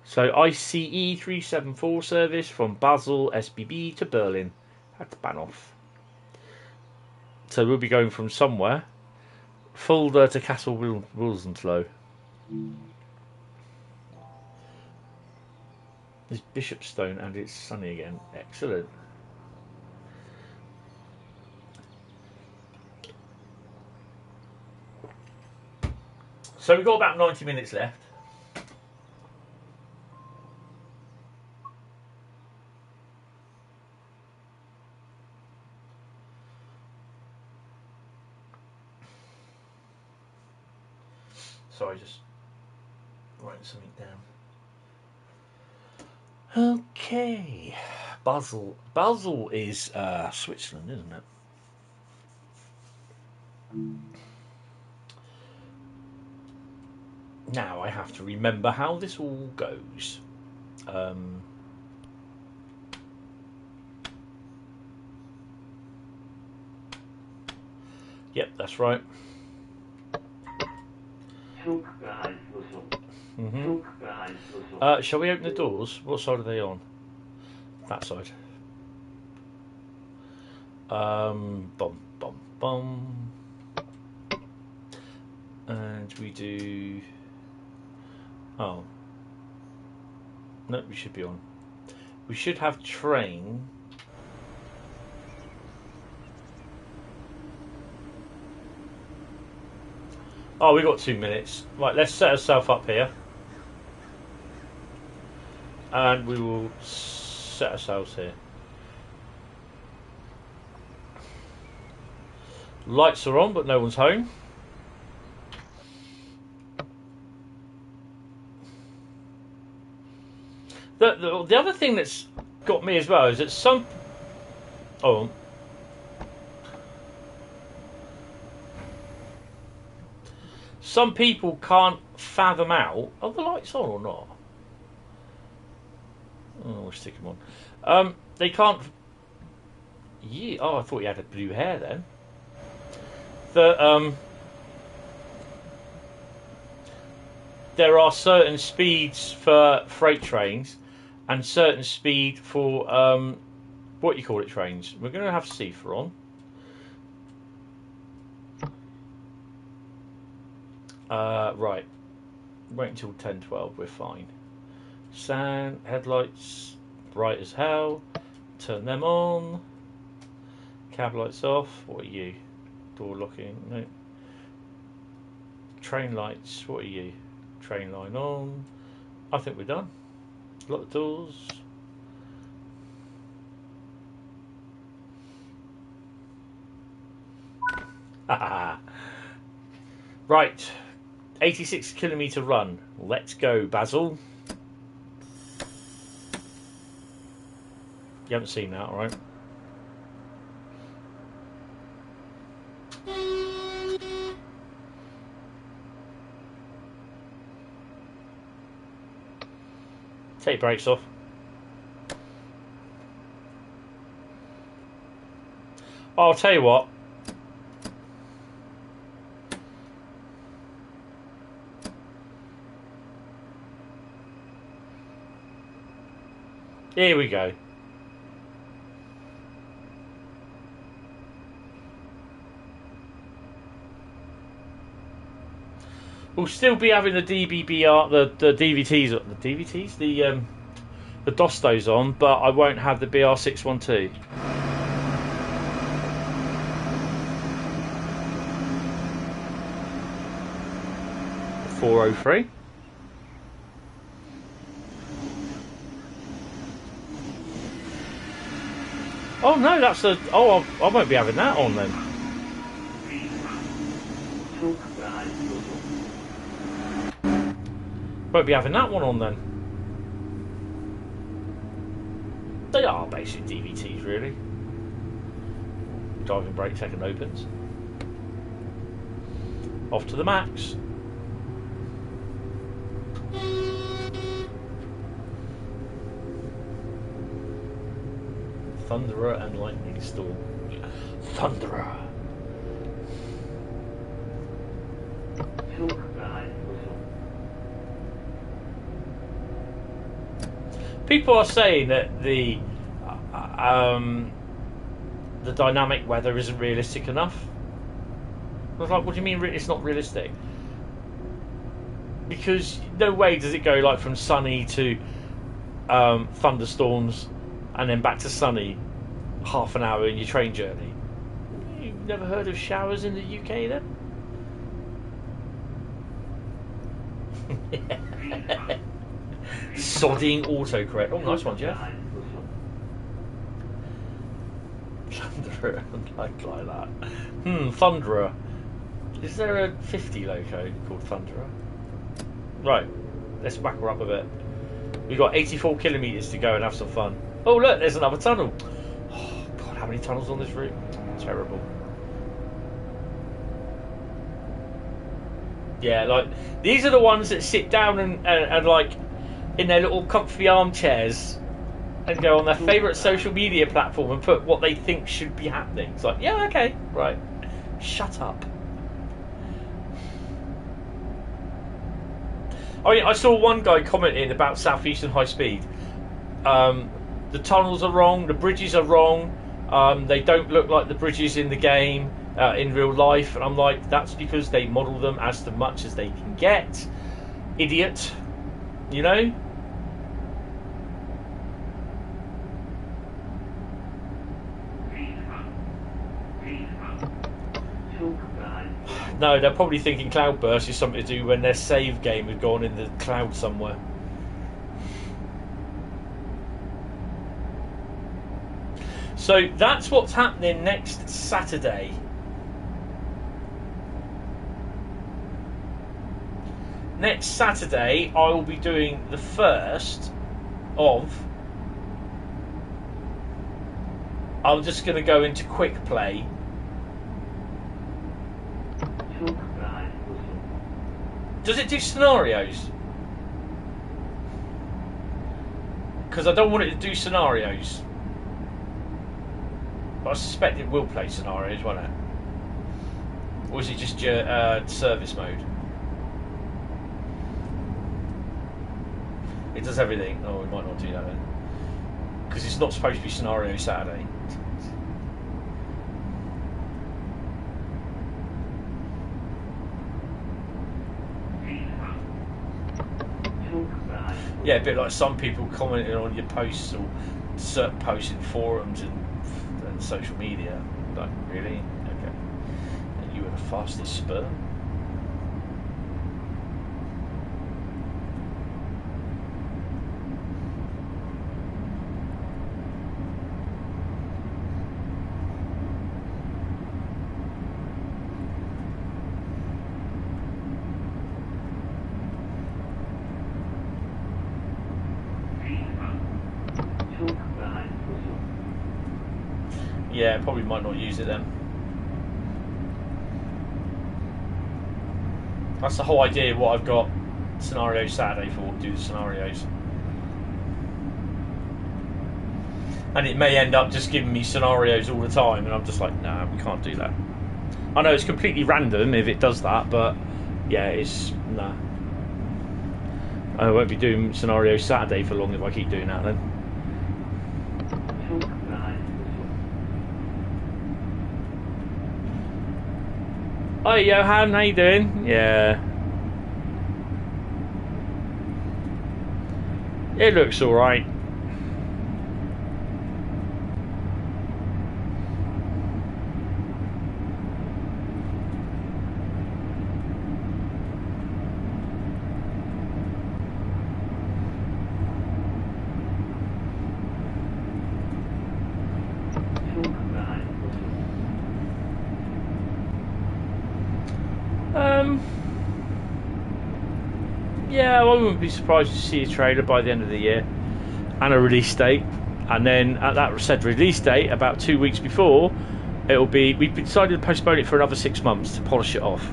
So ICE 374 service from Basel SBB to Berlin Hauptbahnhof. So we'll be going from somewhere. Fulda to Kassel Würzburg. It's Bishopstone and it's sunny again. Excellent. So we've got about 90 minutes left. Sorry, just writing something down. Okay, Basel. Basel is Switzerland, isn't it? Now I have to remember how this all goes. Yep, that's right. Shall we open the doors? What side are they on? That side. Bum, bum, bum. And we do... Oh. No, we should be on. We should have train. Oh, we got 2 minutes. Right, let's set ourselves up here. And we will set ourselves here. Lights are on, but no one's home. The other thing that's got me as well is that some... Oh. Some people can't fathom out... Are the lights on or not? Oh, we'll stick them on. They can't... Yeah. Oh, I thought you had a blue hair then. There are certain speeds for freight trains and certain speed for what you call it trains. We're going to have CIFA on. Right. Wait until 10:12. We're fine. Sound headlights bright as hell. Turn them on. Cab lights off. What are you? Door locking. No. Train lights. What are you? Train line on. I think we're done. Lock the doors. Right. 86-kilometre run. Let's go, Basel. You haven't seen that, alright? Take your brakes off. I'll tell you what. Here we go. We'll still be having the DBBR, the DVTs, the Dostos on, but I won't have the BR612. .403. Oh no, that's the. Oh, I won't be having that on then. Won't be having that one on then. They are basic DVTs, really. Driving brake, second opens. Off to the max. Thunderer and lightning storm. Thunderer. People are saying that the dynamic weather isn't realistic enough. I was like, what do you mean it's not realistic? Because no way does it go like from sunny to thunderstorms and then back to sunny half an hour in your train journey. You've never heard of showers in the UK then? Sodding autocorrect. Oh, nice one, Jeff. Thunderer, like that. Thunderer. Is there a 50 loco called Thunderer? Right, let's back her up a bit. We've got 84 kilometres to go and have some fun. Oh look, there's another tunnel. Oh God, how many tunnels on this route? Terrible. Yeah, like these are the ones that sit down and like in their little comfy armchairs and go on their favourite social media platform and put what they think should be happening. It's like, yeah, okay, right. Shut up. I mean, I saw one guy commenting about Southeastern Highspeed. The tunnels are wrong, the bridges are wrong, they don't look like the bridges in the game, in real life, and I'm like, that's because they model them as much as they can get. Idiot. You know? No, they're probably thinking Cloudburst is something to do when their save game had gone in the cloud somewhere. So that's what's happening next Saturday. Next Saturday, I will be doing the first of... I'm just going to go into quick play. Does it do scenarios? Because I don't want it to do scenarios. But I suspect it will play scenarios, won't it? Or is it just your service mode? It does everything. Oh, we might not do that then. Because it's not supposed to be scenario Saturday. Yeah, a bit like some people commenting on your posts or certain posts in forums and social media. Like, really? Okay. And you were the fastest sperm? Yeah, probably might not use it then. That's the whole idea of what I've got Scenario Saturday for, do the scenarios. And it may end up just giving me scenarios all the time, and I'm just like, nah, we can't do that. I know it's completely random if it does that, but yeah, it's, nah. I won't be doing Scenario Saturday for long if I keep doing that then. Hi Johan, how you doing? Yeah. It looks alright. Yeah, I wouldn't be surprised to see a trailer by the end of the year and a release date. And then at that said release date, about 2 weeks before, it'll be, we've decided to postpone it for another 6 months to polish it off.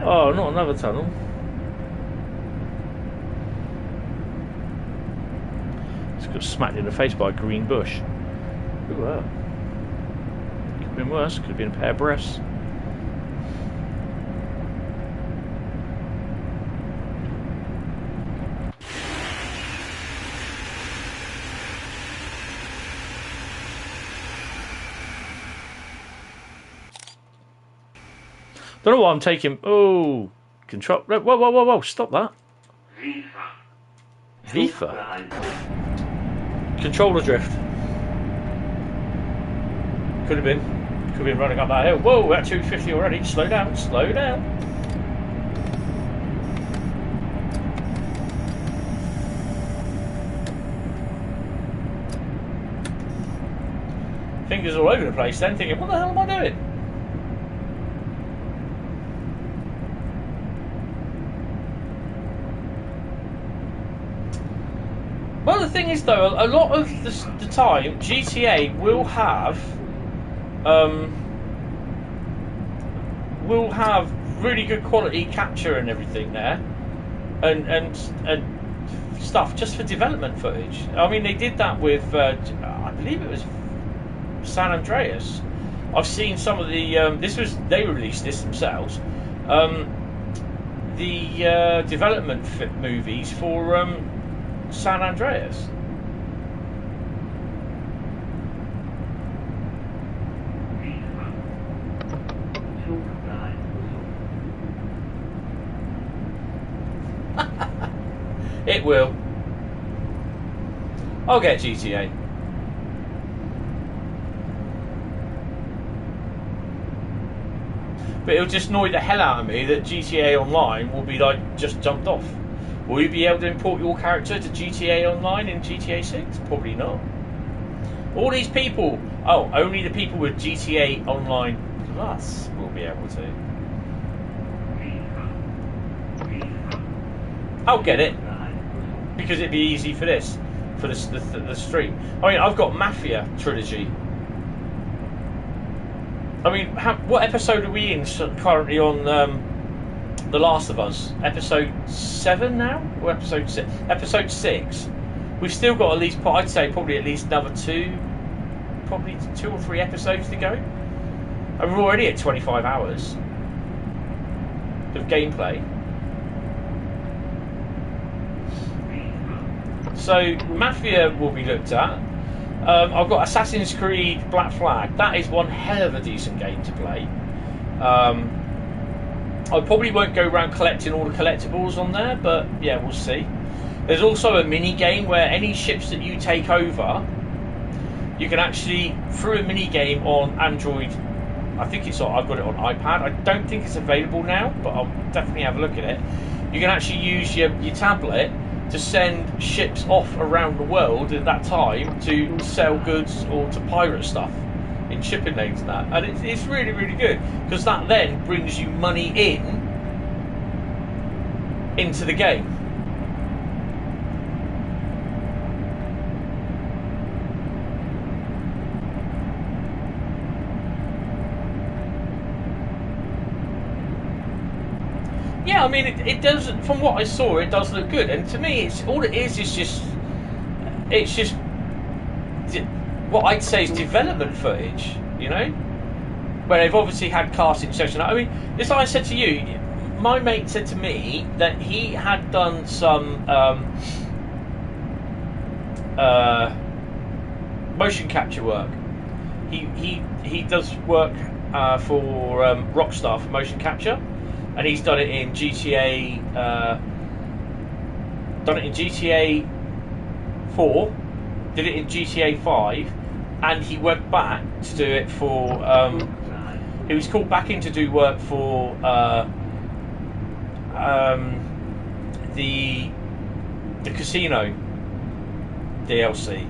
Oh, not another tunnel. Got smacked in the face by a green bush. Ooh, wow. Could have been worse. Could have been a pair of breasts. Don't know why I'm taking. Oh, control. Whoa, whoa, whoa, whoa! Stop that. Vifa. Controller drift. Could have been running up that hill. Whoa, we're at 250 already. Slow down, slow down. fingers all over the place then, thinking, what the hell am I doing? Well, the thing is, though, a lot of the time, GTA will have really good quality capture and everything there, and stuff just for development footage. I mean, they did that with, I believe it was San Andreas. I've seen some of the they released this themselves. The development movies for San Andreas. It will. I'll get GTA. But it'll just annoy the hell out of me that GTA Online will be like just jumped off. Will you be able to import your character to GTA Online in GTA 6? Probably not. All these people, only the people with GTA Online Plus will be able to. I'll get it because it'd be easy for the stream. I mean, I've got Mafia Trilogy. I mean, what episode are we in currently on The Last of Us? Episode 7 now? Or episode 6? Episode 6. We've still got at least, I'd say probably at least another 2 or 3 episodes to go. And we're already at 25 hours of gameplay. So, Mafia will be looked at. I've got Assassin's Creed Black Flag. That is one hell of a decent game to play. I probably won't go around collecting all the collectibles on there, but yeah, we'll see. There's also a mini game where any ships that you take over, you can actually, through a mini game on Android, I think I've got it on iPad. I don't think it's available now, but I'll definitely have a look at it. You can actually use your tablet to send ships off around the world at that time to sell goods or to pirate stuff in shipping lanes and that. And it's really, really good because that then brings you money into the game. Yeah, I mean, it does. From what I saw, it does look good, and to me, it's just what I'd say is development footage. You know, where they've obviously had casting session. I mean, it's like I said to you. My mate said to me that he had done some motion capture work. He does work for Rockstar for motion capture. And he's done it in GTA. Done it in GTA 4. Did it in GTA 5, and he went back to do it for. He was called back in to do work for the casino DLC,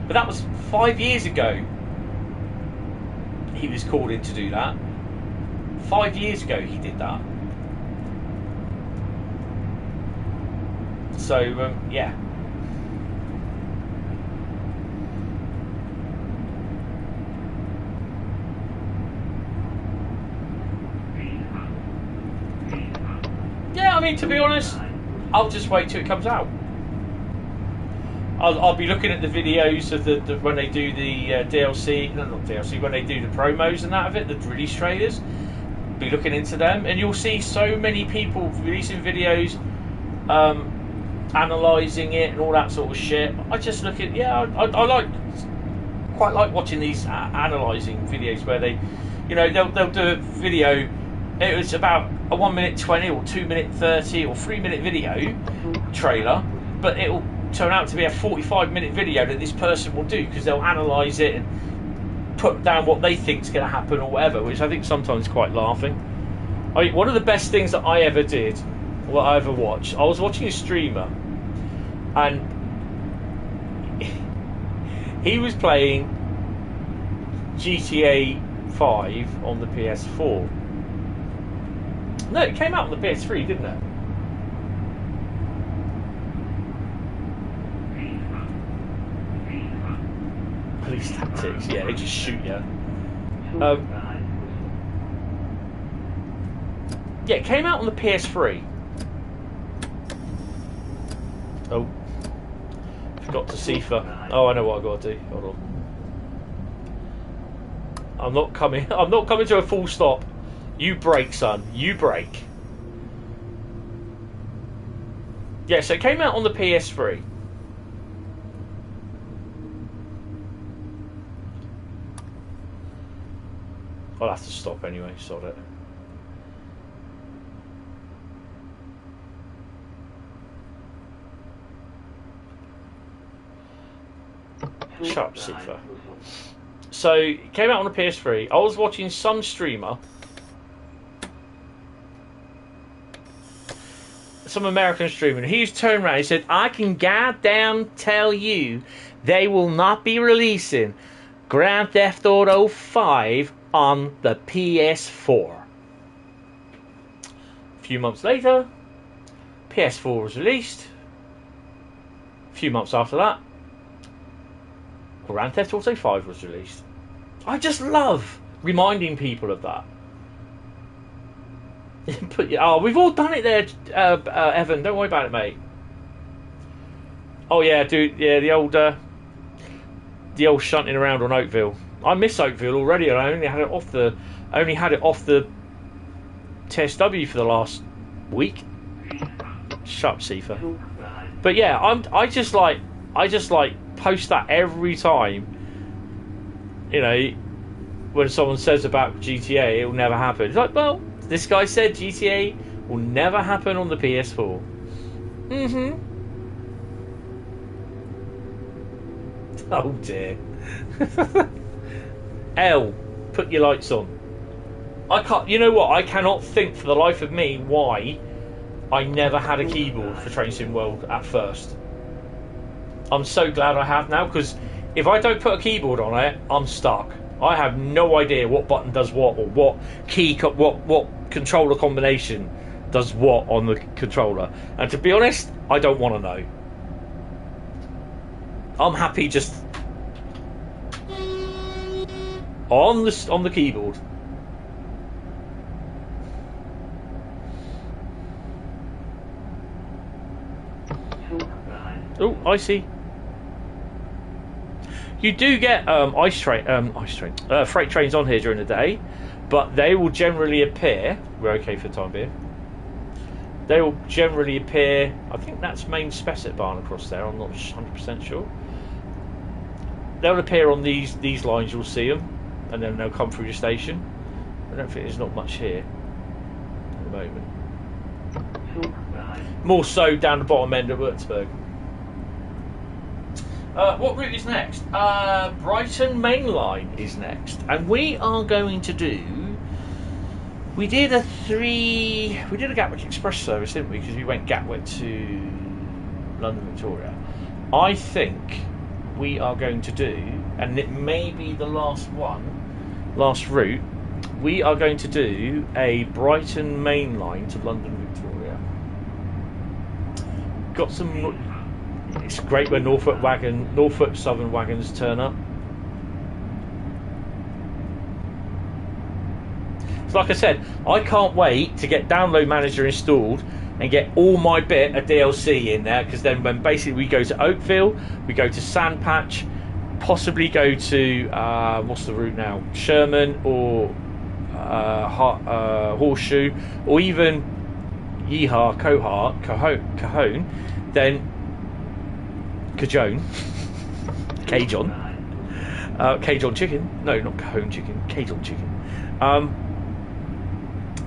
but that was 5 years ago. He was called in to do that. 5 years ago, he did that. So, yeah. Yeah, I mean, to be honest, I'll just wait till it comes out. I'll be looking at the videos of the when they do the DLC, no, not DLC, when they do the promos and that of it, the release trailers. Be looking into them, and you'll see so many people releasing videos, analysing it and all that sort of shit. I just look at, I quite like watching these analysing videos where they, you know, they'll do a video. It was about a 1 minute 20 or 2 minute 30 or 3 minute video trailer, but it'll turn out to be a 45-minute video that this person will do because they'll analyse it and put down what they think is going to happen or whatever, which I think sometimes is quite laughing. I mean, one of the best things that I ever did, what I ever watched, I was watching a streamer, and he was playing GTA 5 on the PS4. No, it came out on the PS3, didn't it? Police tactics, yeah, they just shoot you. Yeah, it came out on the PS3. Oh, forgot to cipher. Oh, I know what I got to do. Hold on. I'm not coming to a full stop. You brake, son. You brake. Yeah, so it came out on the PS3. I'll have to stop anyway, sod it. Shut up, Sifa. So, it came out on the PS3. I was watching some streamer, some American streamer, and he's turned around and he said, I can goddamn tell you they will not be releasing Grand Theft Auto 5 on the PS4. A few months later, PS4 was released. A few months after that, Grand Theft Auto 5 was released. I just love reminding people of that. Oh, we've all done it there, Evan. Don't worry about it, mate. Oh yeah, dude. Yeah, the old shunting around on Oakville. I miss Oakville already, and I only had it off the TSW for the last week. Shut up, Sifa. But yeah, I just like post that every time. You know, when someone says about GTA, it will never happen. It's like, well, this guy said GTA will never happen on the PS4. Oh dear. L, put your lights on. I can't. You know what? I cannot think for the life of me why I never had a keyboard for Train Sim World at first. I'm so glad I have now, because if I don't put a keyboard on it, I'm stuck. I have no idea what button does what, or what key, what controller combination does what on the controller. And to be honest, I don't want to know. I'm happy just on the keyboard. Oh, I see. You do get freight trains on here during the day, but they will generally appear. We're okay for the time being. They will generally appear. I think that's main Spessart barn across there. I'm not 100% sure. They'll appear on these lines. You'll see them, and then they'll come through the station. I don't think there's not much here at the moment. More so down the bottom end of Wurzburg. What route is next? Brighton Mainline is next, and we are going to do. We did a Gatwick Express service, didn't we? Because we went Gatwick to London Victoria. I think we are going to do, and it may be the last route. We are going to do a Brighton Mainline to London Victoria. Got some. It's great when Norfolk Southern wagons turn up. So like I said, I can't wait to get Download Manager installed and get all my bit of DLC in there, because then when basically we go to Oakville, we go to Sandpatch, possibly go to what's the route now? Sherman or Horseshoe, or even Yeehaw, Cajon, then Cajon chicken. No, not Cajon chicken. Cajon chicken.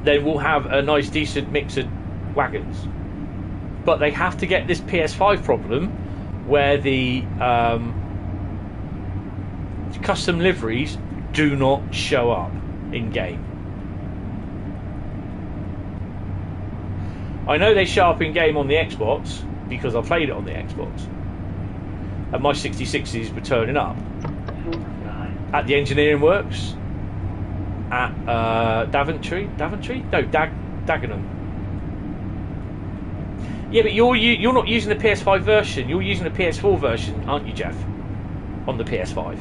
Then we'll have a nice, decent mix of wagons. But they have to get this PS5 problem where the custom liveries do not show up in game. I know they show up in game on the Xbox because I played it on the Xbox. And my 66s were turning up. at the engineering works at Daventry? No, Dagenham. Yeah, but you're not using the PS5 version. You're using the PS4 version, aren't you, Jeff? On the PS5.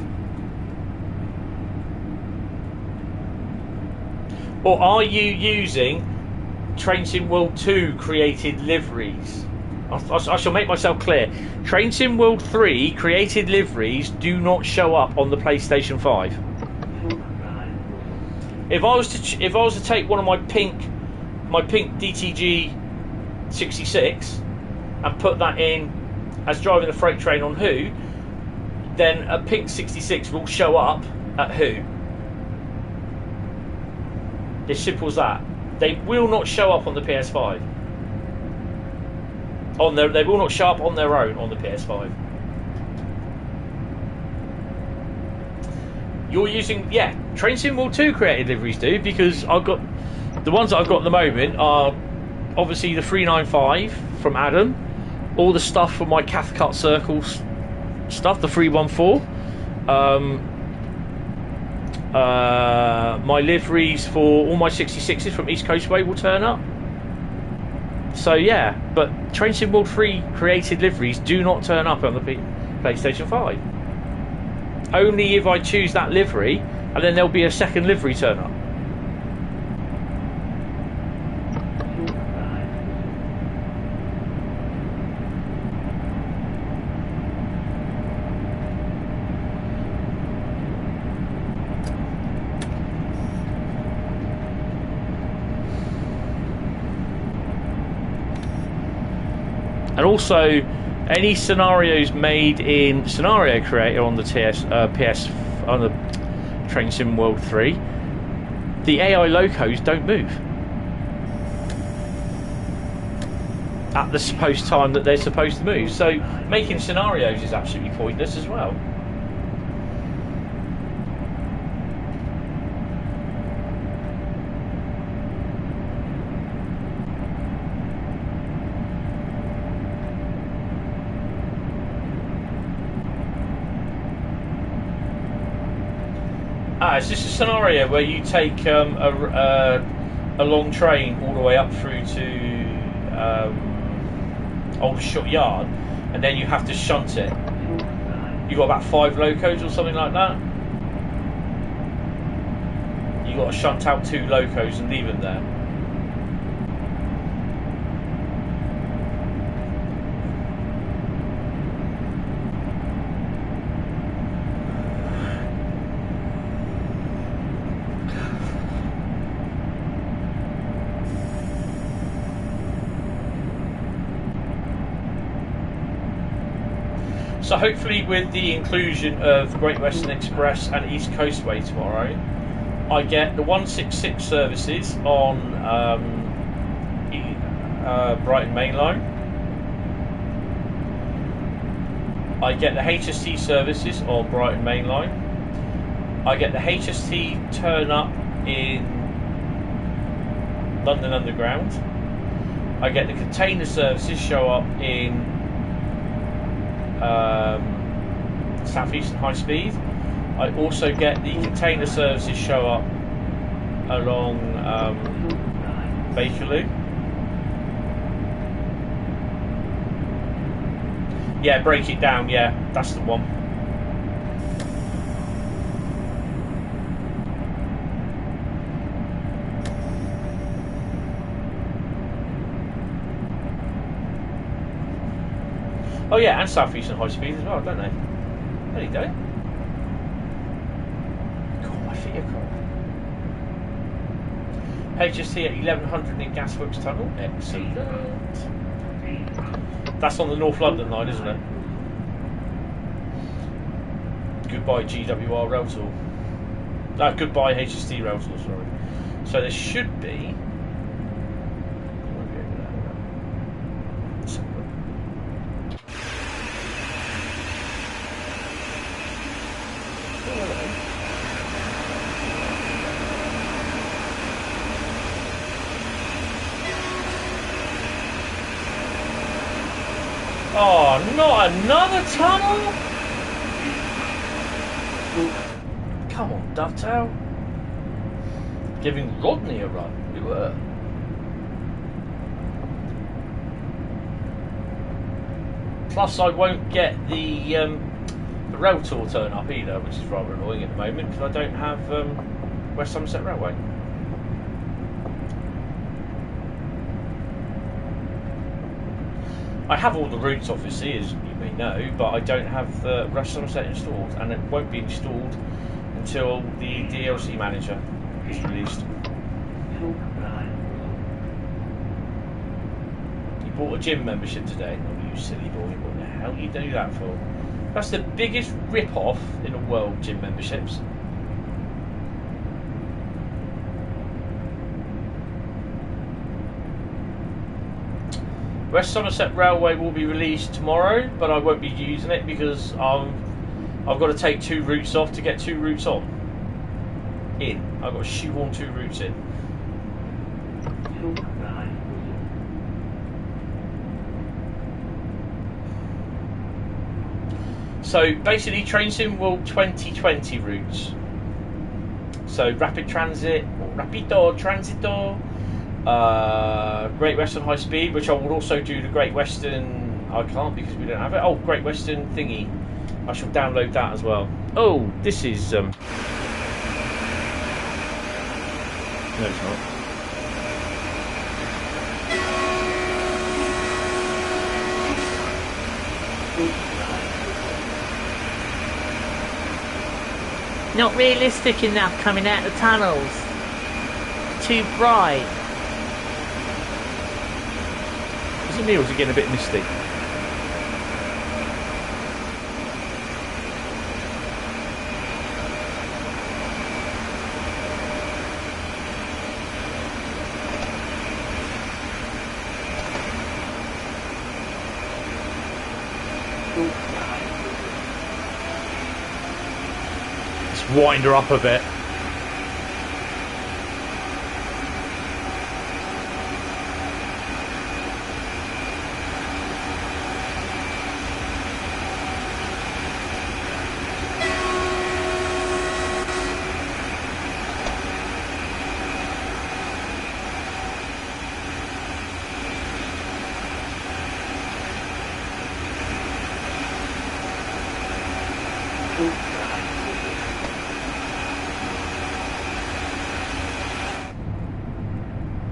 Or are you using Train Sim World 2 created liveries? I shall make myself clear. Train Sim World 3 created liveries do not show up on the PlayStation 5. If I was to take one of my pink DTG 66 and put that in as driving the freight train on Who, then a pink 66 will show up at Who. As simple as that. They will not show up on the PS5. They will not show up on their own on the PS5. You're using, yeah, Train Sim World 2 created liveries do, because I've got the ones that I've got at the moment are obviously the 395 from Adam, all the stuff from my Cathcart Circle stuff, the 314. My liveries for all my 66s from East Coast Way will turn up. So yeah, but Train Sim World 3 created liveries do not turn up on the PlayStation 5. Only if I choose that livery, and then there'll be a second livery turn up. And also, any scenarios made in Scenario Creator on the PS on the Train Sim World 3, the AI locos don't move at the supposed time that they're supposed to move. So making scenarios is absolutely pointless as well. It's just a scenario where you take a long train all the way up through to Aldershot Yard, and then you have to shunt it. You've got about 5 locos or something like that. You've got to shunt out 2 locos and leave them there. So hopefully with the inclusion of Great Western Express and East Coastway tomorrow, I get the 166 services on Brighton Mainline. I get the HST services on Brighton Mainline. I get the HST turn up in London Underground. I get the container services show up in Southeastern Highspeed. I also get the container services show up along Bakerloo. Yeah, break it down. Yeah, that's the one. Oh yeah, and Southeastern Highspeed as well, don't they? There you go. God, my feet are cold. HST at 1100 in Gasworks Tunnel. Excellent. That's on the North London line, isn't it? Goodbye GWR Railtour. Goodbye HST Railtour, sorry. So there should be... Oh, not another tunnel? Come on, Dovetail. Giving Rodney a run. We were. Plus, I won't get the rail tour turn up either, which is rather annoying at the moment because I don't have West Somerset Railway. I have all the routes, obviously, as you may know, but I don't have the West Somerset installed, and it won't be installed until the DLC manager is released. You bought a gym membership today? Oh, you silly boy, what the hell do you do that for? That's the biggest rip-off in the world, gym memberships. West Somerset Railway will be released tomorrow, but I won't be using it because I've got to take 2 routes off to get 2 routes on. I've got to shoehorn 2 routes in. So basically, TrainSim will 2020 routes. So Rapid Transit or Rapido Transito. Great Western High Speed, which I will also do the Great Western. I can't because we don't have it. Oh, Great Western thingy. I shall download that as well. Oh, this is no, it's not. Not realistic enough coming out the tunnels. Too bright. Is it me or is it getting a bit misty? Let's wind her up a bit.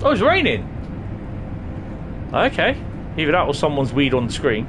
Oh, it's raining. Okay. Either that or someone's weed on the screen.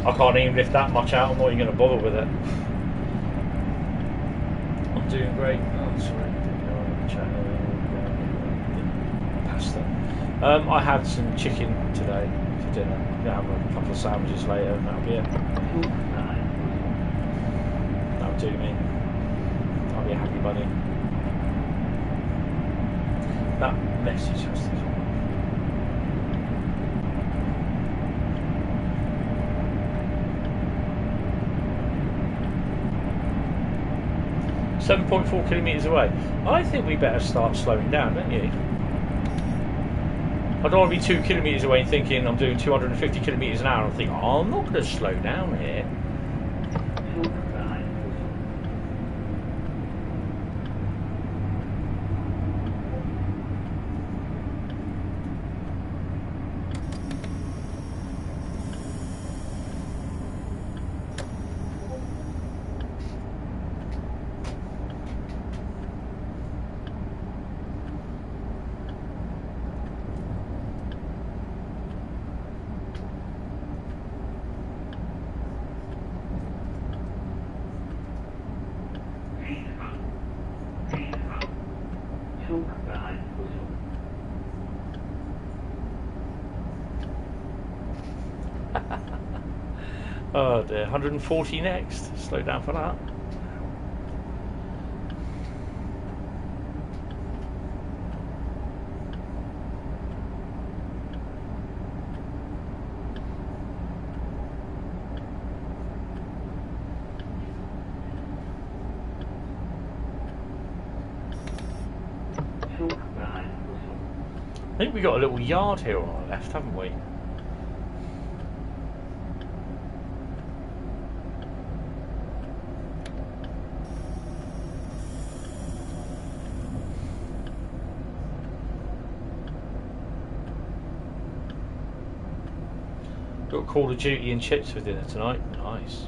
I can't even lift that much out. I'm not even going to bother with it. I'm doing great. Oh, sorry. Pasta. I had some chicken today for dinner. I'm going to have a couple of sandwiches later and that'll be it. That'll do me. I'll be a happy bunny. That message has to 7.4 kilometres away. I think we better start slowing down, don't you? I don't want to be 2 kilometres away and thinking I'm doing 250 kilometres an hour and think, oh, I'm not going to slow down here. Oh dear, 140 next. Slow down for that. I think we got a little yard here on our left, haven't we? Got Call of Duty and chips for dinner tonight. Nice.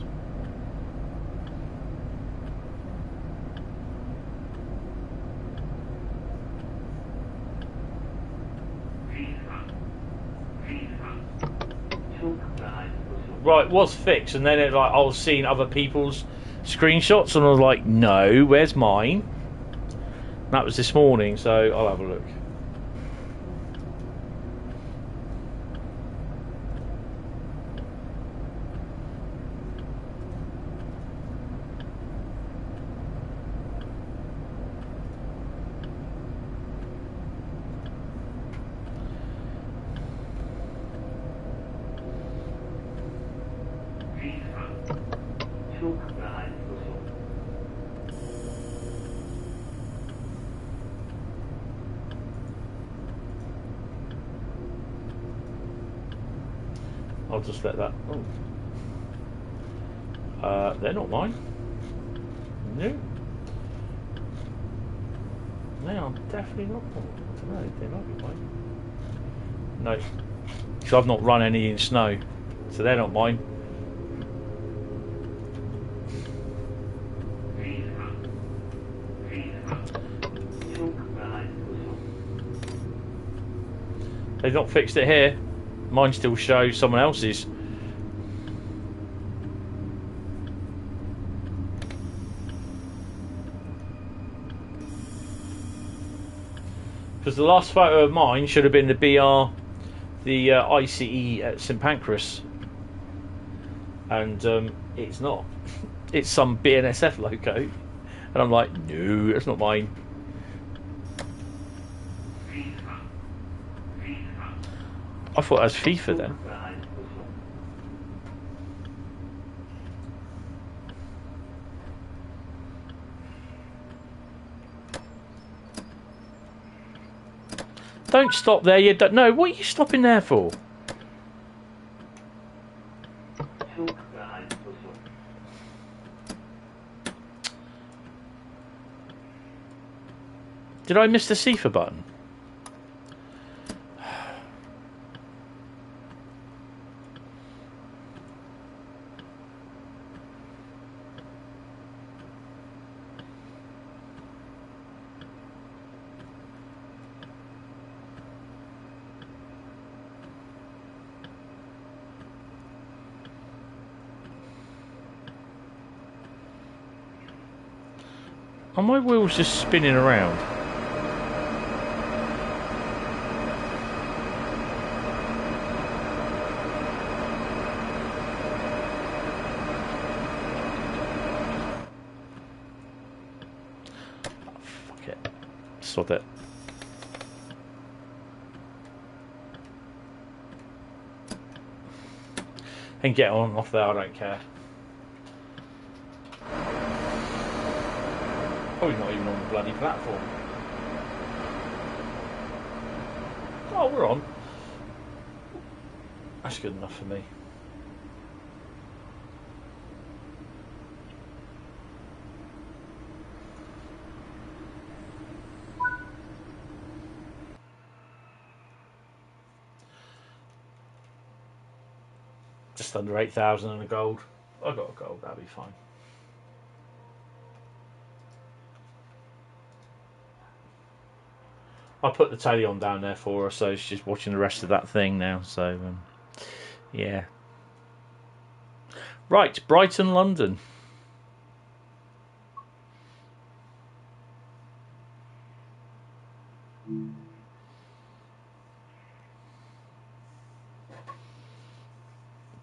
Right, was fixed, and then it like I was seeing other people's screenshots, and I was like, no, where's mine? And that was this morning, so I'll have a look. I'll just let that. Oh. They're not mine. No. They are definitely not mine. I don't know. They might be mine. No. Because I've not run any in snow. So they're not mine. They've not fixed it here. Mine still shows someone else's. Because the last photo of mine should have been the BR, the ICE at St Pancras. And it's not. It's some BNSF logo. And I'm like, no, that's not mine. I thought that was FIFA then. Don't stop there, you don't know. What are you stopping there for? Did I miss the FIFA button? Are my wheels just spinning around? Oh, fuck it. Sod it. And get on off there, I don't care. Probably not even on the bloody platform. Oh, we're on. That's good enough for me. Just under 8,000 and a gold. I got a gold, that'll be fine. I put the telly on down there for her, so she's watching the rest of that thing now. So, yeah. Right, Brighton, London.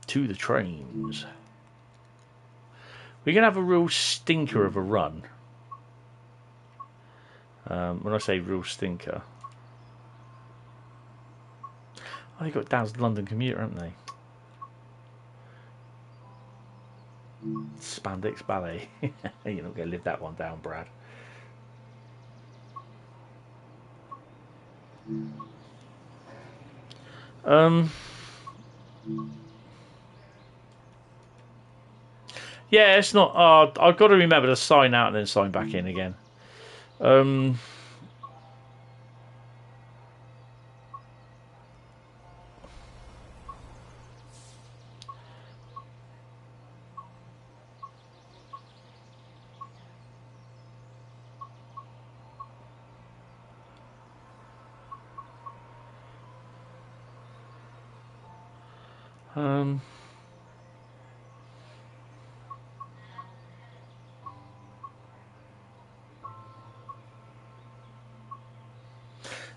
To the trains. We're going to have a real stinker of a run. When I say real stinker, oh, they've got Dow's London Commuter, haven't they? Spandex Ballet. You're not going to live that one down, Brad. Yeah, it's not. I've got to remember to sign out and then sign back in again.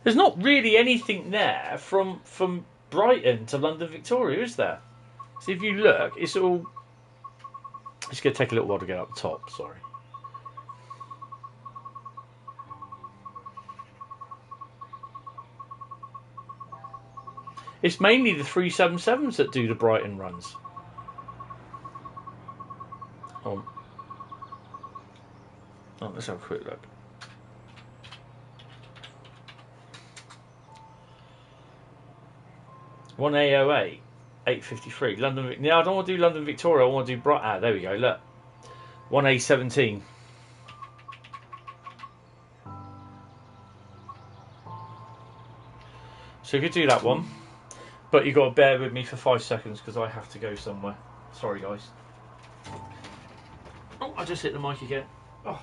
There's not really anything there from Brighton to London Victoria, is there? So if you look, it's all. It's going to take a little while to get up the top. Sorry. It's mainly the 377s that do the Brighton runs. Oh, let's have a quick look. One AOA, 853. London. No, I don't want to do London Victoria. I want to do Brighton. Ah, there we go. Look, 1A17. So you could do that one, but you got to bear with me for 5 seconds because I have to go somewhere. Sorry, guys. Oh, I just hit the mic again. Oh.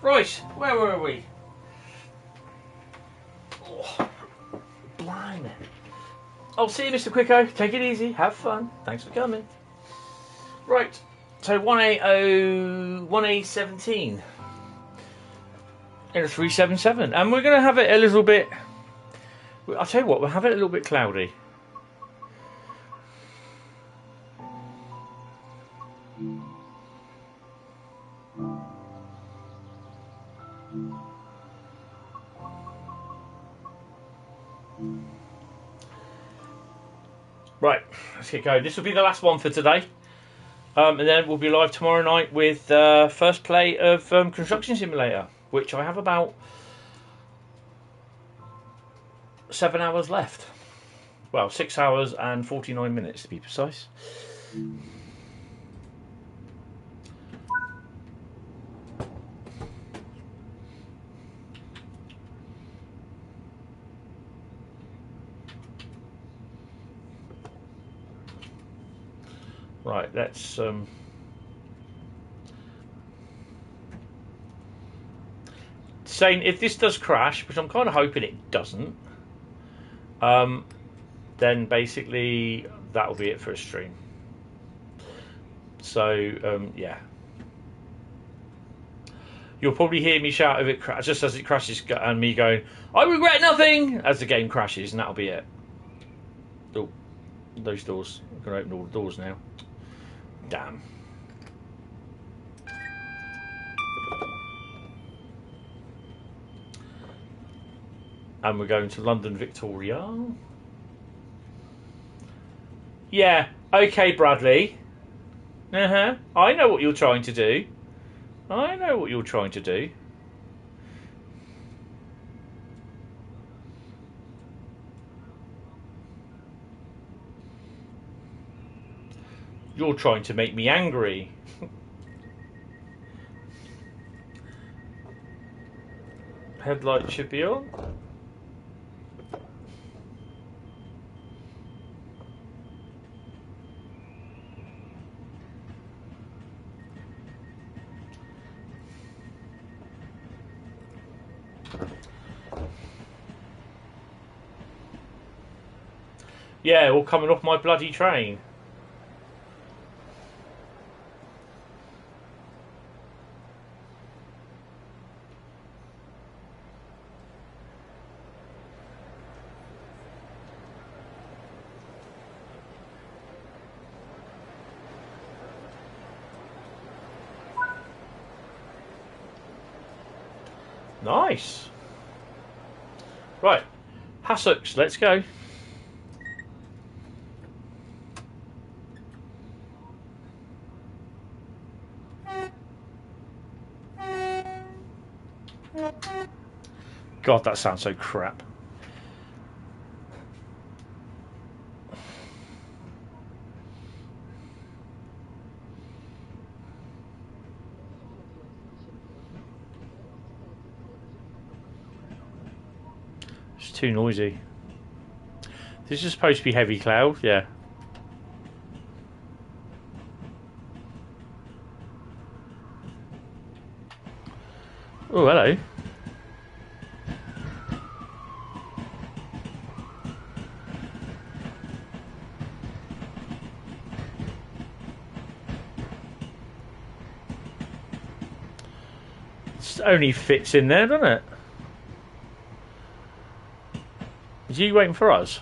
Right, where were we? Oh, blimey. I'll see you, Mr. Quicko. Take it easy. Have fun. Thanks for coming. Right, so 1A17 in a 377. And we're going to have it a little bit... I'll tell you what, we'll have it a little bit cloudy. Right, let's get going. This will be the last one for today. And then we'll be live tomorrow night with first play of Construction Simulator, which I have about 7 hours left. Well, 6 hours and 49 minutes to be precise. Right, let's saying if this does crash, which I'm kind of hoping it doesn't, then basically that'll be it for a stream. So yeah, you'll probably hear me shout if it just as it crashes, and me going, "I regret nothing," as the game crashes, and that'll be it. Oh, those doors! I'm going to open all the doors now. Damn. And we're going to London Victoria. Yeah, okay, Bradley. I know what you're trying to do. I know what you're trying to do. You're trying to make me angry. Headlight should be on. Yeah, all coming off my bloody train. Nice. Right, Hassocks, let's go. God, that sounds so crap. It's too noisy. This is supposed to be heavy cloud, yeah. Oh, hello. It only fits in there, doesn't it? Is you waiting for us?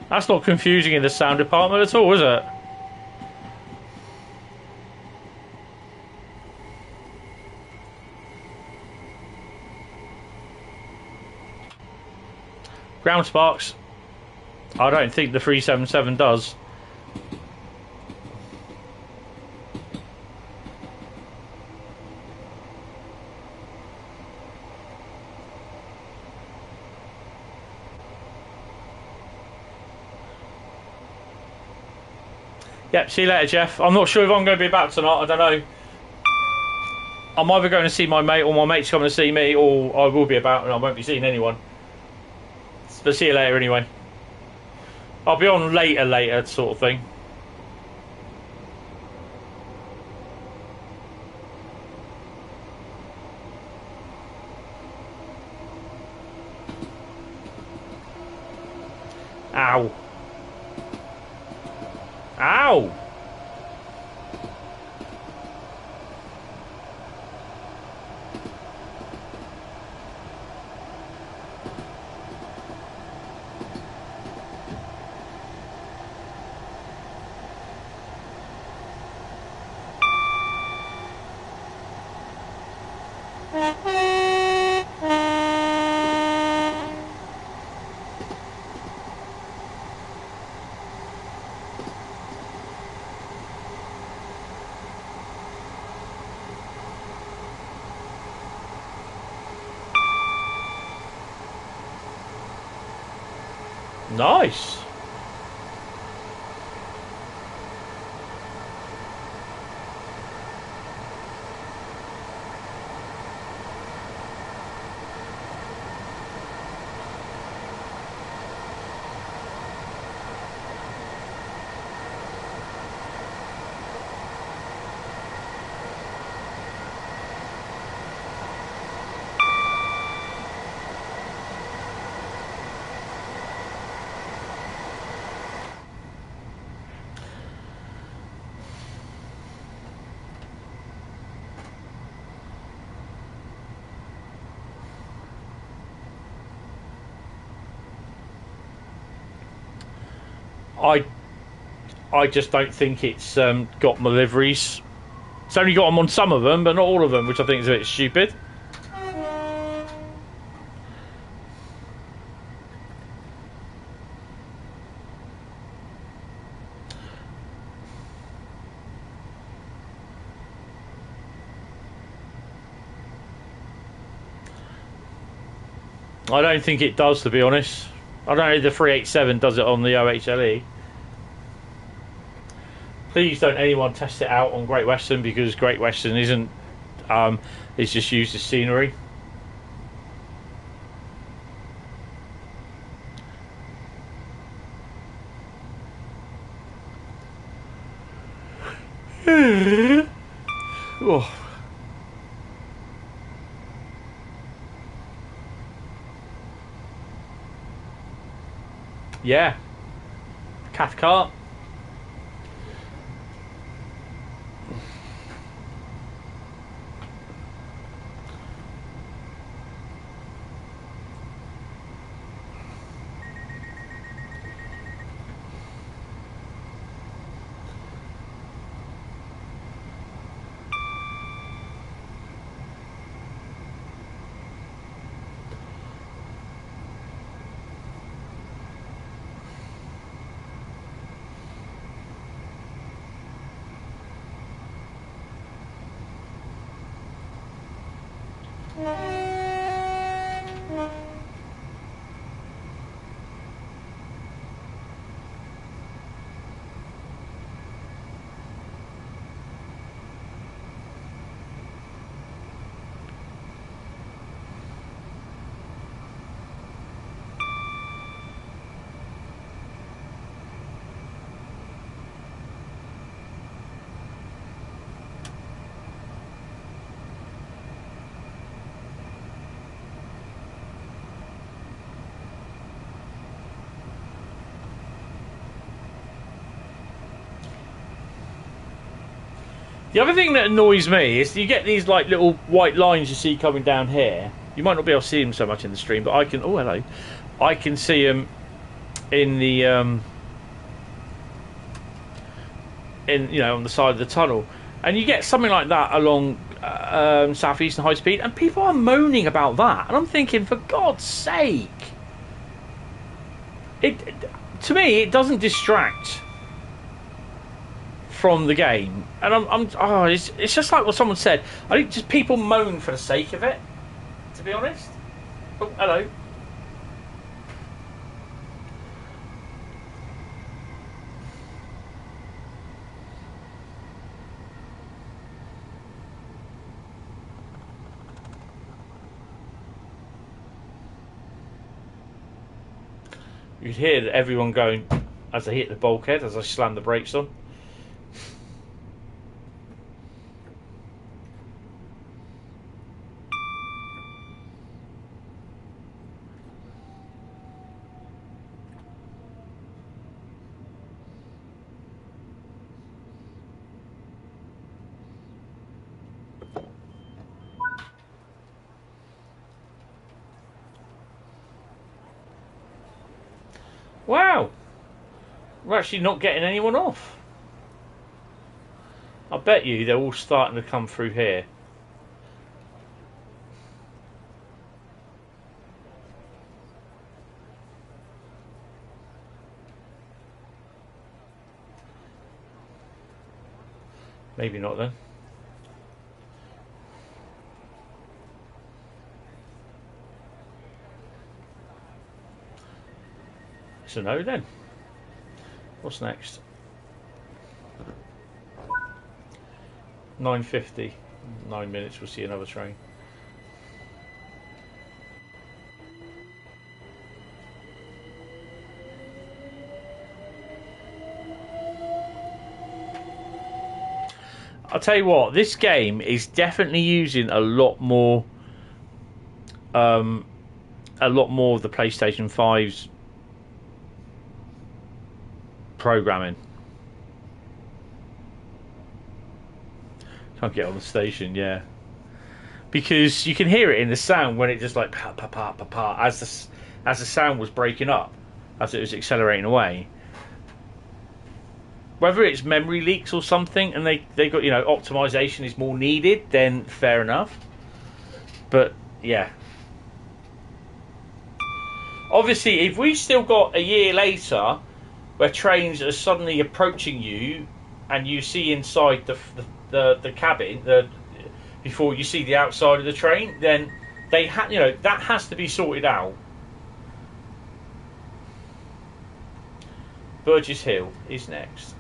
That's not confusing in the sound department at all, is it? Ground sparks. I don't think the 377 does. Yep, see you later, Jeff. I'm not sure if I'm going to be back tonight. I don't know. I'm either going to see my mate or my mate's coming to see me, or I will be about and I won't be seeing anyone. But see you later anyway. I'll be on later sort of thing. Ow. Ow! Nice. I just don't think it's got my liveries. It's only got them on some of them, but not all of them, which I think is a bit stupid. I don't think it does, to be honest. I don't know if the 387 does it on the OHLE. Please don't anyone test it out on Great Western, because Great Western isn't. It's just used as scenery. Oh. Yeah. Cathcart. The other thing that annoys me is you get these like little white lines you see coming down here. You might not be able to see them so much in the stream, but I can. Oh, hello! I can see them in the on the side of the tunnel, and you get something like that along Southeastern Highspeed, and people are moaning about that, and I'm thinking, for God's sake, to me it doesn't distract from the game, and it's just like what someone said. I think just people moan for the sake of it, to be honest. Oh, hello. You'd hear everyone going as they hit the bulkhead as I slam the brakes on. Wow, we're actually not getting anyone off. I bet you they're all starting to come through here. Maybe not then. So no then. What's next? 9:50. 9 minutes, we'll see another train. I'll tell you what, this game is definitely using a lot more of the PlayStation 5's programming. Can't get on the station, yeah, because you can hear it in the sound when it just like pa pa pa pa pa as the sound was breaking up, as it was accelerating away. Whether it's memory leaks or something, and they got, you know, optimization is more needed, then fair enough. But yeah, obviously, if we still got a year later where trains are suddenly approaching you, and you see inside the cabin before you see the outside of the train, then that has to be sorted out. Burgess Hill is next.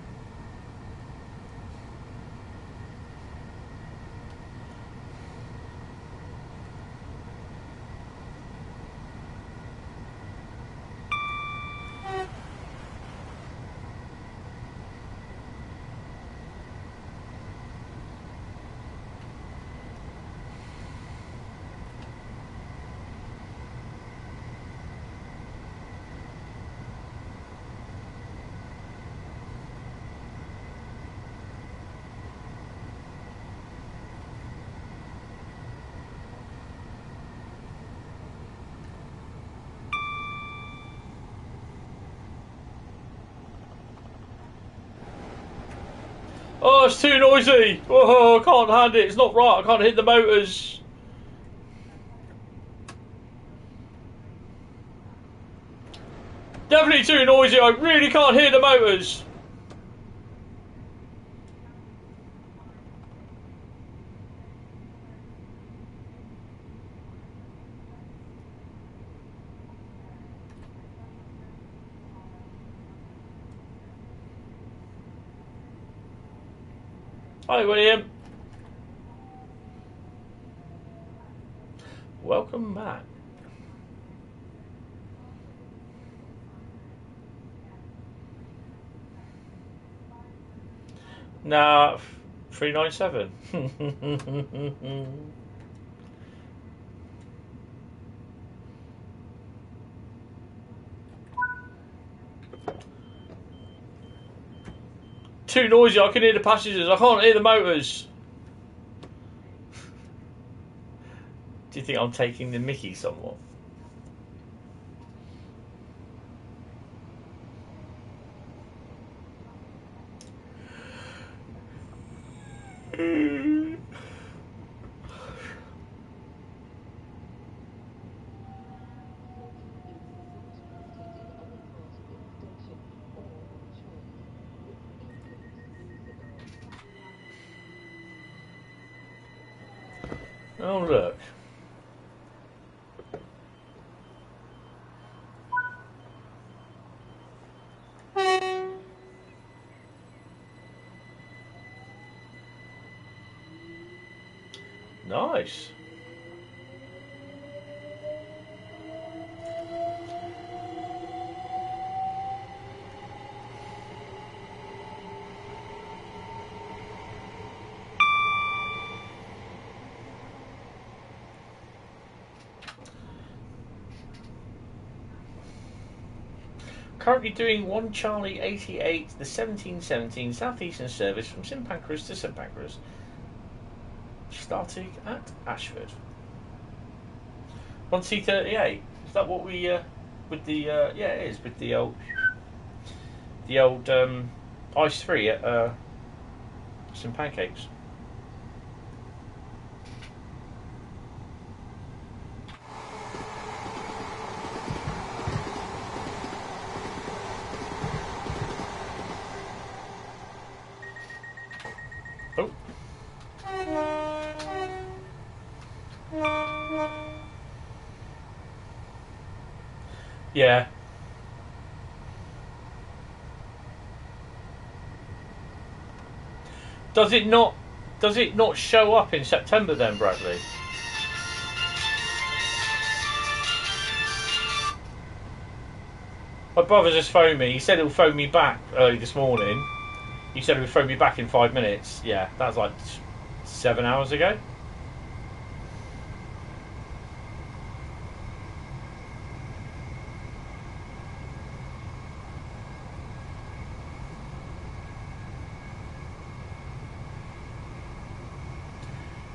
Oh, it's too noisy. Oh, I can't hand it. It's not right. I can't hit the motors. Definitely too noisy. I really can't hear the motors. Hi, William. Welcome back. Nah, 397. Too noisy, I can hear the passengers, I can't hear the motors. Do you think I'm taking the mickey somewhat? Oh, look. Nice. Currently doing 1 Charlie 88, the 1717 Southeastern service from St Pancras to St Pancras, starting at Ashford. 1C38. Is that what we with the yeah, it is with the old the old ice free at some pancakes. Oh. Yeah. Does it not show up in September then, Bradley? My brother just phoned me. He said he'll phone me back early this morning. He said he'll phone me back in 5 minutes. Yeah, that was like 7 hours ago.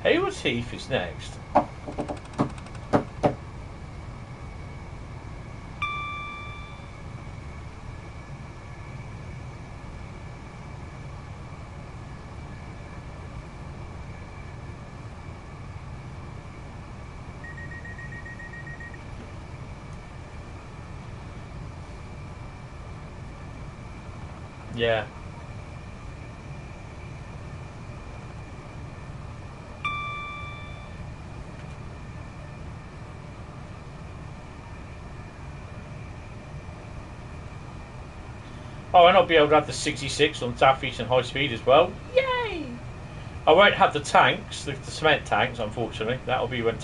Hayward's Heath is next. Yeah. Oh, and I'll be able to have the 66 on Southeastern Highspeed as well. Yay! I won't have the tanks, the cement tanks, unfortunately. That'll be when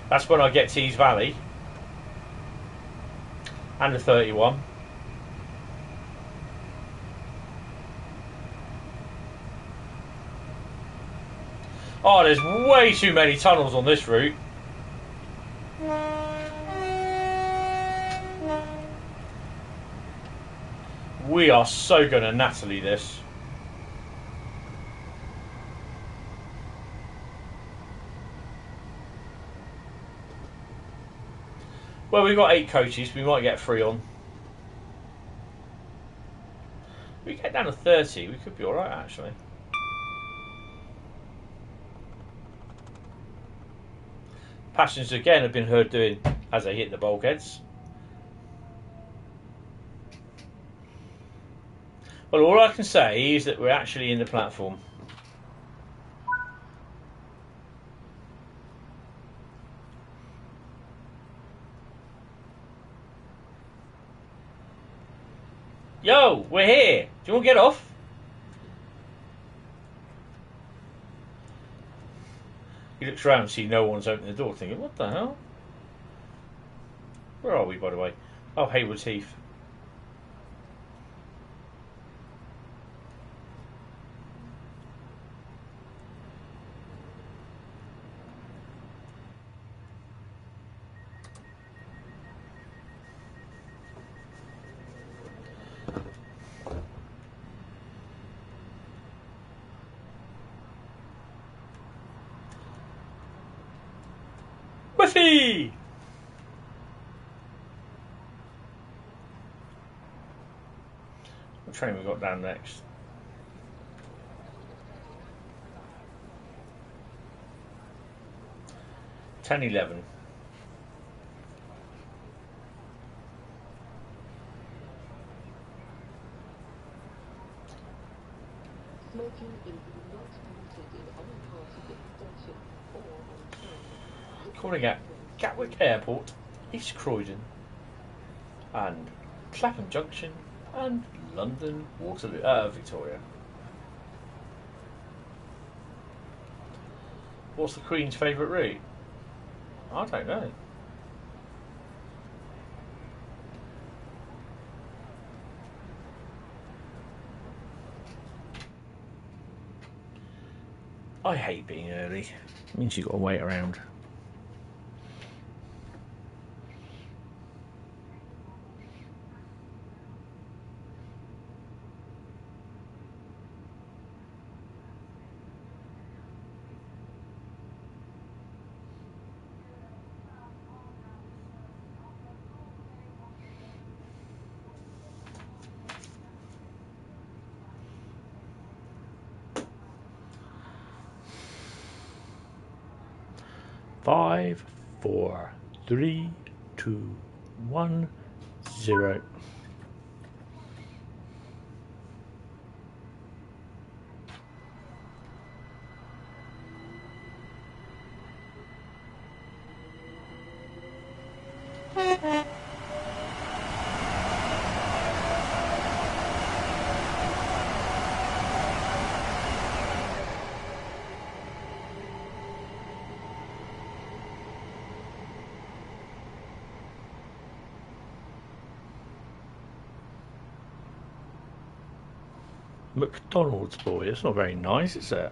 that's when I get Tees Valley. And the 31. Oh, there's way too many tunnels on this route. We are so going to Natalie this. Well, we've got 8 coaches. We might get 3 on. If we get down to 30, we could be alright, actually. Passengers again have been heard doing as they hit the bulkheads. Well, all I can say is that we're actually in the platform. Yo, we're here. Do you want to get off? He looks around and sees no one's opening the door, thinking, what the hell? Where are we, by the way? Oh, Hayward's Heath. Whiffy! What train we got down next? Ten 11. Smoking is not permitted in any part of the station or on train. Calling at Gatwick Airport, East Croydon, and Clapham Junction, and London Waterloo, Victoria. What's the Queen's favourite route? I don't know. I hate being early. It means you've got to wait around. 5, 4, 3, 2, 1, 0. McDonald's, boy, it's not very nice, is it?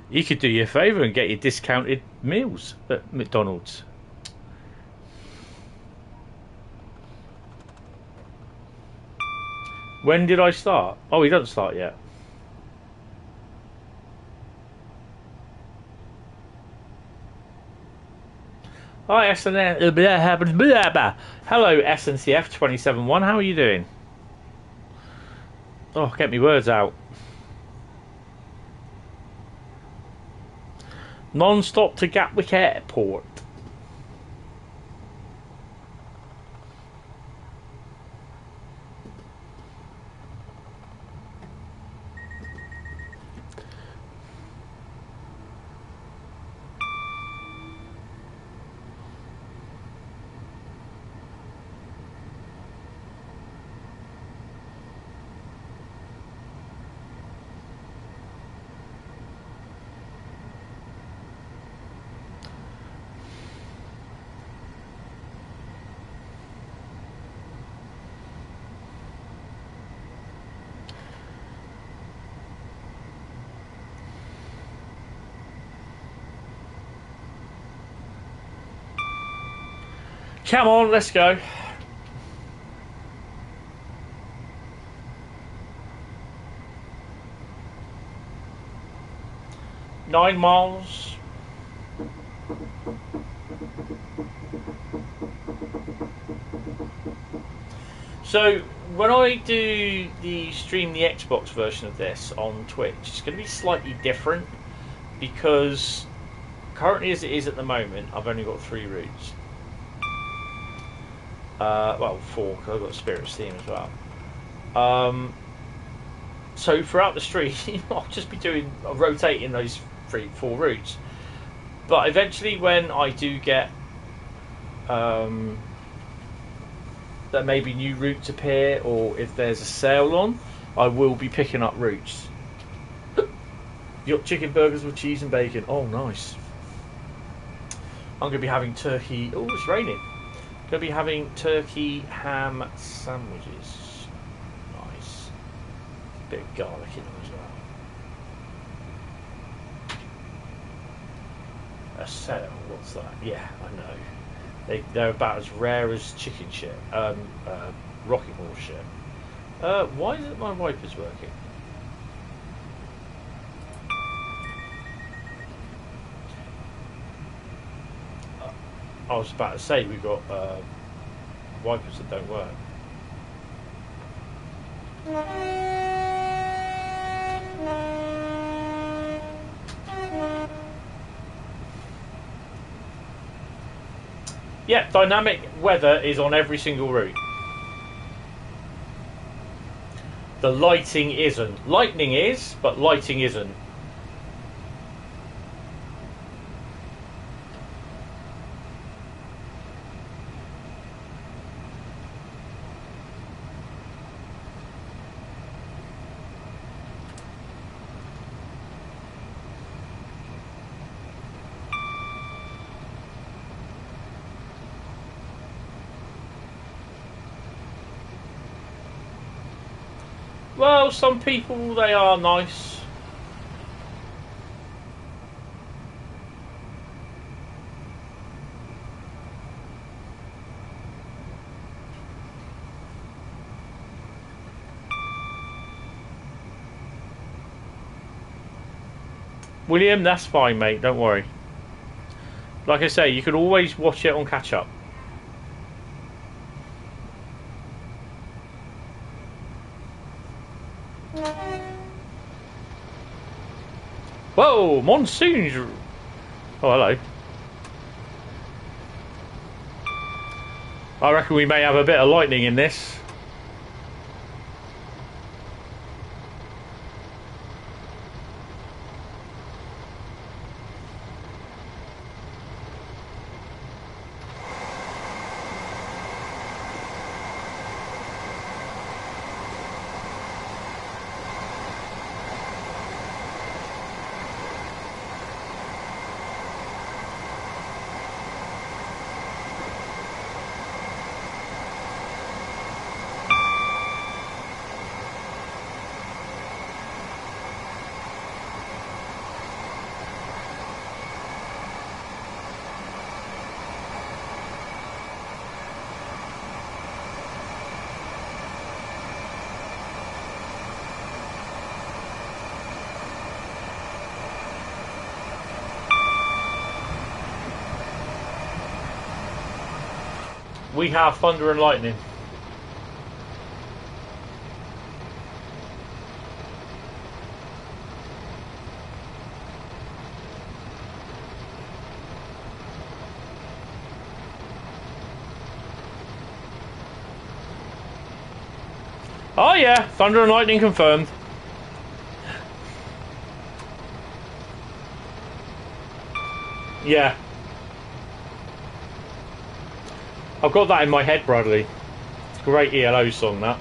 You could do you a favour and get your discounted meals at McDonald's. When did I start? Oh, he doesn't start yet. Hi, SNF. Hello, SNCF 271. How are you doing? Oh, get me words out. Non-stop to Gatwick Airport. Come on, let's go. Nine miles. So when I do the stream the Xbox version of this on Twitch, it's going to be slightly different because currently as it is at the moment, I've only got 3 routes. Well, 4 because I've got Spirit Steam as well. So throughout the stream, I'll just be rotating those 4 routes. But eventually, when I do get that maybe new routes appear, or if there's a sale on, I will be picking up routes. You got chicken burgers with cheese and bacon. Oh, nice. I'm going to be having turkey. Oh, it's raining. Going to be having turkey ham sandwiches. Nice. Bit of garlic in them as well. A sale, what's that? Yeah, I know. They're about as rare as chicken shit. Rocking horse shit. Why isn't my wipers working? I was about to say we've got wipers that don't work. Yeah, dynamic weather is on every single route. The lighting isn't. Lightning is, but lighting isn't. Well, some people, they are nice. William, that's fine, mate. Don't worry. Like I say, you can always watch it on catch up. Whoa, monsoons. Oh, hello. I reckon we may have a bit of lightning in this. We have thunder and lightning. Oh yeah, thunder and lightning confirmed. Yeah. I've got that in my head, Bradley. It's a great ELO song, that.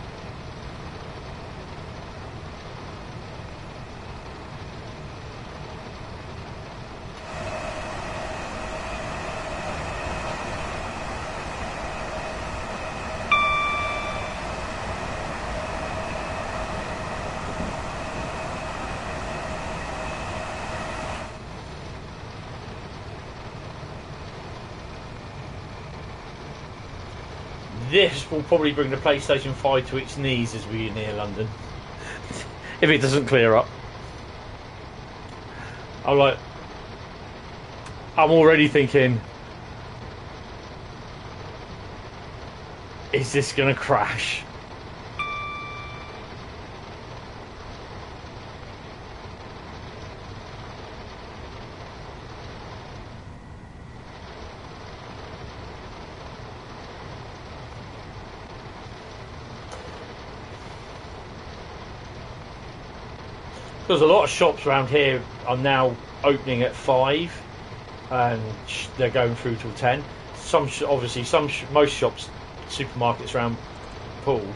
This will probably bring the PlayStation 5 to its knees as we near London. If it doesn't clear up. I'm already thinking, is this gonna crash? Because a lot of shops around here are now opening at 5 and they're going through till 10. Most shops, supermarkets around Poole,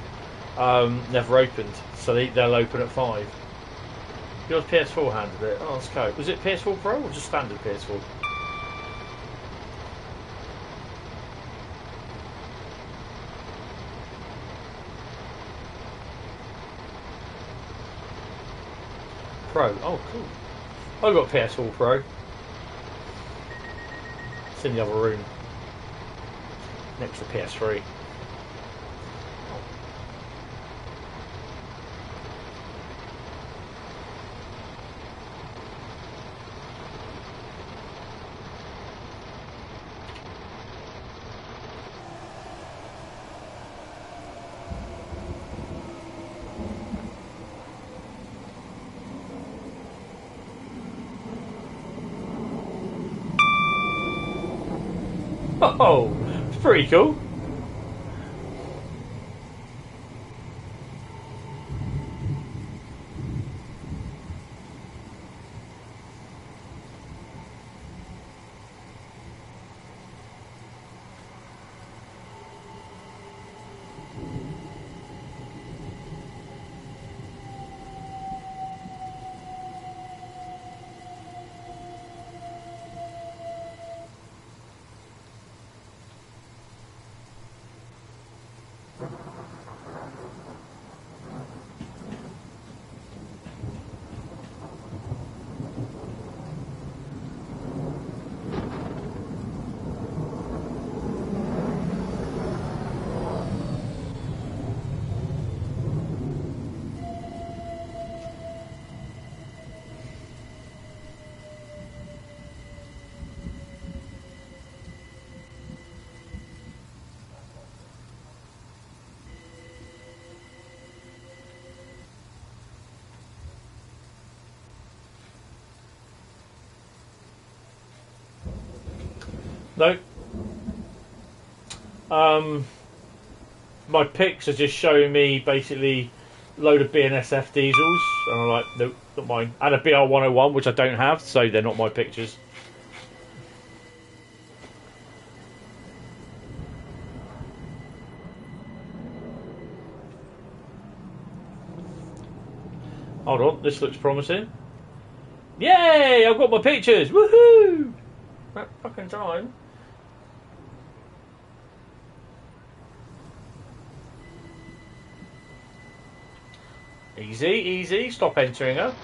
never opened, so they'll open at 5. Yours PS4 handled it. Oh, let's go. Was it PS4 Pro or just standard PS4? Pro. Oh, cool. I've got PS4 Pro. It's in the other room. Next to PS3. Oh, it's pretty cool. No. My pics are just showing me basically a load of BNSF diesels, and I'm like, nope, not mine. And a BR101, which I don't have, so they're not my pictures. Hold on, this looks promising. Yay! I've got my pictures! Woohoo! That fucking time. Easy, easy. Stop entering her.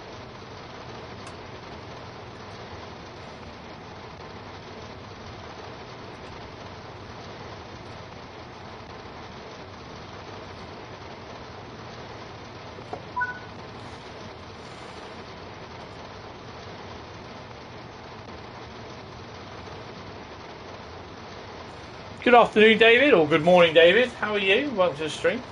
Good afternoon, David, or good morning, David. How are you? Welcome to the stream.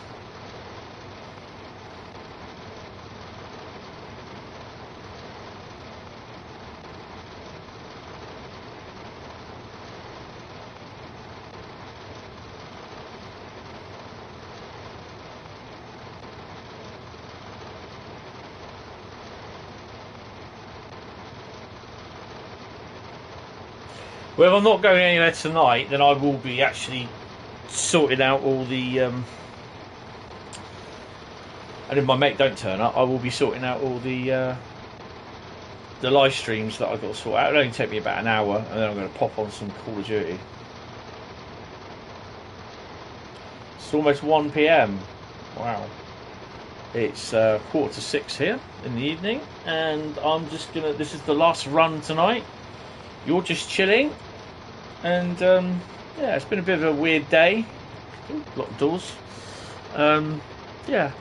Well, if I'm not going anywhere tonight, then I will be actually sorting out all the... and if my mate don't turn up, I will be sorting out all the live streams that I've got to sort out. It'll only take me about an hour, and then I'm going to pop on some Call of Duty. It's almost 1 PM. Wow. It's 5:45 here in the evening, and I'm just going to... This is the last run tonight. You're just chilling, and yeah, it's been a bit of a weird day. Ooh, locked doors. Yeah.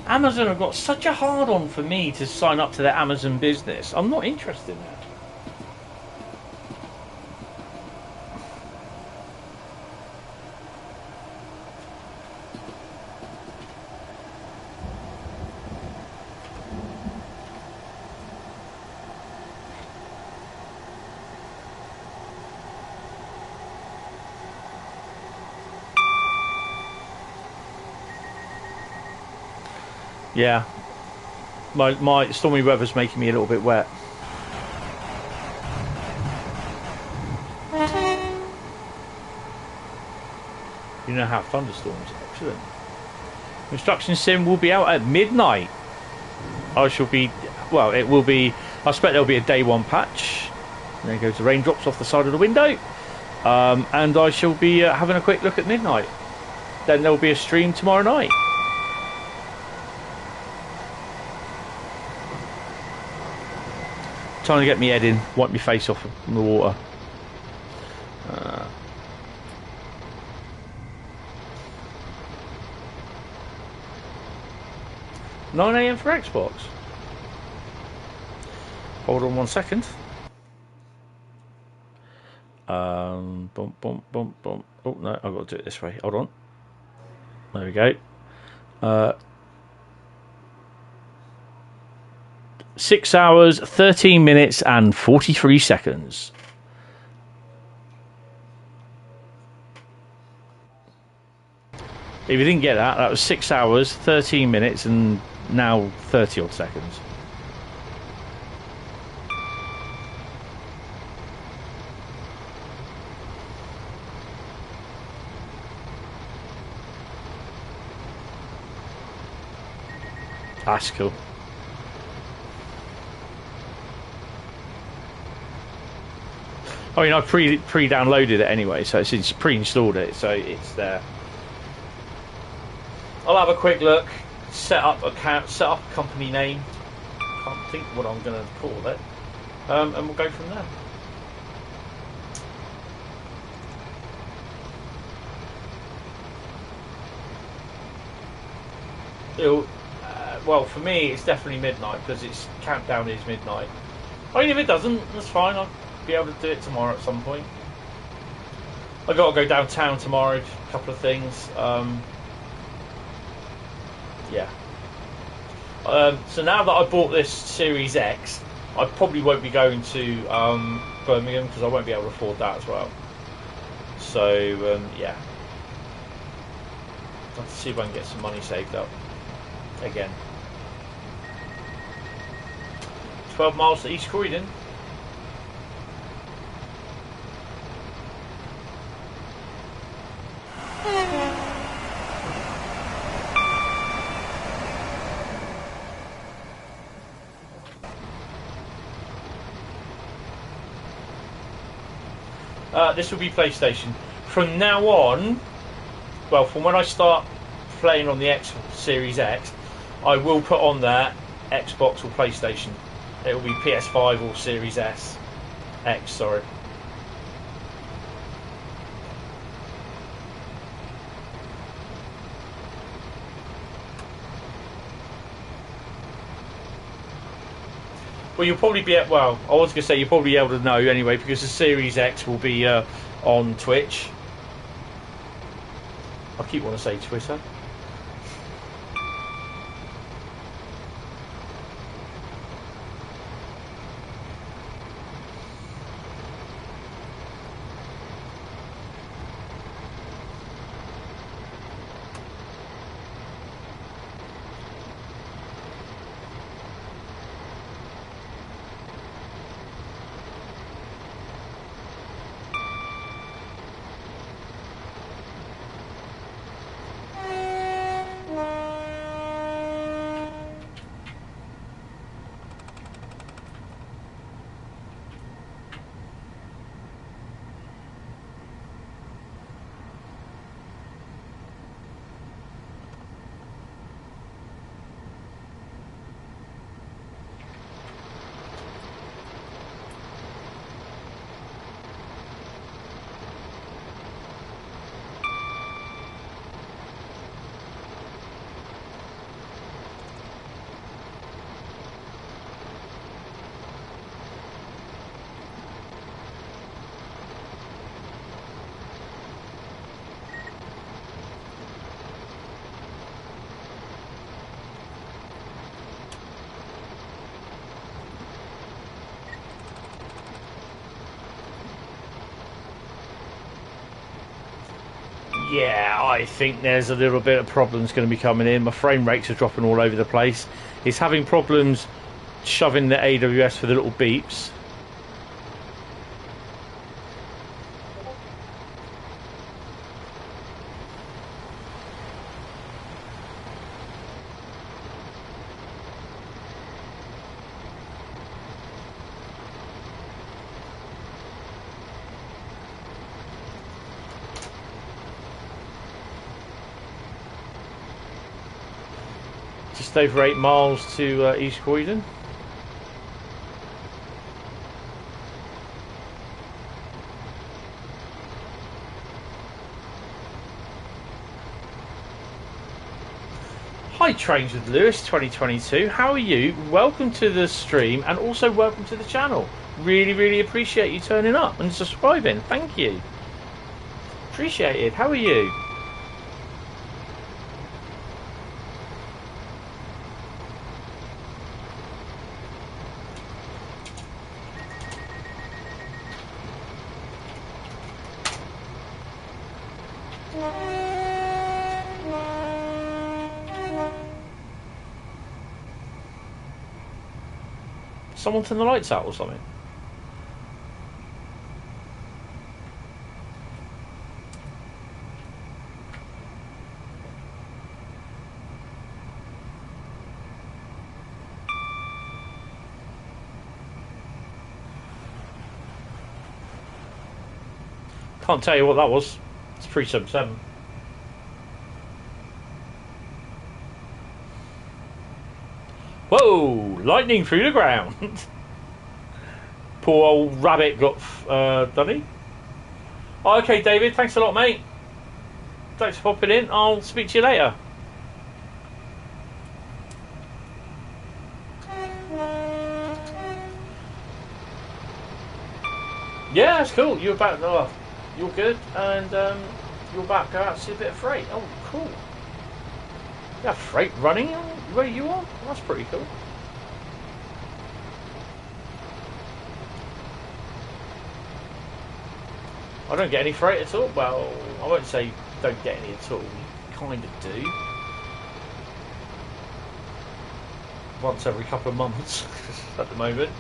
Amazon have got such a hard on for me to sign up to their Amazon business. I'm not interested in that. Yeah, my stormy weather's making me a little bit wet. You know how thunderstorms. Excellent. Construction sim will be out at midnight. I shall be, well, it will be, I expect there'll be a day one patch. And there goes the raindrops off the side of the window. And I shall be having a quick look at midnight. Then there'll be a stream tomorrow night. Trying to get my head in, wipe my face off from the water. 9 AM for Xbox. Hold on 1 second. Bump, bump, bump, bump. Oh no, I've got to do it this way. Hold on. There we go. 6 hours, 13 minutes and 43 seconds. If you didn't get that, that was 6 hours, 13 minutes and now 30 odd seconds. That's cool. I mean, I pre-downloaded it anyway, so it's pre-installed it, so it's there. I'll have a quick look, set up a company name. Can't think what I'm going to call it, and we'll go from there. Well, for me, it's definitely midnight because its countdown is midnight. I mean, if it doesn't, that's fine. I'll be able to do it tomorrow at some point. I've got to go downtown tomorrow, a couple of things. Yeah. So now that I bought this Series X, I probably won't be going to Birmingham because I won't be able to afford that as well. So, yeah. I'll have to see if I can get some money saved up again. 12 miles to East Croydon. This will be PlayStation. From now on, well, from when I start playing on the X Series X, I will put on there Xbox or PlayStation. It will be PS5 or Series S. X, sorry. Well, you'll probably be at, well, I was going to say you'll probably be able to know anyway because the Series X will be on Twitch. I keep wanting to say Twitter. Yeah, I think there's a little bit of problems going to be coming in. My frame rates are dropping all over the place. It's having problems shoving the AWS for the little beeps. Just over 8 miles to East Croydon. Hi Trains with Lewis 2022, how are you? Welcome to the stream and also welcome to the channel. Really appreciate you turning up and subscribing. Thank you. Appreciate it. How are you? Someone turn the lights out or something? Can't tell you what that was. It's 377. Whoa! Lightning through the ground. Poor old rabbit got done he? Oh, okay, David. Thanks a lot, mate. Thanks for popping in. I'll speak to you later. Yeah, that's cool. You're about. Oh, you're good, and you're about to go out to see a bit of freight. Oh, cool. Yeah, freight running where you are. That's pretty cool. I don't get any freight at all. Well, I won't say don't get any at all. We kind of do. Once every couple of months at the moment.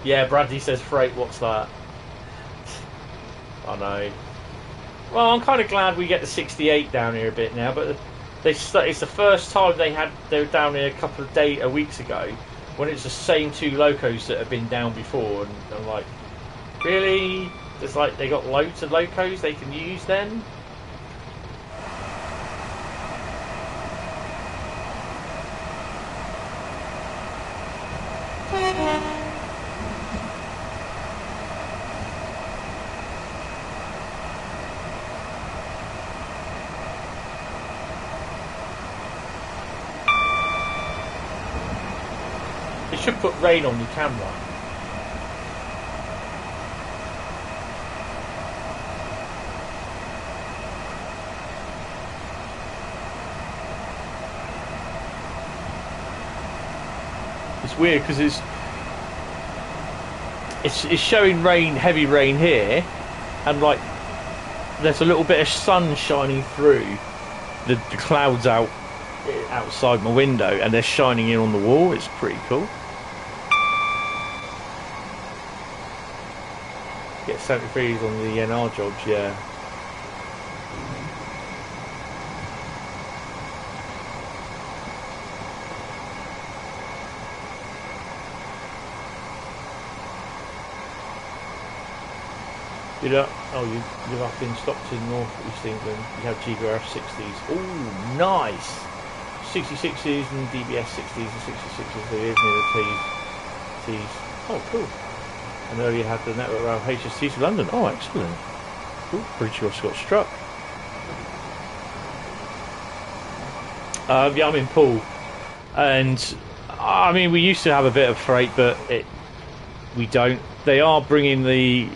Yeah, Bradley says freight. What's that? I know. Well, I'm kind of glad we get the 68 down here a bit now, but it's the first time they were down here a weeks ago, when it's the same two locos that have been down before, and I'm like, really? It's like they got loads of locos they can use then? Should put Rhein on your camera. It's weird because it's showing rain, heavy rain here, and like there's a little bit of sun shining through the clouds outside my window, and they're shining in on the wall. It's pretty cool. Get 73s on the NR jobs, yeah. You live up in Stockton, North East England. You have GBRF 60s. Oh, nice! 66s and DBS 60s and 66s. They live near the T's. Oh, cool. And earlier had the network around HST to London. Oh, excellent. Ooh, pretty sure Scott struck. Yeah, I'm in Poole. And, I mean, we used to have a bit of freight, but we don't. They are bringing the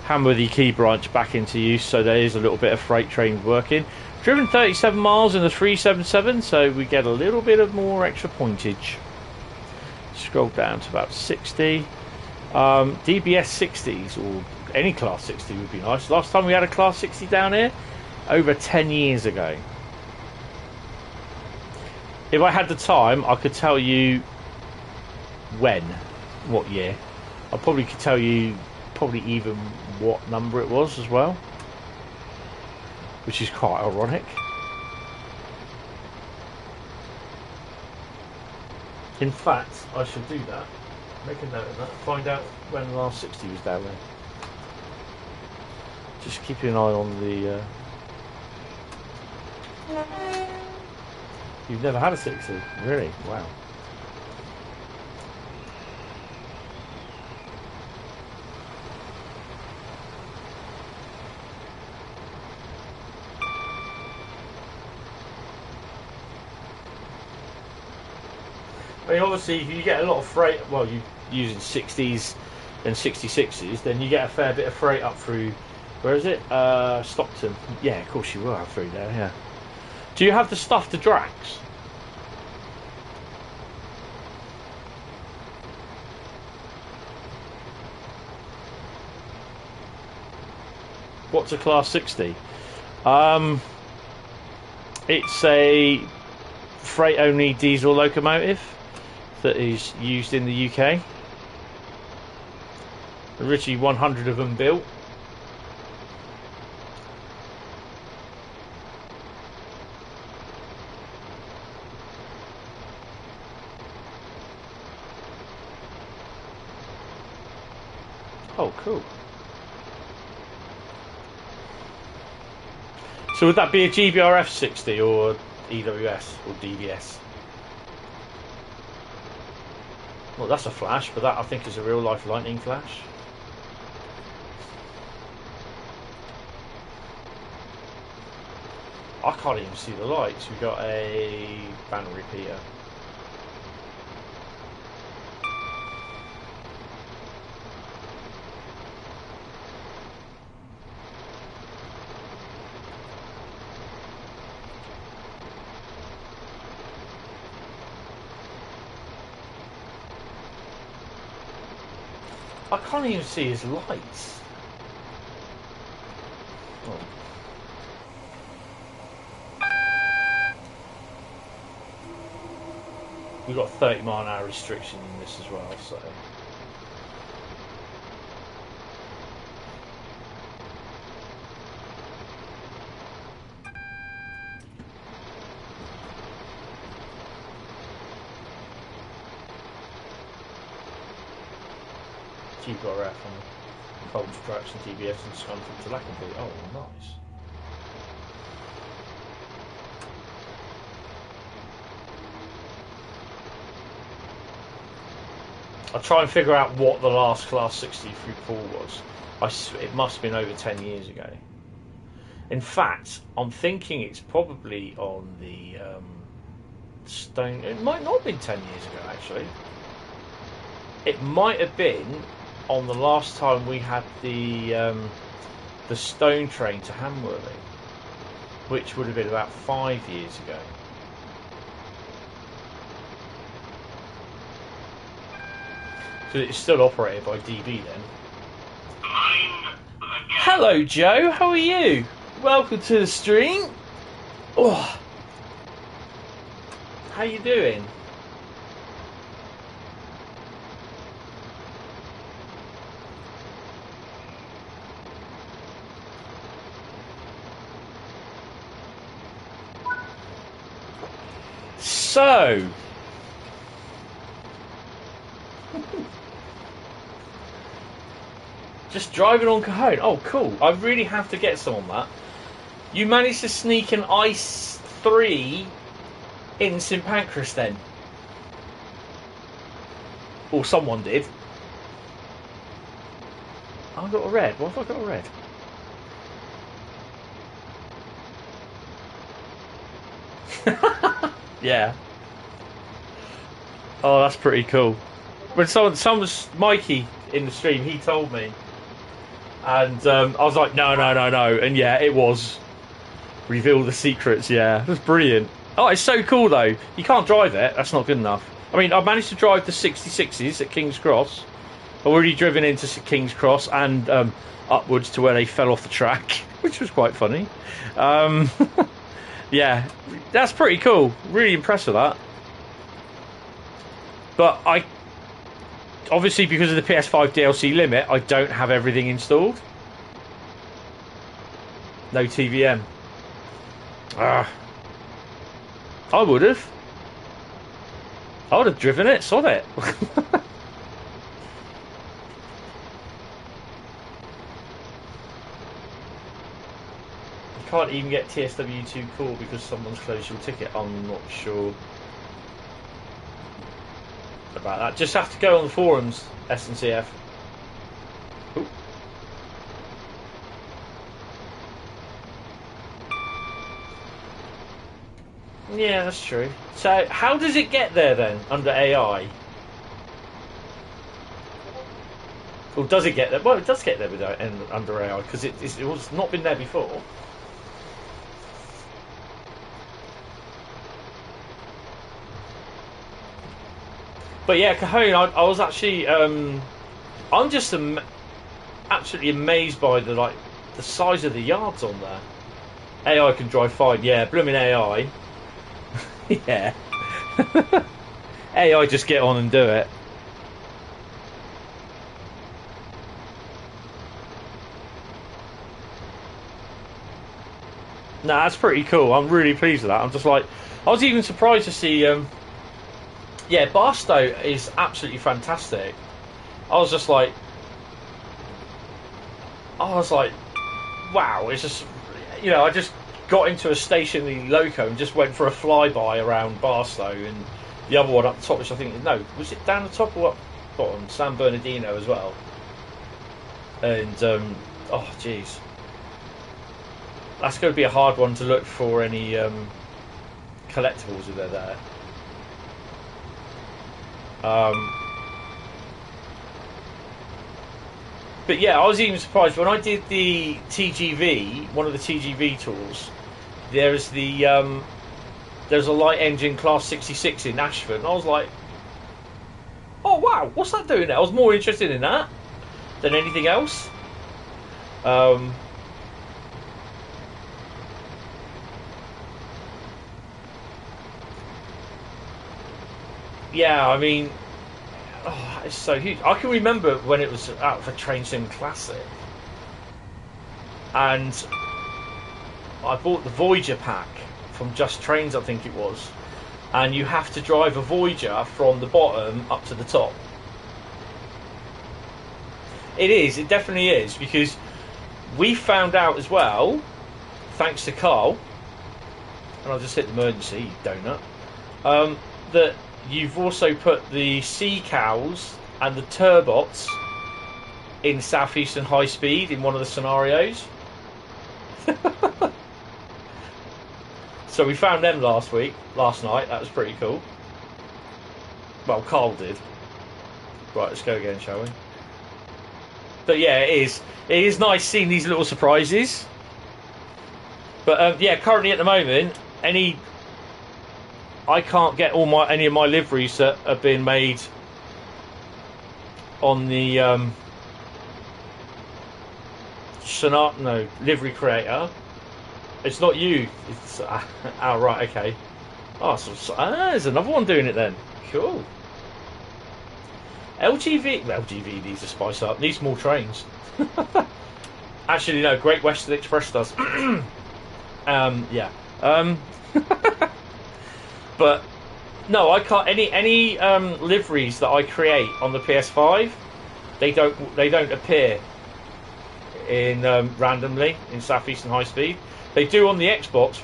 Hamworthy Key branch back into use, so there is a little bit of freight train working. Driven 37 miles in the 377, so we get a little bit of more extra pointage. Scroll down to about 60. DBS 60s or any class 60 would be nice. Last time we had a class 60 down here, over 10 years ago. If I had the time, I could tell you what year. I probably could tell you even what number it was as well, which is quite ironic. In fact, I should do that. Make a note of that. Find out when the last 60 was down there. Just keeping an eye on the... You've never had a 60? Really? Wow. I mean, obviously, if you get a lot of freight, well, you're using 60s and 66s, then you get a fair bit of freight up through, where is it? Stockton. Yeah, of course you will have through there, yeah. Do you have the stuff to Drax? What's a Class 60? It's a freight-only diesel locomotive that is used in the UK. Originally 100 of them built. Oh, cool. So would that be a GBRF 60 or EWS or DBS? Well, that's a flash, but that I think is a real life lightning flash. I can't even see the lights. We've got a banner repeater. I can't even see his lights. Oh. We've got a 30-mile-an-hour restriction in this as well, so. GBRF on Colton Traction TBS and Scunthorpe to Lackenby. Oh, nice. I'll try and figure out what the last Class 60 through Pool was. It must have been over 10 years ago. In fact, I'm thinking it's probably on the Stone. It might not have been 10 years ago, actually. It might have been on the last time we had the Stone train to Hamworthy, which would have been about 5 years ago. So it's still operated by DB then. Hello Joe, how are you? Welcome to the stream. Oh, how you doing? So, just driving on Cajon. Oh, cool. I really have to get some on that. You managed to sneak an Ice 3 in St Pancras then? Or someone did. I got a red. What have I got a red? Yeah. Oh, that's pretty cool. When someone's Mikey in the stream, he told me, and I was like, no, and yeah, it was. Reveal the secrets. Yeah, that's brilliant. Oh, it's so cool though. You can't drive it. That's not good enough. I mean, I've managed to drive the 66s at King's Cross. I've already driven into King's Cross and upwards to where they fell off the track, which was quite funny. Yeah, that's pretty cool. Really impressed with that. But I, obviously because of the PS5 DLC limit, I don't have everything installed. No TVM. I would have. I would have driven it, sod it. Can't even get TSW2 call because someone's closed your ticket. I'm not sure about that. Just have to go on the forums, SNCF. Ooh. Yeah, that's true. So how does it get there then under AI? Or does it get there? Well, it does get there with under AI because it was not been there before. But yeah, Cajon, I was actually, I'm just absolutely amazed by the size of the yards on there. AI can drive fine, yeah, blooming AI. Yeah. AI just get on and do it. Nah, that's pretty cool. I'm really pleased with that. I'm just like, I was even surprised to see, yeah, Barstow is absolutely fantastic. I was just like, I was like, wow, it's just, you know, I just got into a stationary loco and just went for a flyby around Barstow and the other one up the top, which I think, no, was it down the top or up bottom? San Bernardino as well. And, oh, jeez. That's going to be a hard one to look for any collectibles if they're there. But yeah, I was even surprised when I did the TGV, one of the TGV tours. There's a light engine Class 66 in Ashford, and I was like, oh wow, what's that doing there? I was more interested in that than anything else. Yeah, I mean, oh, it's so huge. I can remember when it was out for Train Sim Classic, and I bought the Voyager pack from Just Trains, I think it was, and you have to drive a Voyager from the bottom up to the top. It definitely is, because we found out as well, thanks to Carl, and I'll just hit the emergency, you donut, that you've also put the Sea Cows and the Turbots in Southeastern Highspeed in one of the scenarios. So we found them last night, that was pretty cool. Well, Carl did. Right, let's go again, shall we? But yeah, it is nice seeing these little surprises. But yeah, currently at the moment, I can't get any of my liveries that have been made on the livery creator. It's not you. It's oh right, okay. Oh, there's another one doing it then. Cool. LGV needs to spice up. Needs more trains. Actually, no. Great Western Express does. Yeah. But no, I can't. Any liveries that I create on the PS5, they don't appear in randomly in Southeastern Highspeed. They do on the Xbox.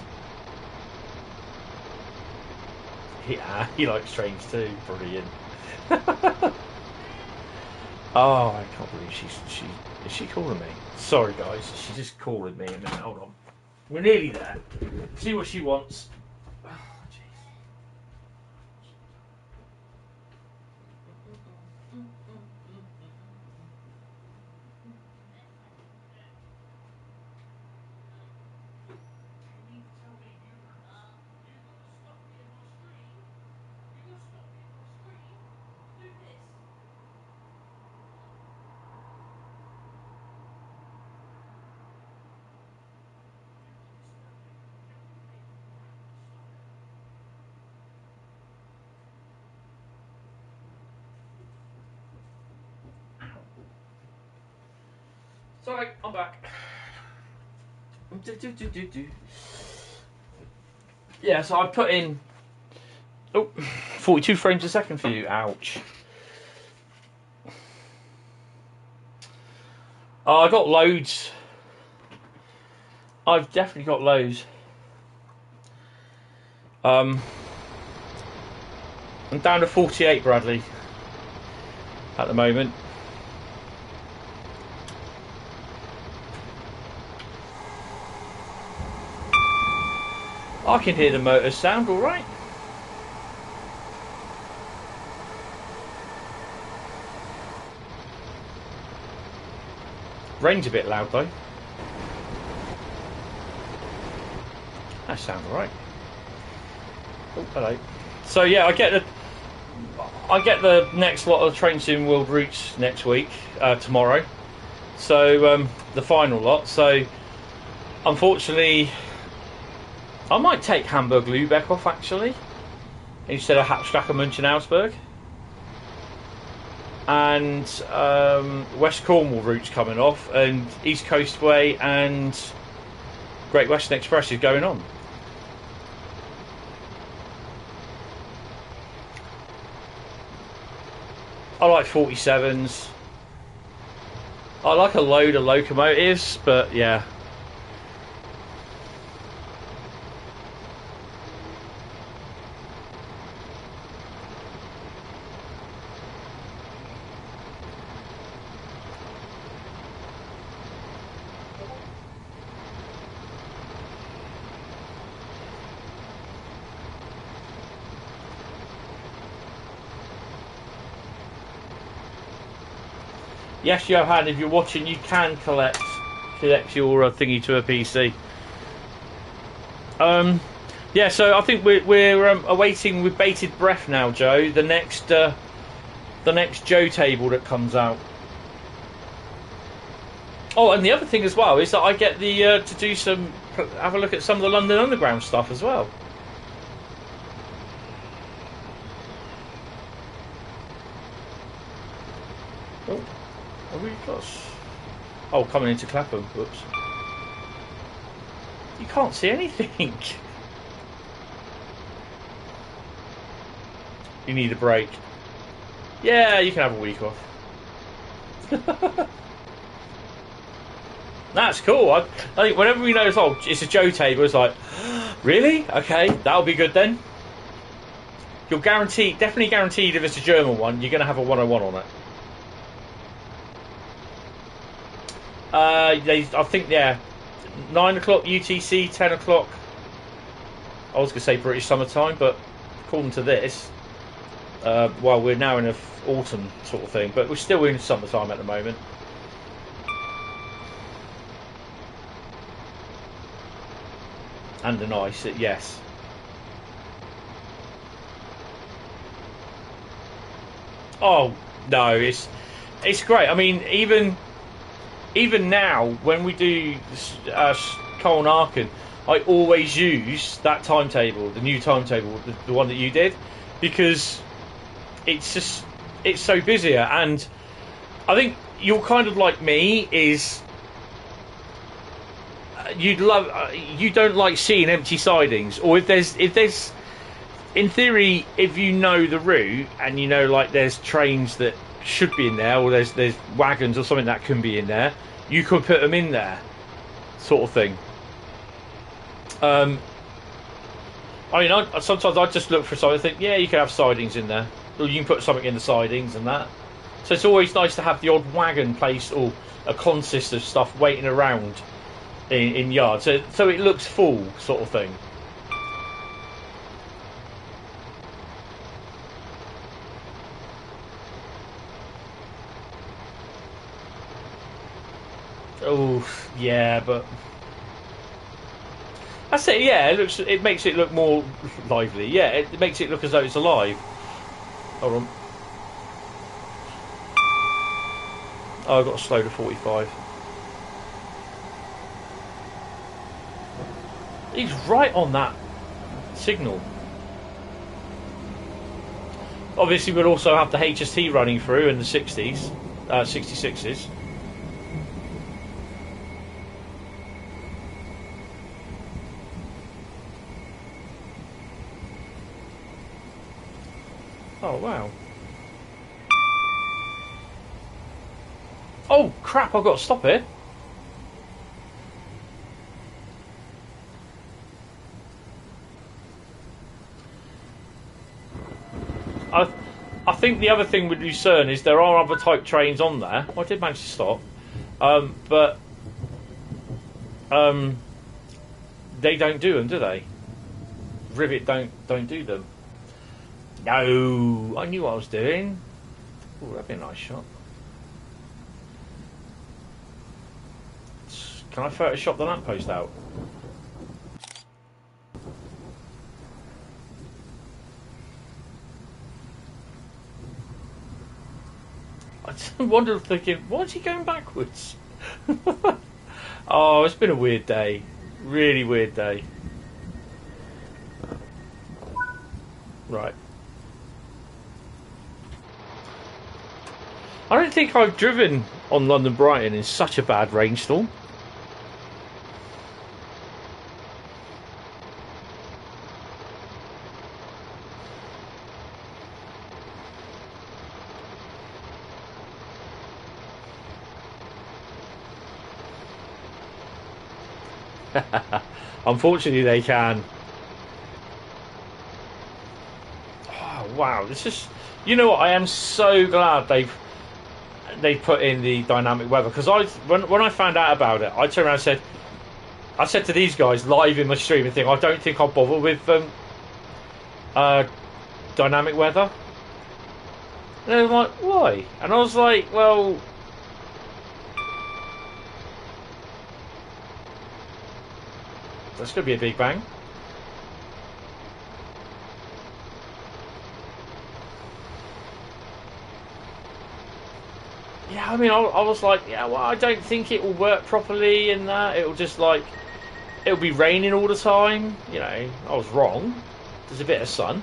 Yeah, he likes trains too. Brilliant. Oh, I can't believe is she calling me? Sorry guys, she's just calling me a minute. Hold on. We're nearly there. See what she wants. Oh, jeez. Sorry, I'm back. Yeah, so I put in 42 frames a second for you. Ouch. Oh, I got loads. I've definitely got loads. I'm down to 48, Bradley, at the moment. I can hear the motors sound all right. Rain's a bit loud though. That sounds all right. Oh, hello. So yeah, I get the next lot of Train Sim World routes next week, tomorrow. So the final lot. So unfortunately, I might take Hamburg-Lübeck off actually, instead of Hauptstrecke München-Augsburg. And West Cornwall route's coming off, and East Coast Way and Great Western Express is going on. I like 47s. I like a load of locomotives, but yeah. Yes, Johan, if you're watching, you can collect your thingy to a PC. Yeah, so I think we're awaiting with bated breath now, Joe. The next Joe table that comes out. Oh, and the other thing as well is that I get the to do have a look at some of the London Underground stuff as well. Oh. Are we close? Oh, coming into Clapham. Whoops. You can't see anything. You need a break. Yeah, you can have a week off. That's cool. I think whenever we know it's a Joe table, it's like, really? Okay, that'll be good then. You're definitely guaranteed if it's a German one, you're going to have a 101 on it. I think, yeah, 9 o'clock UTC, 10 o'clock. I was going to say British summertime, but according to this, well, we're now in an autumn sort of thing, but we're still in summertime at the moment. And an ice, yes. Oh no, it's great. I mean, even now when we do Cole and Aachen, I always use that timetable, the new timetable, the one that you did, because it's so busier. And I think you're kind of like me, is you don't like seeing empty sidings, or if there's in theory, if you know the route and you know, like, there's trains that should be in there, or there's wagons or something that can be in there, you could put them in there, sort of thing. I mean, sometimes I just look for something and think, yeah, you can have sidings in there, or you can put something in the sidings and that. So it's always nice to have the odd wagon placed, or a consist of stuff waiting around in yards, so it looks full, sort of thing. Oh yeah, but I say, yeah, it makes it look more lively. Yeah, it makes it look as though it's alive. Hold on. Oh, I got to slow to 45. He's right on that signal. Obviously, we'll also have the HST running through in the 60s, 66s. Oh, wow. Oh, crap, I've got to stop here. I think the other thing with Lucerne is there are other type trains on there. I did manage to stop. But they don't do them, do they? Rivet don't do them. No, I knew what I was doing. Oh, that'd be a nice shot. Can I Photoshop the lamppost out? I just wondered, thinking, why is he going backwards? Oh, it's been a weird day. Really weird day. Right. I don't think I've driven on London Brighton in such a bad rainstorm. Unfortunately, they can. Oh, wow, this is. You know what? I am so glad they put in the dynamic weather, because when I found out about it, I turned around and said to these guys live in my stream and think, I don't think I'll bother with dynamic weather. And they were like, why? And I was like, well, that's going to be a big bang. Yeah, I mean, I was like, yeah, well, I don't think it will work properly, and that it'll just like, it'll be raining all the time. You know, I was wrong. There's a bit of sun.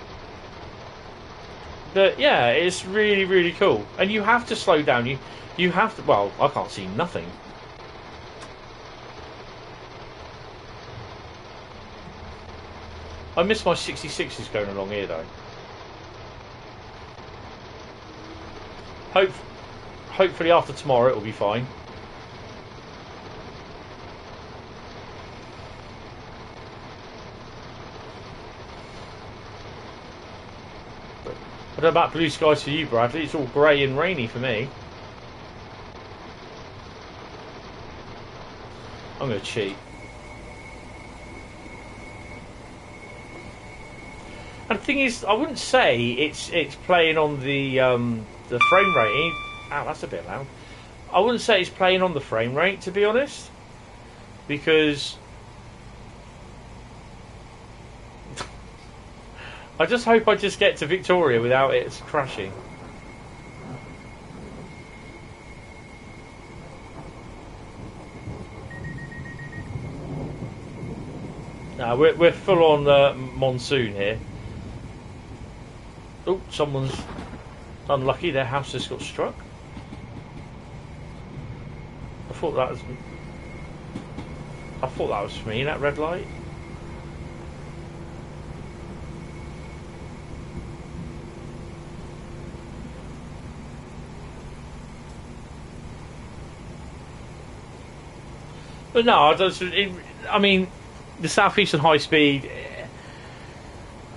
But yeah, it's really, really cool. And you have to slow down. You have to, well, I can't see nothing. I miss my 66s going along here though. Hopefully after tomorrow it'll be fine. I don't know about blue skies for you, Bradley. It's all grey and rainy for me. I'm going to cheat. And the thing is, I wouldn't say it's playing on the frame rate. Ow, that's a bit loud. I wouldn't say it's playing on the frame rate, to be honest, because I just hope I just get to Victoria without it crashing. No, we're full on monsoon here. Oh, someone's unlucky. Their house just got struck. I thought that was for me. That red light. But no, I mean, the Southeastern Highspeed,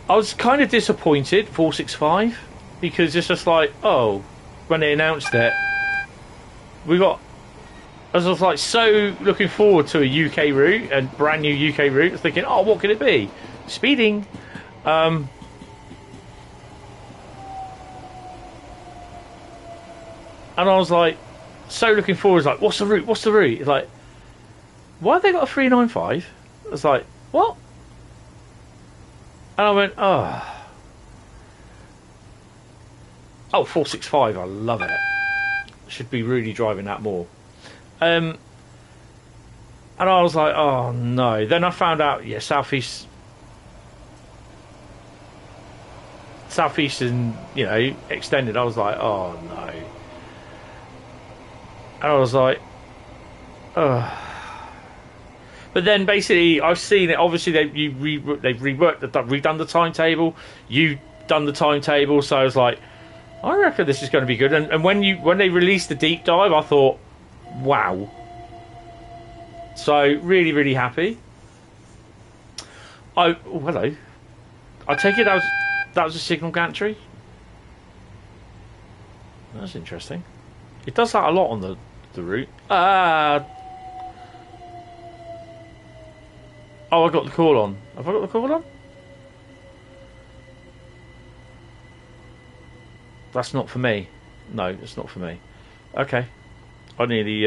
I was kind of disappointed, 465, because it's just like, oh, when they announced it, I was like so looking forward to a UK route, a brand new UK route, thinking, oh, what could it be? Speeding. And I was like, so looking forward, like, what's the route? What's the route? It's like, why have they got a 395? I was like, what? And I went, oh. Oh, 465, I love it. Should be really driving that more. And I was like, oh no. Then I found out, yeah, Southeastern, you know, extended. I was like, oh no. And I was like, oh. But then basically, I've seen it. Obviously, they've redone the timetable. You've done the timetable, so I was like, I reckon this is going to be good. And when they released the deep dive, I thought, wow. So really, really happy. Oh, hello. I take it that was a signal gantry. That's interesting. It does that a lot on the route. Oh, I got the call on. Have I got the call on? That's not for me. No, it's not for me. Okay. I nearly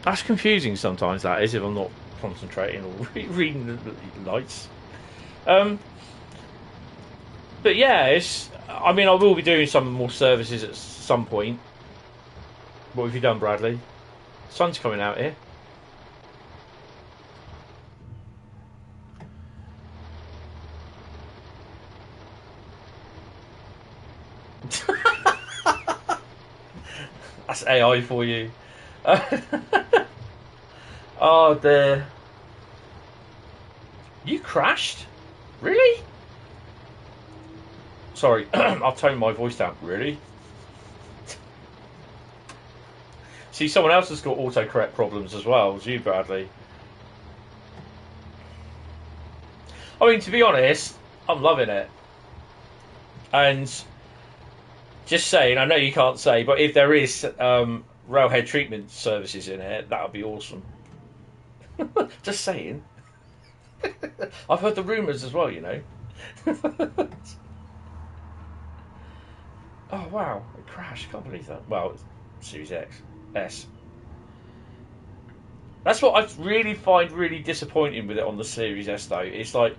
That's confusing sometimes, that is, if I'm not concentrating or reading the lights. But yeah, I mean, I will be doing some more services at some point. What have you done, Bradley? Sun's coming out here. That's AI for you. Oh dear. You crashed? Really? Sorry, I'll tone my voice down. Really? See, someone else has got autocorrect problems as well as you, Bradley. I mean, to be honest, I'm loving it. And just saying, I know you can't say, but if there is railhead treatment services in it, that would be awesome. Just saying. I've heard the rumours as well, you know. Oh wow, it crashed. Can't believe that. Well, it's Series S. That's what I really find really disappointing with it on the Series S though. It's like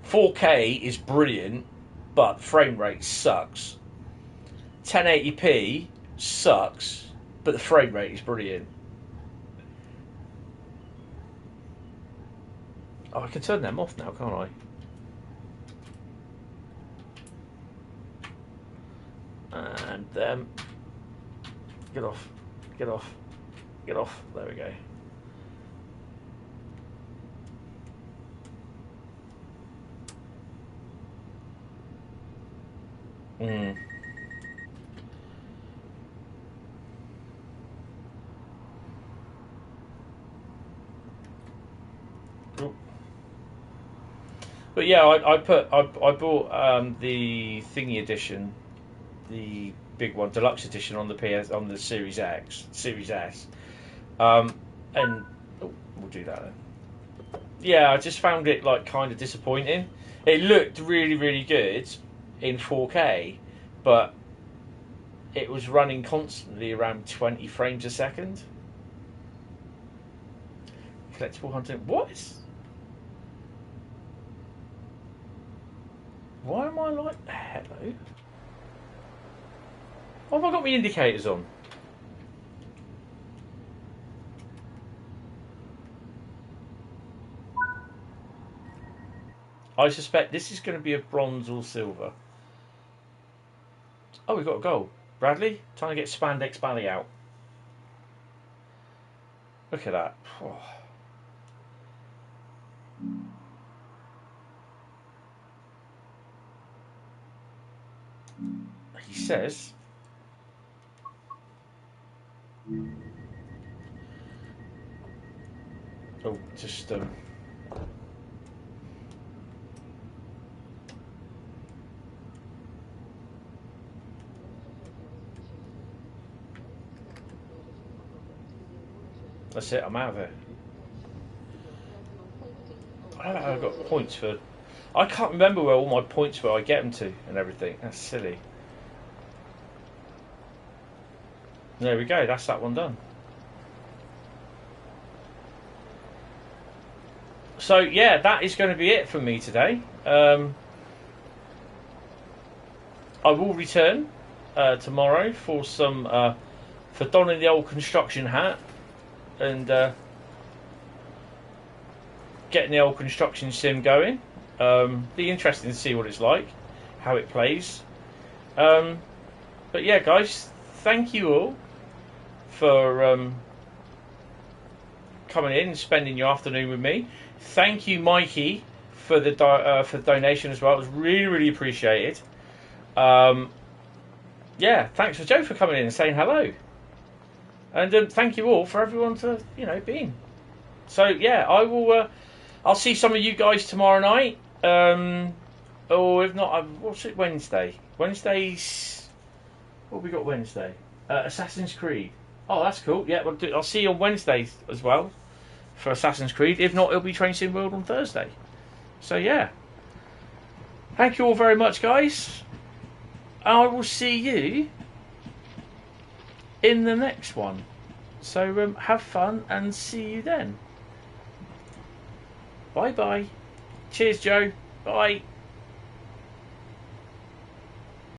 4K is brilliant, but frame rate sucks. 1080p sucks, but the frame rate is brilliant. Oh, I can turn them off now, can't I? And get off. There we go. But yeah, I bought the thingy edition, the big one, deluxe edition on the Series S, and we'll do that then. Yeah, I just found it like kind of disappointing. It looked really, really good in 4K, but it was running constantly around 20 frames a second. Collectible hunting. What is? Why am I like? Hello. Why have I got my indicators on? I suspect this is going to be a bronze or silver. Oh, we've got a goal. Bradley, trying to get Spandex Bally out. Look at that. Oh. He says... Oh, just... That's it, I'm out of it. I don't know how I got points for... I can't remember where all my points were I get them to and everything. That's silly. There we go, that's that one done. So yeah, that is going to be it from me today. I will return tomorrow for some... for donning the old construction hat. And getting the old construction sim going. Be interesting to see what it's like, how it plays. But yeah, guys, thank you all for coming in and spending your afternoon with me. Thank you, Mikey, for the donation as well. It was really, really appreciated. Yeah, thanks for Joe for coming in and saying hello. And thank you all for everyone to, being. So yeah, I will. I'll see some of you guys tomorrow night. Or if not, what's it? Wednesday. Wednesdays. What have we got Wednesday? Assassin's Creed. Oh, that's cool. Yeah, I'll see you on Wednesdays as well for Assassin's Creed. If not, it'll be Train Sim World on Thursday. So yeah. Thank you all very much, guys. I will see you in the next one. So have fun and see you then. Bye bye. Cheers, Joe. Bye.